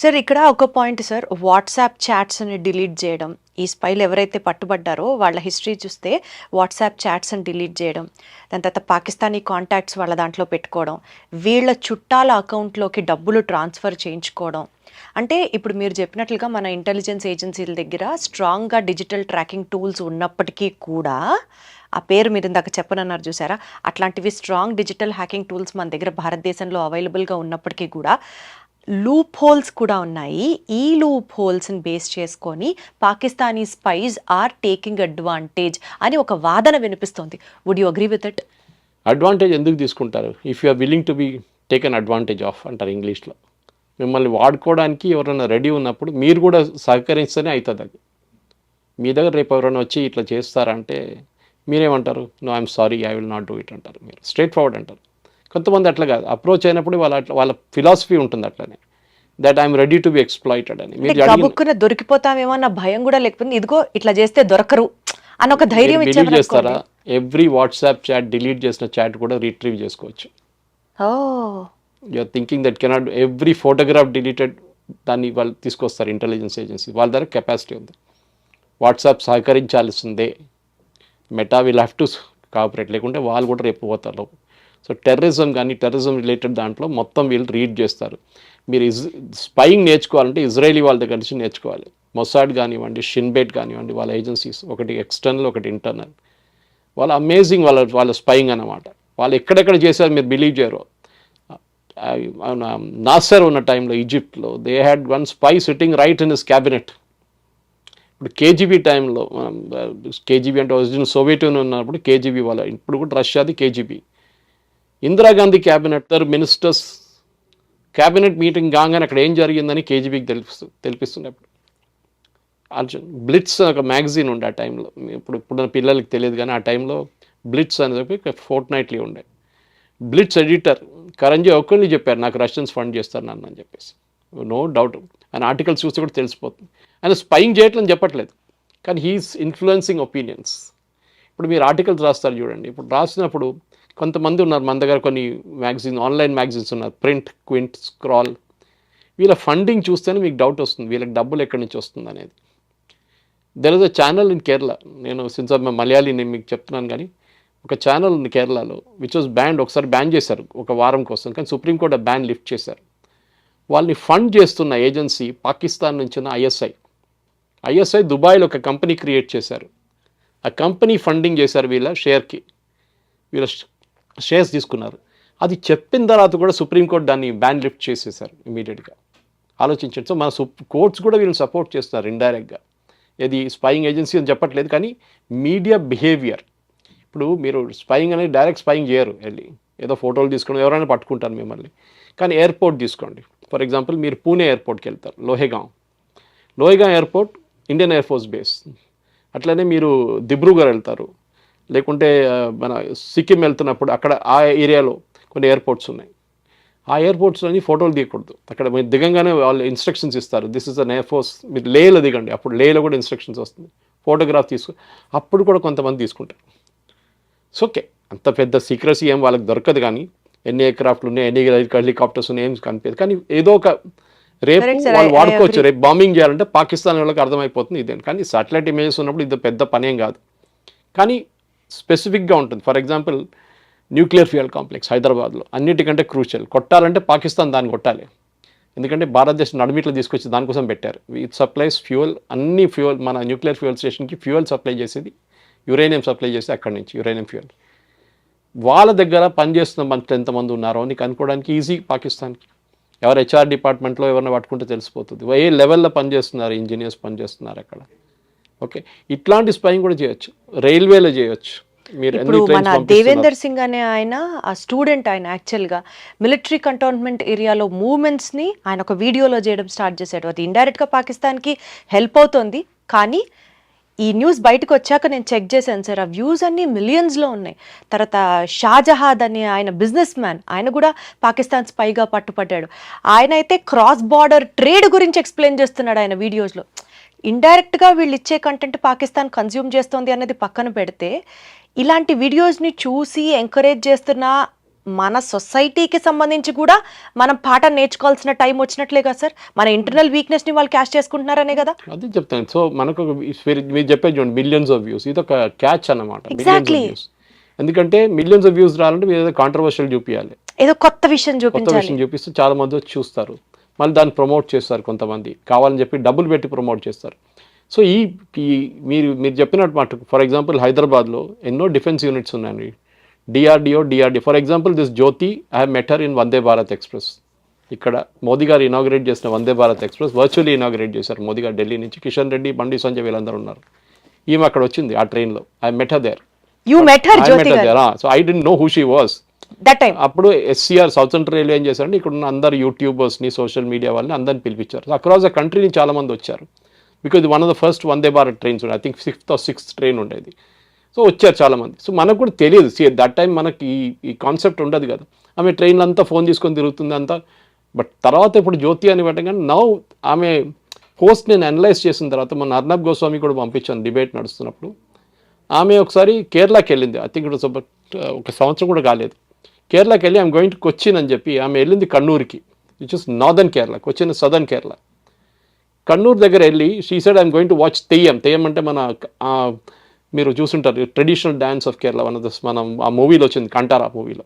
సార్ ఇక్కడ ఒక పాయింట్ సార్, వాట్సాప్ చాట్స్ని డిలీట్ చేయడం. ఈ స్పైలు ఎవరైతే పట్టుబడ్డారో వాళ్ళ హిస్టరీ చూస్తే వాట్సాప్ చాట్స్ని డిలీట్ చేయడం, దాని తర్వాత పాకిస్తానీ కాంటాక్ట్స్ వాళ్ళ దాంట్లో పెట్టుకోవడం, వీళ్ళ చుట్టాల అకౌంట్లోకి డబ్బులు ట్రాన్స్ఫర్ చేయించుకోవడం. అంటే ఇప్పుడు మీరు చెప్పినట్లుగా మన ఇంటెలిజెన్స్ ఏజెన్సీల దగ్గర స్ట్రాంగ్గా డిజిటల్ ట్రాకింగ్ టూల్స్ ఉన్నప్పటికీ కూడా, ఆ పేరు మీరు ఇందాక చెప్పనన్నారు చూసారా, అట్లాంటివి స్ట్రాంగ్ డిజిటల్ హ్యాకింగ్ టూల్స్ మన దగ్గర భారతదేశంలో అవైలబుల్గా ఉన్నప్పటికీ కూడా లూప్ హోల్స్ కూడా ఉన్నాయి. ఈ లూప్ హోల్స్ని బేస్ చేసుకొని Pakistani spies are taking advantage అని ఒక వాదన వినిపిస్తోంది. Would you agree with it? Advantage ఎందుకు తీసుకుంటారు? If you are willing to be taken advantage of అంటారు ఇంగ్లీష్లో. మిమ్మల్ని వాడుకోవడానికి ఎవరైనా రెడీ ఉన్నప్పుడు మీరు కూడా సహకరిస్తేనే అవుతుంది అది. మీ దగ్గర రేపు ఎవరైనా వచ్చి ఇట్లా చేస్తారంటే మీరేమంటారు? No I'm sorry, I will not do it అంటారు. మీరు స్ట్రైట్ ఫార్వర్డ్ అంటారు. కొంతమంది అట్లా కాదు, అప్రోచ్ అయినప్పుడు వాళ్ళ ఫిలాసఫీ ఉంటుంది అట్లనే, that I'm ready to be exploited అని. మీరు గబుక్కున దొరికిపోతామేమో అన్న భయం కూడా లేకపోతే, ఇదిగో ఇట్లా చేస్తే దొరకరు అని ఒక ధైర్యం డిలీట్ చేస్తారా? ఎవ్రీ వాట్సాప్ చాట్ డిలీట్ చేసిన చాట్ కూడా రిట్రీవ్ చేసుకోవచ్చు. You're thinking that cannot. Every photograph deleted దాన్ని వాళ్ళు తీసుకొస్తారు ఇంటెలిజెన్స్ ఏజెన్సీ. వాళ్ళ దగ్గర కెపాసిటీ ఉంది. వాట్సాప్ సహకరించాల్సిందే. Meta will have to cooperate, లేకుంటే వాళ్ళు కూడా రేపు పోతారు. సో టెర్రరిజం కానీ టెర్రరిజం రిలేటెడ్ దాంట్లో మొత్తం వీళ్ళు రీడ్ చేస్తారు. మీరు స్పైయింగ్ నేర్చుకోవాలంటే ఇజ్రాయలీ వాళ్ళ దగ్గర నుంచి నేర్చుకోవాలి. మొసాడ్ కానివ్వండి, షిన్బెట్ కానివ్వండి, వాళ్ళ ఏజెన్సీస్, ఒకటి ఎక్స్టర్నల్ ఒకటి ఇంటర్నల్. వాళ్ళు అమేజింగ్ వాళ్ళ స్పైయింగ్ అన్నమాట. వాళ్ళు ఎక్కడెక్కడ చేశారు మీరు బిలీవ్ చేయరు. నాసర్ ఉన్న టైంలో ఈజిప్ట్లో they had one spy sitting right in his cabinet. ఇప్పుడు కేజీబీ టైంలో, కేజీబీ అంటే ఒరిజినల్ సోవియట్ యూనియన్ ఉన్నప్పుడు కేజీబీ వాళ్ళ, ఇప్పుడు కూడా రష్యాది KGB. Indira Gandhi cabinet ministers cabinet meeting కాగానే అక్కడ ఏం జరిగిందని కేజీబీకి తెలిపిస్తున్నప్పుడు. అర్జున్ బ్లిట్స్ ఒక మ్యాగజైన్ ఉండే ఆ టైంలో. ఇప్పుడు పిల్లలకి తెలియదు, కానీ ఆ టైంలో బ్లిట్స్ అని చెప్పి ఫోర్ట్నైట్లీ ఉండే. బ్లిట్స్ ఎడిటర్ కరంజీ ఒక్కరిని చెప్పారు, నాకు రష్యన్స్ ఫండ్ చేస్తారు నన్ను అని చెప్పేసి. నో డౌట్, ఆయన ఆర్టికల్స్ చూస్తే కూడా తెలిసిపోతుంది. ఆయన స్పైయింగ్ చేయట్లని చెప్పట్లేదు, కానీ హీఈస్ ఇన్ఫ్లుయెన్సింగ్ ఒపీనియన్స్. ఇప్పుడు మీరు ఆర్టికల్స్ రాస్తారు చూడండి, ఇప్పుడు రాసినప్పుడు కొంతమంది ఉన్నారు మన దగ్గర, కొన్ని మ్యాగజైన్ ఆన్లైన్ మ్యాగజైన్స్ ఉన్నారు, ప్రింట్, క్వింట్, స్క్రాల్. వీళ్ళ ఫండింగ్ చూస్తేనే మీకు డౌట్ వస్తుంది, వీళ్ళకి డబ్బులు ఎక్కడి నుంచి వస్తుంది అనేది. There is a channel in Kerala. నేను సిన్స్ మలయాళీ నేను మీకు చెప్తున్నాను, కానీ ఒక ఛానల్ ఉంది కేరళలో విచ్ వాజ్ బ్యాన్. ఒకసారి బ్యాన్ చేశారు ఒక వారం కోసం, కానీ సుప్రీంకోర్టు బ్యాన్ లిఫ్ట్ చేశారు. వాళ్ళని ఫండ్ చేస్తున్న ఏజెన్సీ పాకిస్తాన్ నుంచి ఉన్న ఐఎస్ఐ దుబాయ్లో ఒక కంపెనీ క్రియేట్ చేశారు. ఆ కంపెనీ ఫండింగ్ చేశారు వీళ్ళ షేర్స్ తీసుకున్నారు. అది చెప్పిన తర్వాత కూడా సుప్రీంకోర్టు దాన్ని బ్యాన్ లిఫ్ట్ చేసేసారు ఇమీడియట్గా. ఆలోచించండి. సో మన కోర్ట్స్ కూడా వీళ్ళని సపోర్ట్ చేస్తున్నారు ఇండైరెక్ట్గా. ఇది స్పైయింగ్ ఏజెన్సీ అని చెప్పట్లేదు, కానీ మీడియా బిహేవియర్. ఇప్పుడు మీరు స్పైయింగ్ అనేది డైరెక్ట్ స్పైయింగ్ చేయరు వెళ్ళి, ఏదో ఫోటోలు తీసుకుని ఎవరైనా పట్టుకుంటారు మిమ్మల్ని. కానీ ఎయిర్పోర్ట్ తీసుకోండి, ఫర్ ఎగ్జాంపుల్ మీరు పూణే ఎయిర్పోర్ట్కి వెళ్తారు, Lohegaon airport Indian Air Force base. అట్లనే మీరు దిబ్రూగఢ్ వెళ్తారు, లేకుంటే మన సిక్కిం వెళ్తున్నప్పుడు అక్కడ ఆ ఏరియాలో కొన్ని ఎయిర్పోర్ట్స్ ఉన్నాయి. ఆ ఎయిర్పోర్ట్స్లోని ఫోటోలు తీయకూడదు. అక్కడ మీరు దిగంగానే వాళ్ళు ఇన్స్ట్రక్షన్స్ ఇస్తారు, this is an air force. మీరు లేలో దిగండి, అప్పుడు లేలో కూడా ఇన్స్ట్రక్షన్స్ వస్తుంది. ఫోటోగ్రాఫ్ అప్పుడు కూడా కొంతమంది తీసుకుంటారు. సో ఓకే, అంత పెద్ద సీక్రసీ ఏం వాళ్ళకి దొరకదు, కానీ ఎన్ని ఎయిర్క్రాఫ్ట్లు ఉన్నాయి, ఎన్ని హెలికాప్టర్స్ ఉన్నాయి ఏం కనిపించదు. కానీ ఏదో ఒక రేపు Correct, sir. వాళ్ళు I వాడుకోవచ్చు. agree. రేపు బాంబింగ్ చేయాలంటే పాకిస్తాన్ వాళ్ళకి అర్థమైపోతుంది ఇదే. కానీ సాటిలైట్ ఇమేజెస్ ఉన్నప్పుడు ఇది పెద్ద పనేం కాదు, కానీ స్పెసిఫిక్గా ఉంటుంది. For example nuclear fuel complex హైదరాబాద్లో అన్నిటికంటే క్రూషియల్. కొట్టాలంటే పాకిస్తాన్ దాన్ని కొట్టాలి, ఎందుకంటే భారతదేశం నడుమిట్లో తీసుకొచ్చి దానికోసం పెట్టారు. ఇట్ సప్లైస్ ఫ్యూయల్, అన్ని ఫ్యూయల్, మన న్యూక్లియర్ ఫ్యూయల్ స్టేషన్కి ఫ్యూయల్ సప్లై చేసేది, యురేనియం సప్లై చేసి అక్కడి నుంచి యురేనియం ఫ్యూయల్. వాళ్ళ దగ్గర పనిచేస్తున్న మనుషులు ఎంతమంది ఉన్నారో అని కనుక్కోవడానికి ఈజీ పాకిస్తాన్కి. ఎవరు హెచ్ఆర్ డిపార్ట్మెంట్లో ఎవరైనా పట్టుకుంటే తెలిసిపోతుంది ఏ లెవెల్లో పనిచేస్తున్నారు, ఇంజనీర్స్ పనిచేస్తున్నారు అక్కడ. ఓకే, ఇట్లాంటి స్పైయింగ్ కూడా చేయొచ్చు, రైల్వేలో చేయొచ్చు. మీరు ఇప్పుడు మన దేవేందర్ సింగ్ అనే ఆయన ఆ స్టూడెంట్, ఆయన యాక్చువల్గా మిలిటరీ కంటోన్మెంట్ ఏరియాలో మూవ్మెంట్స్ని ఆయన ఒక వీడియోలో చేయడం స్టార్ట్ చేశాడు. అది ఇండైరెక్ట్గా పాకిస్తాన్కి హెల్ప్ అవుతుంది. కానీ ఈ న్యూస్ బయటకు వచ్చాక నేను చెక్ చేశాను సార్, ఆ వ్యూస్ అన్నీ మిలియన్స్లో ఉన్నాయి. తర్వాత షాజహాద్ అనే ఆయన బిజినెస్ మ్యాన్, ఆయన కూడా పాకిస్తాన్ స్పైగా పట్టుపడ్డాడు. ఆయన అయితే క్రాస్ బార్డర్ ట్రేడ్ గురించి ఎక్స్ప్లెయిన్ చేస్తున్నాడు ఆయన వీడియోస్లో. ఇండైరెక్ట్గా వీళ్ళు ఇచ్చే కంటెంట్ పాకిస్తాన్ కన్జ్యూమ్ చేస్తోంది అనేది పక్కన పెడితే, ఇలాంటి వీడియోస్ని చూసి ఎంకరేజ్ చేస్తున్న మన సొసైటీకి సంబంధించి కూడా మనం పాఠం నేర్చుకోవాల్సిన టైం వచ్చినట్లే కదా సార్. మన ఇంటర్నల్ వీక్నెస్ని వాళ్ళు క్యాష్ చేసుకుంటున్నారనే కదా. అది చెప్తాను. సో మనకు మీరు చెప్పేది చూడండి, మిలియన్స్ ఆఫ్ వ్యూస్, ఇది ఒక క్యాచ్ అన్నమాట. Exactly. ఎందుకంటే మిలియన్స్ ఆఫ్ వ్యూస్ రావాలంటే మీరు ఏదో కాంట్రవర్షియల్ చూపించాలి, ఏదో కొత్త విషయం కొత్త చూపించాలి. విషయం చూపిస్తే చాలా మంది వచ్చి చూస్తారు, మళ్ళీ దాన్ని ప్రమోట్ చేస్తారు. కొంతమంది కావాలని చెప్పి డబ్బులు పెట్టి ప్రమోట్ చేస్తారు. సో ఈ మీరు చెప్పినట్టు మాట, ఫర్ ఎగ్జాంపుల్ హైదరాబాద్లో ఎన్నో డిఫెన్స్ యూనిట్స్ ఉన్నాయండి, DRDO. For example this Jyoti, I have met her in Vande Bharat express. ఇక్కడ మోదీ గారు ఇనాగ్రేట్ చేసిన Vande Bharat express virtually inaugurate చేశారు మోదీ గారు ఢిల్లీ నుంచి. కిషన్ రెడ్డి, బండి సంజయ్ వీళ్ళందరూ ఉన్నారు. ఈమె అక్కడ వచ్చింది ఆ ట్రైన్లో. I met her there. You met her Jyoti గారు so I don't know who she was that time. అప్పుడు ఎస్సీఆర్ సౌత్ సెంట్రల్ రైల్వే ఏం చేశారంటే ఇక్కడ ఉన్న అందరు యూట్యూబర్స్ని, సోషల్ మీడియా వాళ్ళని అందరిని పిలిపించారు. సో అక్రాస్ ద కంట్రీ నుంచి చాలా మంది వచ్చారు, because one of the first Vande Bharat trains ఉండే, I think 5th or 6th train ఉండేది. సో వచ్చారు చాలామంది. సో మనకు కూడా తెలియదు, దట్ టైం మనకి ఈ కాన్సెప్ట్ ఉండదు కదా. ఆమె ట్రైన్లో అంతా ఫోన్ తీసుకొని తిరుగుతుంది అంతా. బట్ తర్వాత ఇప్పుడు జ్యోతి అని పెట్టగానే నౌ ఆమె పోస్ట్ నేను అనలైజ్ చేసిన తర్వాత మొన్న అర్నబ్ గోస్వామి కూడా పంపించాను డిబేట్ నడుస్తున్నప్పుడు. ఆమె ఒకసారి కేరళకి వెళ్ళింది, ఐ థింక్ ఇట్ వాస్ ఒక సంవత్సరం కూడా కాలేదు. కేరళకి వెళ్ళి ఐఎమ్ గోయింగ్ టు కొచ్చిన్ అని చెప్పి ఆమె వెళ్ళింది కన్నూరుకి, which is northern Kerala. Cochin southern Kerala. Kannur దగ్గర వెళ్ళి she said I'm going to watch Theyyam. Theyyam అంటే మన మీరు చూసుంటారు ట్రెడిషనల్ డ్యాన్స్ ఆఫ్ కేరళ, మనం ఆ మూవీలో వచ్చింది కంటారా మూవీలో,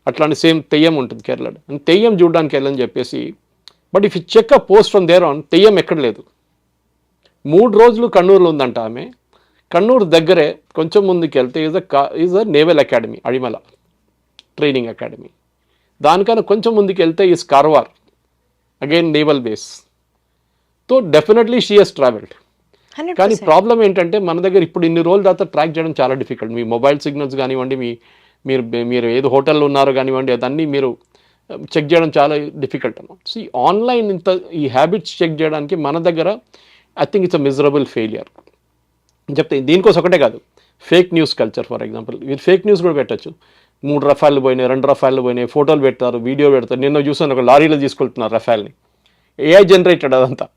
అట్లాంటి సేమ్ తెయ్యం ఉంటుంది కేరళలో. అండ్ తెయ్యం చూడడానికి వెళ్ళని చెప్పేసి, but if you check a post from there on, Theyyam ఎక్కడ లేదు. 3 రోజులు కన్నూరులో ఉందంట ఆమె. కన్నూరు దగ్గరే కొంచెం ముందుకు వెళ్తే is a naval academy, Ezhimala training academy. దానికన్నా కొంచెం ముందుకు వెళ్తే is Karwar, again naval base. So definitely she has travelled. కానీ ప్రాబ్లం ఏంటంటే మన దగ్గర ఇప్పుడు ఇన్ని రోజుల తర్వాత ట్రాక్ చేయడం చాలా డిఫికల్ట్. మీ మొబైల్ సిగ్నల్స్ కానివ్వండి, మీరు ఏదో హోటల్లో ఉన్నారో కానివ్వండి, అదన్నీ మీరు చెక్ చేయడం చాలా డిఫికల్ట్ అన్నమాట. సో ఈ ఆన్లైన్ ఈ హ్యాబిట్స్ చెక్ చేయడానికి మన దగ్గర I think it's a miserable failure చెప్తే. దీనికోసం ఒకటే కాదు, fake news culture. For example మీరు ఫేక్ న్యూస్ కూడా పెట్టచ్చు. 3 రఫాలు పోయినాయి, 2 రఫాలు పోయినాయి, ఫోటోలు పెడతారు, వీడియో పెడతారు. నిన్న చూసాను ఒక లారీలో తీసుకెళ్తున్నారు రఫాల్ని, ఏఐ జనరేటెడ్ అదంతా.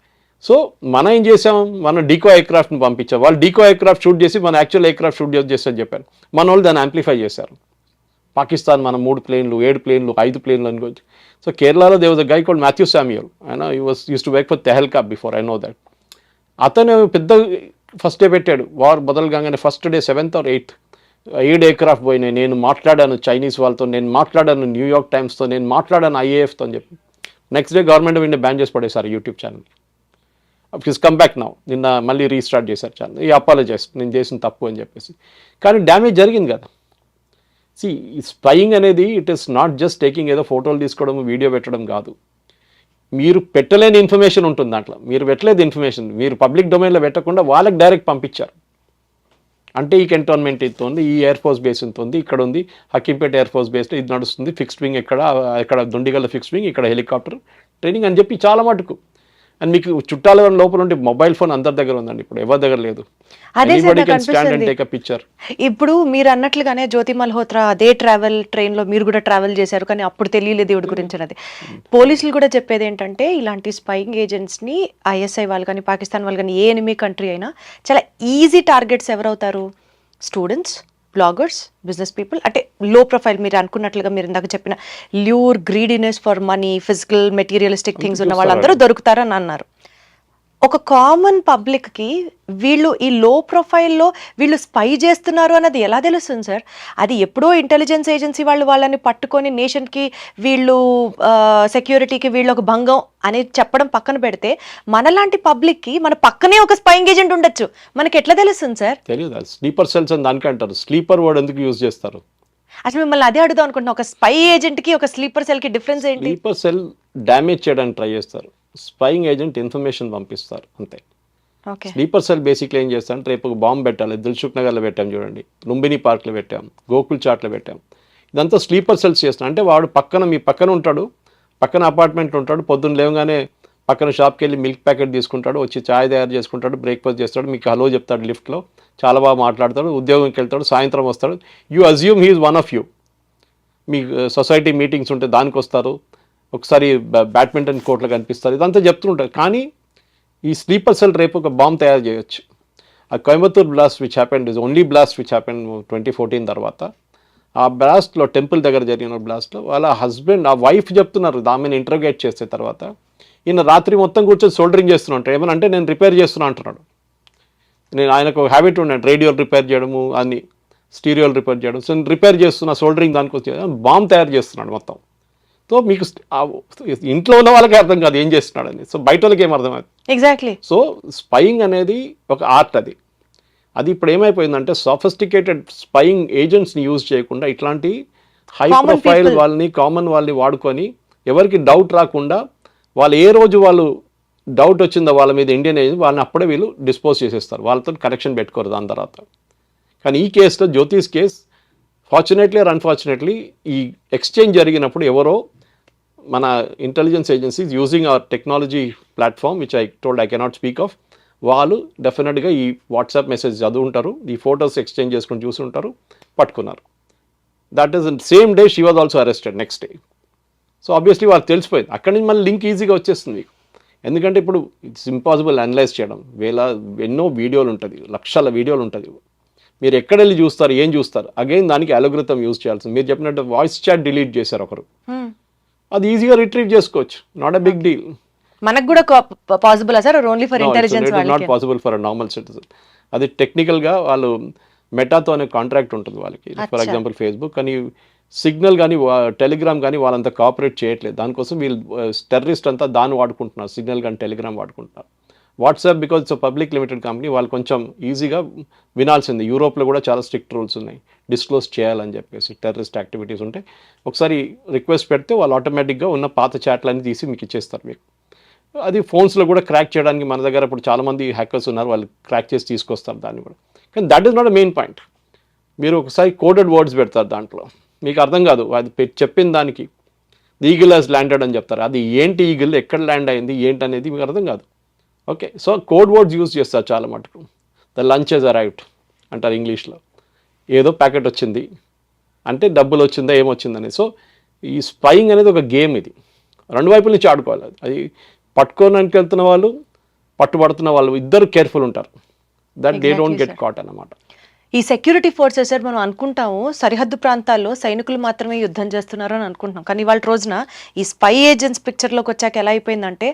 సో మనం ఏం చేసాం, మన డీకో ఎయిర్క్రాఫ్ట్ని పంపించాం. వాళ్ళు డీకో ఎయిర్క్రాఫ్ట్ షూట్ చేసి మన యాక్చువల్ ఎయిర్క్రాఫ్ట్ షూట్ చేస్తారని చెప్పారు. మన వాళ్ళు దాన్ని యాంప్లిఫై చేశారు. పాకిస్తాన్ మన 3 ప్లేన్లు, 7 ప్లేన్లు, 5 ప్లేన్లు అనుకోవచ్చు. సో కేరళలో there was a guy called Mathew Samuel. ఆయన use to work for Tehelka before, I know that. అతను పెద్ద ఫస్ట్ డే పెట్టాడు, వార్ మొదలుగానే first day 7th or 8th 7 aircraft పోయినాయి. నేను మాట్లాడాను చైనీస్ వాళ్ళతో, నేను మాట్లాడాను న్యూయార్క్ టైమ్స్తో, నేను మాట్లాడాను ఐఏఎఫ్తో అని చెప్పి. Next day government of India ban చేసి పడేశారు YouTube channel. It's come back now, నిన్న మళ్ళీ రీస్టార్ట్ చేశారు ఛానల్. ఈ అపాలజైజ్, నేను చేసిన తప్పు అని చెప్పేసి. కానీ డ్యామేజ్ జరిగింది కదా. సి స్పైయింగ్ అనేది it is not just taking ఏదో ఫోటోలు తీసుకోవడం, వీడియో పెట్టడం కాదు. మీరు పెట్టలేని ఇన్ఫర్మేషన్ ఉంటుంది దాంట్లో. మీరు పెట్టలేదు ఇన్ఫర్మేషన్, మీరు పబ్లిక్ డొమైన్లో పెట్టకుండా వాళ్ళకి డైరెక్ట్ పంపించారు. అంటే ఈ కంటోన్మెంట్ ఇంత ఉంది, ఈ ఎయిర్ ఫోర్స్ బేస్ ఇంత ఉంది, ఇక్కడ ఉంది హకీంపేట ఎయిర్ ఫోర్స్ బేస్ ఇది నడుస్తుంది, ఫిక్స్డ్ వింగ్ ఇక్కడ దుండిగల్ల ఫిక్స్డ్ వింగ్, ఇక్కడ హెలికాప్టర్ ట్రైనింగ్ అని చెప్పి చాలా మటుకు. అండ్ మీకు చుట్టాల లోపల ఉంటే మొబైల్ ఫోన్ అందరి దగ్గర ఉందండి, ఇప్పుడు ఎవరి దగ్గర లేదు. అదే సార్ Anybody నాకు can stand and అనిపిస్తుంది. take a picture. ఇప్పుడు మీరు అన్నట్లుగానే జ్యోతి మల్హోత్రా అదే ట్రైన్లో మీరు కూడా ట్రావెల్ చేశారు, కానీ అప్పుడు తెలియలేదు దేవుడి గురించి అన్నది. పోలీసులు కూడా చెప్పేది ఏంటంటే ఇలాంటి స్పైయింగ్ ఏజెంట్స్ని ఐఎస్ఐ వాళ్ళు కానీ పాకిస్తాన్ వాళ్ళు కానీ ఏ ఎనిమీ కంట్రీ అయినా చాలా ఈజీ టార్గెట్స్ ఎవరవుతారు? స్టూడెంట్స్, బ్లాగర్స్, బిజినెస్ పీపుల్, అంటే లో ప్రొఫైల్ మీరు అనుకున్నట్లుగా మీరు ఇందాక చెప్పిన lure, greediness for money, physical materialistic things ఉన్న వాళ్ళందరూ దొరుకుతారని అన్నారు. ఒక కామన్ పబ్లిక్కి వీళ్ళు ఈ లో ప్రొఫైల్లో వీళ్ళు స్పై చేస్తున్నారు అన్నది ఎలా తెలుస్తుంది సార్? అది ఎప్పుడో ఇంటెలిజెన్స్ ఏజెన్సీ వాళ్ళని పట్టుకొని నేషన్కి వీళ్ళు సెక్యూరిటీకి వీళ్ళు ఒక భంగం అనేది చెప్పడం పక్కన పెడితే మనలాంటి పబ్లిక్కి మన పక్కనే ఒక స్పైయింగ్ ఏజెంట్ ఉండొచ్చు, మనకి ఎట్లా తెలుస్తుంది సార్? తెలియదు. స్లీపర్ సెల్స్ అని దానికి అంటారు. స్లీపర్ వర్డ్ ఎందుకు యూజ్ చేస్తారు? అసలు మిమ్మల్ని అదే అడుగుదాం అనుకుంటున్నా, ఒక స్పై ఏజెంట్కి ఒక స్లీపర్ సెల్కి డిఫరెన్స్ ఏంటి? స్లీపర్ సెల్ డ్యామేజ్ చేయడానికి ట్రై చేస్తారు, స్పైయింగ్ ఏజెంట్ ఇన్ఫర్మేషన్ పంపిస్తారు అంతే. ఓకే. స్లీపర్ సెల్ బేసిక్లీ ఏం చేస్తారంటే రేపు ఒక బాంబు పెట్టాలి, దిల్సుఖ్ నగర్లో పెట్టాం చూడండి, లుంబిని పార్క్లో పెట్టాం, గోకుల్ చాట్లో పెట్టాం, ఇదంతా స్లీపర్ సెల్స్ చేస్తాం. అంటే వాడు మీ పక్కన ఉంటాడు, పక్కన అపార్ట్మెంట్ ఉంటాడు, పొద్దున్న లేవగానే పక్కన షాప్కి వెళ్ళి మిల్క్ ప్యాకెట్ తీసుకుంటాడు, వచ్చి ఛాయ్ తయారు చేసుకుంటాడు, బ్రేక్ఫాస్ట్ చేస్తాడు, మీకు హలో చెప్తాడు లిఫ్ట్లో, చాలా బాగా మాట్లాడతాడు, ఉద్యోగంకి వెళ్తాడు, సాయంత్రం వస్తాడు. You assume he's one of you. మీ సొసైటీ మీటింగ్స్ ఉంటే దానికి వస్తారు, ఒకసారి బ్యాడ్మింటన్ కోర్టులో కనిపిస్తారు, ఇదంతా చెప్తుంటారు. కానీ ఈ స్లీపర్ సెల్ రేపు ఒక బాంబ్ తయారు చేయొచ్చు. ఆ Coimbatore blast which happened is only blast which happened 2014 తర్వాత. ఆ బ్లాస్ట్లో టెంపుల్ దగ్గర జరిగిన బ్లాస్ట్లో వాళ్ళ హస్బెండ్, ఆ వైఫ్ చెప్తున్నారు ఆమెను ఇంటర్గేట్ చేస్తే తర్వాత, ఈయన రాత్రి మొత్తం కూర్చొని సోల్డరింగ్ చేస్తున్నా ఉంటాడు. ఏమనంటే నేను రిపేర్ చేస్తున్నా అంటున్నాడు. ఆయనకు హ్యాబిట్ ఉన్నాడు రేడియోలు రిపేర్ చేయడము, అన్ని స్టీరియోలు రిపేర్ చేయడం. సో రిపేర్ చేస్తున్న సోల్డరింగ్ దానికి వచ్చి బాంబ్ తయారు చేస్తున్నాడు మొత్తం. సో మీకు ఇంట్లో ఉన్న వాళ్ళకి అర్థం కాదు ఏం చేస్తున్నాడని, సో బయట వాళ్ళకి ఏం అర్థం అవుతుంది. ఎగ్జాక్ట్లీ. సో స్పైయింగ్ అనేది ఒక ఆర్ట్. అది ఇప్పుడు ఏమైపోయిందంటే సోఫిస్టికేటెడ్ స్పైయింగ్ ఏజెంట్స్ని యూజ్ చేయకుండా ఇట్లాంటి హై ప్రొఫైల్ వాళ్ళని, కామన్ వాళ్ళని వాడుకొని ఎవరికి డౌట్ రాకుండా, వాళ్ళు ఏ రోజు వాళ్ళు డౌట్ వచ్చిందో వాళ్ళ మీద ఇండియన్ ఏజెంట్, వాళ్ళని అప్పుడే వీళ్ళు డిస్పోజ్ చేసేస్తారు, వాళ్ళతో కనెక్షన్ పెట్టుకోరు దాని తర్వాత. కానీ ఈ కేసులో జ్యోతిష్ కేస్ ఫార్చునేట్లీ ఆర్ అన్ఫార్చునేట్లీ ఈ ఎక్స్చేంజ్ జరిగినప్పుడు ఎవరో మన intelligence agencies using hour technology platform which I cannot speak of, వాళ్ళు డెఫినెట్గా ఈ వాట్సాప్ మెసేజ్ చదువుంటారు, ఈ ఫొటోస్ ఎక్స్చేంజ్ చేసుకుని చూసుంటారు, పట్టుకున్నారు. That is same day she was also arrested next day. So obviously వాళ్ళకి తెలిసిపోయింది. అక్కడి నుంచి మళ్ళీ లింక్ ఈజీగా వచ్చేస్తుంది మీకు. ఎందుకంటే ఇప్పుడు ఇట్స్ ఇంపాసిబుల్ అనలైజ్ చేయడం, ఎన్నో వీడియోలు ఉంటుంది, లక్షల వీడియోలు ఉంటుంది, మీరు ఎక్కడ వెళ్ళి చూస్తారు, ఏం చూస్తారు, అగైన్ దానికి అలోగ్రిథం యూజ్ చేయాల్సింది. మీరు చెప్పినట్టు వాయిస్ చాట్ డిలీట్ చేశారు ఒకరు, అది ఈజీగా రిట్రీవ్ చేసుకోవచ్చు, నాట్ ఎ బిగ్ డీల్. మనకు కూడా possible sir, only for intelligence వాళ్ళకి? Not possible for a normal citizen. అది టెక్నికల్గా వాళ్ళు మెటాతో అనే కాంట్రాక్ట్ ఉంటుంది వాళ్ళకి, ఫర్ ఎగ్జాంపుల్ ఫేస్బుక్ కానీ, సిగ్నల్ కానీ, టెలిగ్రామ్ కానీ వాళ్ళంతా కోఆపరేట్ చేయట్లేదు. దానికోసం వీళ్ళు టెర్రరిస్ట్ అంతా దాన్ని వాడుకుంటున్నారు, సిగ్నల్ కానీ టెలిగ్రామ్ వాడుకుంటున్నారు. WhatsApp because it's public limited company, వాళ్ళు కొంచెం ఈజీగా వినాల్సింది. యూరోప్లో కూడా చాలా స్ట్రిక్ట్ రూల్స్ ఉన్నాయి, డిస్క్లోజ్ చేయాలని చెప్పేసి టెర్రరిస్ట్ యాక్టివిటీస్ ఉంటే. ఒకసారి రిక్వెస్ట్ పెడితే వాళ్ళు ఆటోమేటిక్గా ఉన్న పాత చాట్లన్నీ తీసి మీకు ఇచ్చేస్తారు మీకు. అది ఫోన్స్లో కూడా క్రాక్ చేయడానికి మన దగ్గర ఇప్పుడు చాలామంది హ్యాకర్స్ ఉన్నారు, వాళ్ళు క్రాక్ చేసి తీసుకొస్తారు దాన్ని కూడా. కానీ that is not main point. మీరు ఒకసారి కోడెడ్ వర్డ్స్ పెడతారు, దాంట్లో మీకు అర్థం కాదు, అది చెప్పిన దానికి ఈగిల్ హాజ్ ల్యాండెడ్ అని చెప్తారు, అది ఏంటి ఈగిల్, ఎక్కడ ల్యాండ్ అయింది ఏంటి అనేది మీకు అర్థం కాదు. Okay, so code words use చేస్తారు చాలా మటుకు. ద లంచ్ హెజ్ అరైవ్డ్ అంటారు ఇంగ్లీష్లో, ఏదో ప్యాకెట్ వచ్చింది అంటే డబ్బులు వచ్చిందా ఏమొచ్చిందని. సో ఈ స్పైయింగ్ అనేది ఒక గేమ్, ఇది రెండు వైపుల నుంచి ఆడుకోవాలి. అది పట్టుకోవడానికి వెళ్తున్న వాళ్ళు, పట్టుబడుతున్న వాళ్ళు ఇద్దరు కేర్ఫుల్ ఉంటారు, that they don't get caught అన్నమాట. ఈ సెక్యూరిటీ ఫోర్సెస్ సార్, మనం అనుకుంటాము సరిహద్దు ప్రాంతాల్లో సైనికులు మాత్రమే యుద్ధం చేస్తున్నారు అని అనుకుంటున్నాం, కానీ వాళ్ళ రోజున ఈ స్పై ఏజెంట్స్ పిక్చర్లోకి వచ్చాక ఎలా అయిపోయిందంటే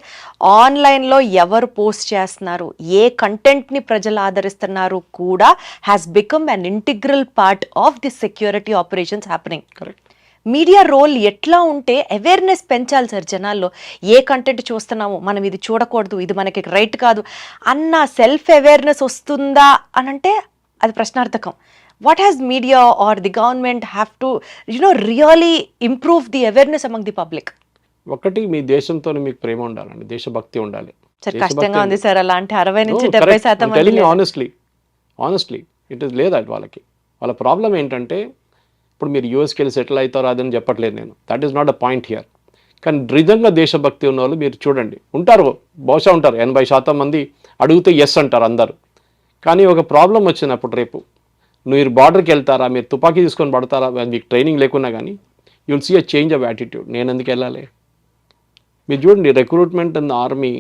ఆన్లైన్లో ఎవరు పోస్ట్ చేస్తున్నారు, ఏ కంటెంట్ని ప్రజలు ఆదరిస్తున్నారు కూడా has become an integral part of the security operations happening. Correct. Media role ఎట్లా ఉంటే అవేర్నెస్ పెంచాలి సార్ జనాల్లో, ఏ కంటెంట్ చూస్తున్నాము, మనం ఇది చూడకూడదు, ఇది మనకి రైట్ కాదు అన్న సెల్ఫ్ అవేర్నెస్ వస్తుందా అని అంటే అది ప్రశ్నార్థకం. What has media or the government have to really improve the awareness among the public? ఒకటి, మీ దేశంతో మీకు ప్రేమ ఉండాలండి, దేశభక్తి ఉండాలి. సార్ కష్టంగా ఉంది సార్, అలాంటి 60 నుంచి 70% ఆనెస్ట్లీ ఇట్ ఇస్ లేదా వాళ్ళకి. వాళ్ళ ప్రాబ్లం ఏంటంటే ఇప్పుడు మీరు యూఎస్కి వెళ్ళి సెటిల్ అవుతారో అదని చెప్పట్లేదు నేను, that is not a point here. కానీ నిజంగా దేశభక్తి ఉన్న వాళ్ళు మీరు చూడండి ఉంటారు, బహుశా ఉంటారు 80% మంది అడిగితే ఎస్ అంటారు అందరు. కానీ ఒక ప్రాబ్లం వచ్చినప్పుడు రేపు మీరు బార్డర్కి వెళ్తారా, మీరు తుపాకీ తీసుకొని పడతారా, మీకు ట్రైనింగ్ లేకున్నా కానీ you will see a change of attitude. నేను ఎందుకు వెళ్ళాలి? మీరు చూడండి రిక్రూట్మెంట్ ఇన్ ఆర్మీ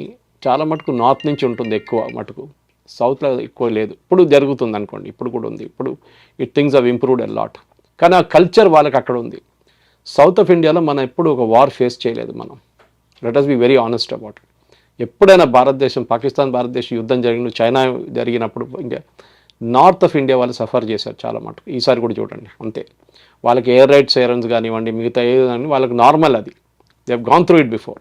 చాలా మటుకు నార్త్ నుంచి ఉంటుంది ఎక్కువ మటుకు, సౌత్లో ఎక్కువ లేదు. ఇప్పుడు జరుగుతుంది అనుకోండి, ఇప్పుడు కూడా ఉంది. ఇప్పుడు things have improved a lot. కానీ ఆ కల్చర్ వాళ్ళకి అక్కడ ఉంది. సౌత్ ఆఫ్ ఇండియాలో మనం ఎప్పుడు ఒక వార్ ఫేస్ చేయలేదు మనం. Let us be very honest about it. ఎప్పుడైనా భారతదేశం పాకిస్తాన్ భారతదేశం యుద్ధం జరిగిన చైనా జరిగినప్పుడు ఇంకా నార్త్ ఆఫ్ ఇండియా వాళ్ళు సఫర్ చేశారు చాలా మటుకు. ఈసారి కూడా చూడండి అంతే. వాళ్ళకి ఎయిర్ రైట్ సైరన్స్ కానివ్వండి, మిగతా ఏదని వాళ్ళకి నార్మల్, అది they have gone through it before.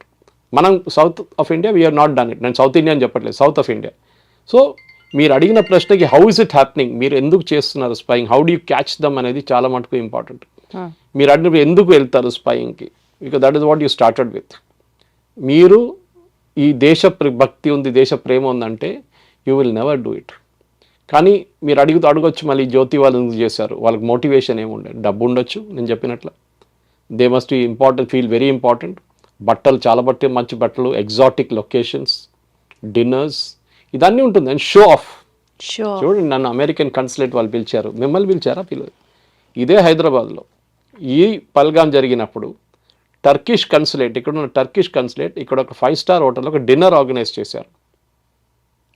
మనం south of India we have not done it. నేను సౌత్ ఇండియా అని చెప్పట్లేదు, సౌత్ ఆఫ్ ఇండియా. సో మీరు అడిగిన ప్రశ్నకి హౌ ఇస్ ఇట్ హ్యాపెనింగ్, మీరు ఎందుకు చేస్తున్నారు spying, how do you catch them అనేది చాలా మటుకు ఇంపార్టెంట్. మీరు అడిగినప్పుడు ఎందుకు వెళ్తారు స్పైయింగ్కి, because that is what you started with. మీరు ఈ దేశ భక్తి ఉంది, దేశ ప్రేమ ఉందంటే you will never do it. కానీ మీరు అడగొచ్చు మళ్ళీ జ్యోతి వాళ్ళు ఎందుకు చేశారు, వాళ్ళకి మోటివేషన్ ఏముండే, డబ్బు ఉండొచ్చు నేను చెప్పినట్లు, they must be important, feel very important. బట్టలు చాలా మంచి బట్టలు, ఎగ్జాటిక్ లొకేషన్స్, డిన్నర్స్, ఇదన్నీ ఉంటుంది. And show off. చూడండి నన్ను అమెరికన్ కన్సులేట్ వాళ్ళు పిలిచారు, మిమ్మల్ని పిలిచారా? పిల్లలు ఇదే హైదరాబాద్లో ఈ పల్గాం జరిగినప్పుడు టర్కిష్ కన్సులేట్, ఇక్కడ ఉన్న టర్కిష్ కన్సులేట్ ఇక్కడ ఒక 5-star హోటల్లో ఒక డిన్నర్ ఆర్గనైజ్ చేశారు.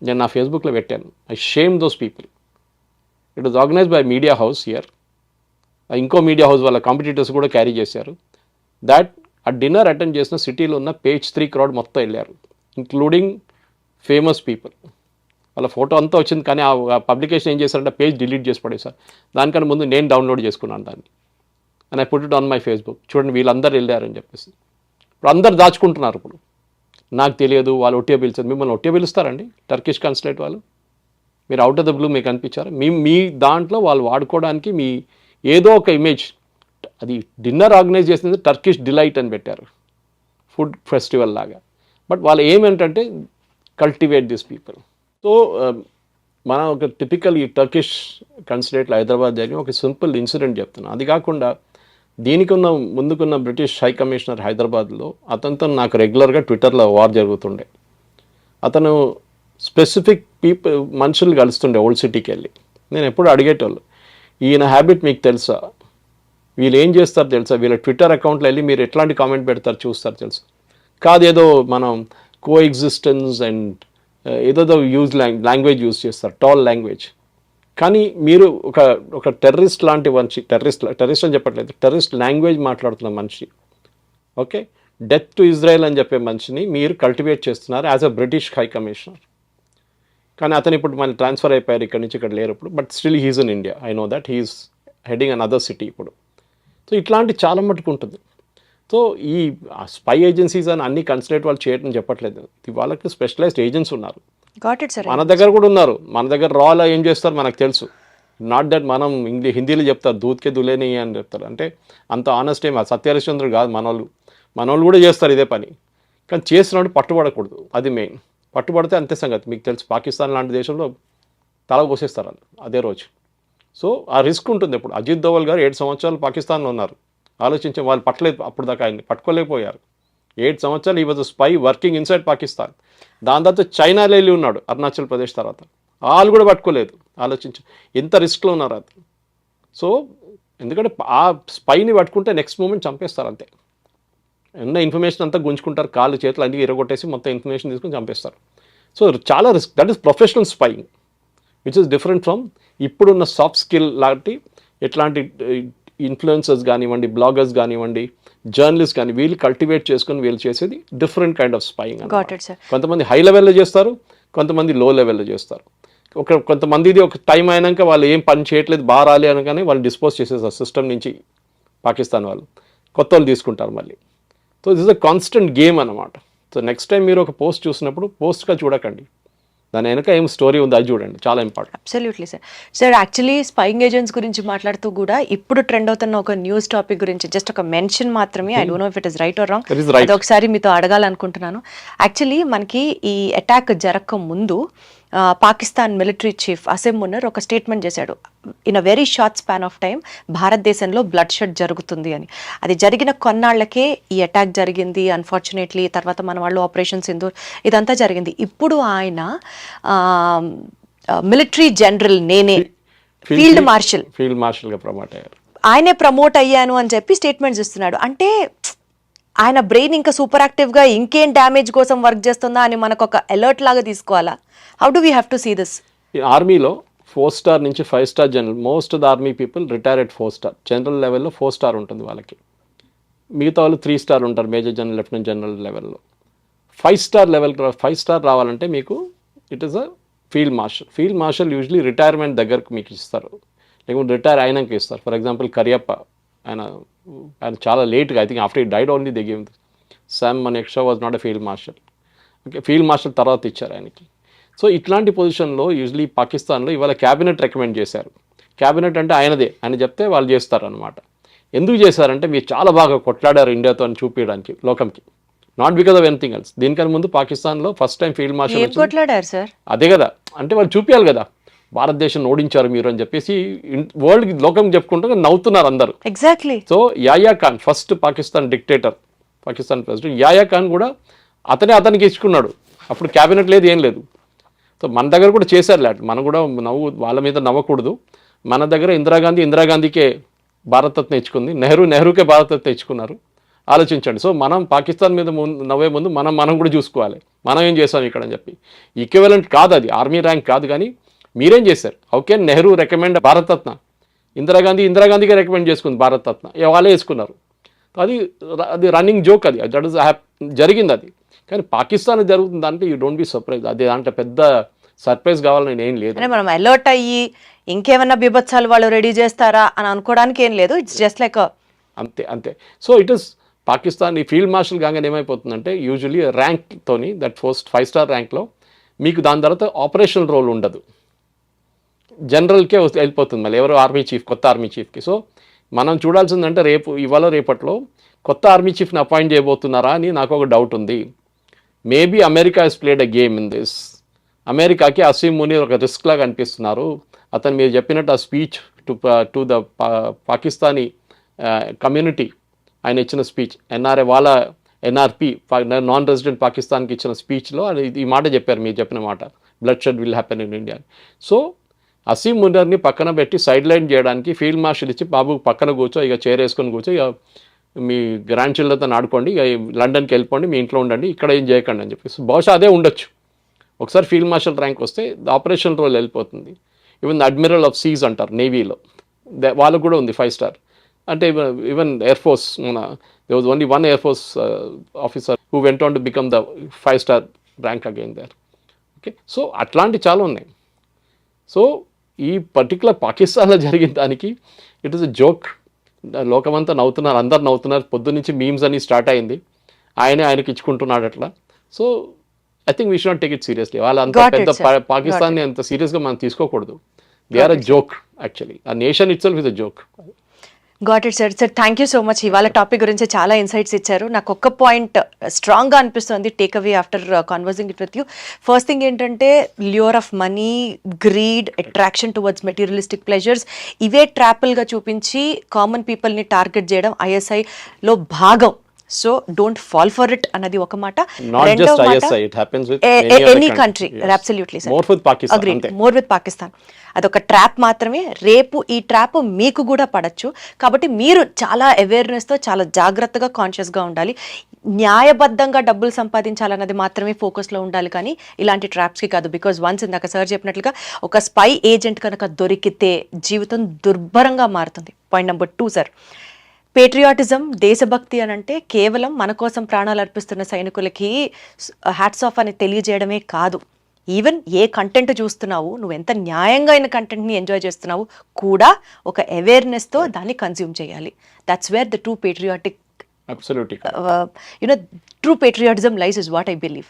నేను నా ఫేస్బుక్లో పెట్టాను. I shame those people. It was organise by media house here. ఇంకో మీడియా హౌస్ వాళ్ళ కాంపిటీటర్స్ కూడా క్యారీ చేశారు. దాట్ ఆ డిన్నర్ అటెండ్ చేసిన సిటీలో ఉన్న page 3 crowd మొత్తం వెళ్ళారు, ఇంక్లూడింగ్ ఫేమస్ పీపుల్. వాళ్ళ ఫోటో అంతా వచ్చింది, కానీ ఆ పబ్లికేషన్ ఏం చేశారంటే పేజ్ డిలీట్ చేసి పడేశారు. దానికన్నా ముందు నేను డౌన్లోడ్ చేసుకున్నాను దాన్ని, and I put it on my Facebook. చూడండి వీళ్ళందరూ వెళ్ళారని చెప్పేసి. ఇప్పుడు అందరు దాచుకుంటున్నారు. ఇప్పుడు నాకు తెలియదు, వాళ్ళు ఒట్టిగా పిలిచారు. మిమ్మల్ని ఒట్టిగా పిలుస్తారండి టర్కిష్ కన్సులేట్ వాళ్ళు? మీరు అవుట్ ఆఫ్ ద బ్లూ మీకు అనిపించారా? మీ దాంట్లో వాళ్ళు వాడుకోవడానికి మీ ఏదో ఒక ఇమేజ్, అది డిన్నర్ ఆర్గనైజ్ చేసింది టర్కిష్ డిలైట్ అని పెట్టారు, ఫుడ్ ఫెస్టివల్ లాగా. బట్ వాళ్ళు ఏమేంటంటే కల్టివేట్ దిస్ పీపుల్. సో మనం ఒక టిపికల్ ఈ టర్కిష్ కన్సులేట్లో హైదరాబాద్ జరిగిన ఒక సింపుల్ ఇన్సిడెంట్ చెప్తున్నాను. అది కాకుండా దీనికున్న ముందుకున్న బ్రిటిష్ హై కమిషనర్ హైదరాబాద్లో, అతనితో నాకు రెగ్యులర్గా ట్విట్టర్లో వార్ జరుగుతుండే. అతను స్పెసిఫిక్ మనుషులు కలుస్తుండే ఓల్డ్ సిటీకి వెళ్ళి. నేను ఎప్పుడు అడిగేటోళ్ళు, ఈయన హ్యాబిట్ మీకు తెలుసా, వీళ్ళు ఏం చేస్తారు తెలుసా, వీళ్ళ ట్విట్టర్ అకౌంట్లో వెళ్ళి మీరు ఎట్లాంటి కామెంట్ పెడతారు చూస్తారు తెలుసా? కాదు, ఏదో మనం కో ఎగ్జిస్టెన్స్ అండ్ ఏదో లాంగ్వేజ్ యూజ్ చేస్తారు, టాల్ లాంగ్వేజ్. కానీ మీరు ఒక టెర్రరిస్ట్ లాంటి మనిషి, టెర్రరిస్ట్ అని చెప్పట్లేదు, టెర్రరిస్ట్ లాంగ్వేజ్ మాట్లాడుతున్న మనిషి, ఓకే, డెత్ టు ఇజ్రాయెల్ అని చెప్పే మనిషిని మీరు కల్టివేట్ చేస్తున్నారు as a British high commissioner. కానీ అతను ఇప్పుడు మళ్ళీ ట్రాన్స్ఫర్ అయిపోయారు, ఇక్కడ నుంచి ఇక్కడ లేరు ఇప్పుడు. But still he's in India. I know that he's heading another city ఇప్పుడు. సో ఇట్లాంటి చాలా మటుకు ఉంటుంది. సో ఈ స్పై ఏజెన్సీస్ అని అన్ని కన్సులేట్ వాళ్ళు చేయడం చెప్పట్లేదు, వాళ్ళకి స్పెషలైజ్డ్ ఏజెంట్స్ ఉన్నారు. మన దగ్గర కూడా ఉన్నారు. మన దగ్గర రాలో ఏం చేస్తారు మనకు తెలుసు. నాట్ దట్ మనం హిందీలో చెప్తారు దూద్కే దులేని అని చెప్తారు. అంటే అంత ఆనెస్ట్ ఏం సత్యహరిశ్చంద్రుడు కాదు మనోళ్ళు కూడా చేస్తారు ఇదే పని. కానీ చేసినప్పుడు పట్టుబడకూడదు, అది మెయిన్. పట్టుబడితే అంతే సంగతి. మీకు తెలుసు పాకిస్తాన్ లాంటి దేశంలో తల కోసేస్తారు వాళ్ళు అదే రోజు. సో ఆ రిస్క్ ఉంటుంది. ఇప్పుడు అజిత్ దోవల్ గారు 7 సంవత్సరాలు పాకిస్తాన్లో ఉన్నారు. ఆలోచించే వాళ్ళు పట్టలేదు, అప్పుడు దాకా ఆయన్ని పట్టుకోలేకపోయారు. 7 సంవత్సరాలు ఈ was spy working inside Pakistan. దాని తర్వాత చైనాలో వెళ్ళి ఉన్నాడు, అరుణాచల్ ప్రదేశ్ తర్వాత. వాళ్ళు కూడా పట్టుకోలేదు. ఆలోచించు ఎంత రిస్క్లో ఉన్నారు అది. సో ఎందుకంటే ఆ స్పైని పట్టుకుంటే నెక్స్ట్ మూమెంట్ చంపేస్తారు అంతే. ఉన్న ఇన్ఫర్మేషన్ అంతా గుంజుకుంటారు, కాళ్ళు చేతులు అన్ని ఇరగొట్టేసి మొత్తం ఇన్ఫర్మేషన్ తీసుకుని చంపేస్తారు. సో చాలా risk. That is professional spying which is different from ఇప్పుడున్న సాఫ్ట్ స్కిల్ లాంటి ఎట్లాంటి ఇన్ఫ్లుయెన్సర్స్ కానివ్వండి, బ్లాగర్స్ కానివ్వండి, జర్నలిస్ట్ కానీ వీళ్ళు కల్టివేట్ చేసుకుని వీళ్ళు చేసేది డిఫరెంట్ కైండ్ ఆఫ్ స్పైయింగ్. కొంతమంది హై లెవెల్లో చేస్తారు, కొంతమంది లో లెవెల్లో చేస్తారు. కొంతమందిది ఒక టైం అయినాక వాళ్ళు ఏం పని చేయట్లేదు బాగా రాలే అనగానే వాళ్ళు డిస్పోజ్ చేసేస్తారు సిస్టమ్ నుంచి పాకిస్తాన్ వాళ్ళు. కొత్త వాళ్ళు తీసుకుంటారు మళ్ళీ. So this is a constant game అనమాట. సో నెక్స్ట్ టైం మీరు ఒక పోస్ట్ చూసినప్పుడు పోస్ట్గా చూడకండి, దాని వెనక ఏం స్టోరీ ఉంది అది చూడండి, చాలా important. Absolutely sir actually spying agents గురించి మాట్లాడుతూ కూడా ఇప్పుడు ట్రెండ్ అవుతున్న ఒక న్యూస్ టాపిక్ గురించి జస్ట్ ఒక మెన్షన్ మాత్రమే, I don't no if it is right are wrong, అది ఒకసారి మీతో అడగాలనుకుంటున్నాను. యాక్చువల్లీ మనకి ఈ అటాక్ జరగక ముందు పాకిస్తాన్ మిలిటరీ చీఫ్ అసిమ్ మున్నర్ ఒక స్టేట్మెంట్ చేశాడు, in a very short span of time భారతదేశంలో బ్లడ్ షెడ్ జరుగుతుంది అని. అది జరిగిన కొన్నాళ్లకే ఈ అటాక్ జరిగింది అన్ఫార్చునేట్లీ. తర్వాత మన వాళ్ళు ఆపరేషన్ సింధూర్ ఇదంతా జరిగింది. ఇప్పుడు ఆయన మిలిటరీ జనరల్ నేనే ఫీల్డ్ మార్షల్గా ప్రమోట్ అయ్యారు, ఆయనే ప్రమోట్ అయ్యాను అని చెప్పి స్టేట్మెంట్స్ ఇస్తున్నాడు. అంటే ఆయన బ్రెయిన్ ఇంకా సూపర్ యాక్టివ్గా ఇంకేం డ్యామేజ్ కోసం వర్క్ చేస్తుందా అని మనకు ఒక అలర్ట్ లాగా తీసుకోవాలా? How do we have to see this? ఆర్మీలో 4 స్టార్ నుంచి 5 star general, most of the army people retire at 4 star. General లెవెల్లో 4 స్టార్ ఉంటుంది వాళ్ళకి, మిగతా వాళ్ళు 3 స్టార్ ఉంటారు మేజర్ జనరల్, లెఫ్టినెంట్ జనరల్ లెవెల్లో. 5 స్టార్ లెవెల్ 5 స్టార్ రావాలంటే మీకు it is a field marshal. Field marshal usually retirement దగ్గరకు మీకు ఇస్తారు, లేకుంటే రిటైర్ అయినాక ఇస్తారు. ఫర్ ఎగ్జాంపుల్ కరియప్ప, ఆయన చాలా లేట్గా, I think after he died only they give. Sam Manekshaw was not a field marshal. Okay, field marshal తర్వాత ఇచ్చారు ఆయనకి. సో ఇట్లాంటి పొజిషన్లో యూజువలీ పాకిస్తాన్లో ఇవాళ క్యాబినెట్ రికమెండ్ చేశారు. క్యాబినెట్ అంటే ఆయనదే, ఆయన చెప్తే వాళ్ళు చేస్తారు అనమాట. ఎందుకు చేశారంటే మీరు చాలా బాగా కొట్లాడారు ఇండియాతో అని చూపించడానికి లోకంకి, not because of anything else. దీనికన్నా ముందు పాకిస్తాన్లో ఫస్ట్ టైం ఫీల్డ్ మార్షల్ కొట్లాడారు సార్, అదే కదా, అంటే వాళ్ళు చూపించాలి కదా భారతదేశం ఓడించారు మీరు అని చెప్పేసి వరల్డ్ లోకం చెప్పుకుంటూ నవ్వుతున్నారు అందరూ. ఎగ్జాక్ట్లీ. సో యాయా Khan first Pakistan dictator, Pakistan president యాయా ఖాన్ కూడా అతనికి ఇచ్చుకున్నాడు. అప్పుడు క్యాబినెట్ లేదు, ఏం లేదు. సో మన దగ్గర కూడా చేశారు లేట్, మనం కూడా వాళ్ళ మీద నవ్వకూడదు. మన దగ్గర ఇందిరాగాంధీకే భారతరత్న ఇచ్చుకుంది, నెహ్రూకే భారతరత్న ఇచ్చుకున్నారు. ఆలోచించండి. సో మనం పాకిస్తాన్ మీద నవ్వే ముందు మనం కూడా చూసుకోవాలి, మనం ఏం చేసాం ఇక్కడ అని చెప్పి. ఈక్వివలెంట్ కాదు అది, ఆర్మీ ర్యాంక్ కాదు, కానీ మీరేం చేశారు? ఓకే, నెహ్రూ రికమెండ్ భారతరత్న, ఇందిరాగాంధీకే రికమెండ్ చేసుకుంది భారతరత్న, వాళ్ళే వేసుకున్నారు. అది రన్నింగ్ జోక్, అది దట్ ఇస్ జరిగింది అది. కానీ పాకిస్తాన్ జరుగుతుంది అంటే యూ డోంట్ బి సర్ప్రైజ్. అది దాంట్లో పెద్ద సర్ప్రైజ్ కావాలని ఏం లేదు. అంటే మనం అలర్ట్ అయ్యి ఇంకేమన్నా బీభత్సాలు వాళ్ళు రెడీ చేస్తారా అని అనుకోవడానికి ఏం లేదు. ఇట్స్ జస్ట్ లైక్ అంతే. So it is Pakistan. ఈ ఫీల్డ్ మార్షల్ కాగానే ఏమైపోతుందంటే యూజువలీ ర్యాంక్తోని దట్ 5 స్టార్ ర్యాంక్లో మీకు దాని తర్వాత ఆపరేషనల్ రోల్ ఉండదు, జనరల్కే వెళ్ళిపోతుంది మళ్ళీ ఎవరు ఆర్మీ చీఫ్, కొత్త ఆర్మీ చీఫ్కి. సో మనం చూడాల్సిందంటే ఇవాళ రేపట్లో కొత్త ఆర్మీ చీఫ్ని అపాయింట్ చేయబోతున్నారా అని నాకు ఒక డౌట్ ఉంది. Maybe America he's played a game in this. అమెరికాకి అసీమ్ మునీర్ ఒక రిస్క్ లాగా అనిపిస్తున్నారు. అతను మీరు చెప్పినట్టు ఆ speech to the Pakistani community, ఆయన ఇచ్చిన స్పీచ్, వాళ్ళ ఎన్ఆర్పి నాన్ రెసిడెంట్ పాకిస్తాన్కి ఇచ్చిన స్పీచ్లో ఈ మాట చెప్పారు, మీరు చెప్పిన మాట, blood shed will happen in India. So Asim మునీర్ని పక్కన పెట్టి సైడ్ లైన్ చేయడానికి ఫీల్డ్ మార్షల్ ఇచ్చి బాబు పక్కన కూర్చో, ఇక చైర్ వేసుకొని కూర్చో, ఇక మీ గ్రాండ్ చిల్డ్రన్తో ఆడుకోండి, ఇక లండన్కి వెళ్ళిపోండి, మీ ఇంట్లో ఉండండి, ఇక్కడ ఏం చేయకండి అని చెప్పేసి. బహుశా అదే ఉండొచ్చు. ఒకసారి ఫీల్డ్ మార్షల్ ర్యాంక్ వస్తే ఆపరేషన్ రోల్ వెళ్ళిపోతుంది. ఈవెన్ అడ్మిరల్ ఆఫ్ సీస్ అంటారు నేవీలో, వాళ్ళకు కూడా ఉంది 5 స్టార్. అంటే even air force, there was only one Air Force officer who went on to become the 5 star rank again there. Okay, so అట్లాంటి చాలా ఉన్నాయి. సో ఈ పర్టికులర్ పాకిస్తాన్లో జరిగిన దానికి ఇట్ ఈస్ అ జోక్. లోకమంతా నవ్వుతున్నారు, అందరు నవ్వుతున్నారు. పొద్దున్నుంచి మీమ్స్ అని స్టార్ట్ అయింది, ఆయనకి ఇచ్చుకుంటున్నాడు అట్లా. So I think we should not take it seriously. వాళ్ళ అంత పెద్ద పాకిస్తాన్ని అంత సీరియస్గా మనం తీసుకోకూడదు. They are a joke actually. ఆ nation itself is a joke. Got it sir. Sir thank you so much. ఇవాళ టాపిక్ గురించి చాలా ఇన్సైట్స్ ఇచ్చారు. నాకు ఒక్క పాయింట్ స్ట్రాంగ్గా అనిపిస్తుంది take away after conversing it with you. First thing ఏంటంటే lure of money, greed, attraction towards materialistic pleasures, ఇవే ట్రాపుల్గా చూపించి కామన్ పీపుల్ని టార్గెట్ చేయడం ఐఎస్ఐలో భాగం. So don't fall for it అన్నది ఒక మాట. రెండో మాట any country, absolutely sir, more with Pakistan. అదొక ట్రాప్ మాత్రమే. రేపు ఈ ట్రాప్ మీకు కూడా పడచ్చు. కాబట్టి మీరు చాలా అవేర్నెస్తో, చాలా జాగ్రత్తగా, కాన్షియస్గా ఉండాలి. న్యాయబద్ధంగా డబ్బులు సంపాదించాలన్నది మాత్రమే ఫోకస్లో ఉండాలి, కానీ ఇలాంటి ట్రాప్స్కి కాదు. బికాజ్ వన్స్ ఇందాక సార్ చెప్పినట్లుగా ఒక స్పై ఏజెంట్ కనుక దొరికితే జీవితం దుర్భరంగా మారుతుంది. పాయింట్ నెంబర్ 2 సార్, పేట్రియాటిజం, దేశభక్తి అని అంటే కేవలం మన కోసం ప్రాణాలు అర్పిస్తున్న సైనికులకి హ్యాట్స్ ఆఫ్ అని తెలియజేయడమే కాదు. ఈవెన్ ఏ కంటెంట్ చూస్తున్నావు, నువ్వు ఎంత న్యాయంగా అయిన కంటెంట్ని ఎంజాయ్ చేస్తున్నావు కూడా ఒక అవేర్నెస్తో దాన్ని కన్జ్యూమ్ చేయాలి. That's where the true patriotic, absolutely true patriotism lies is what I believe.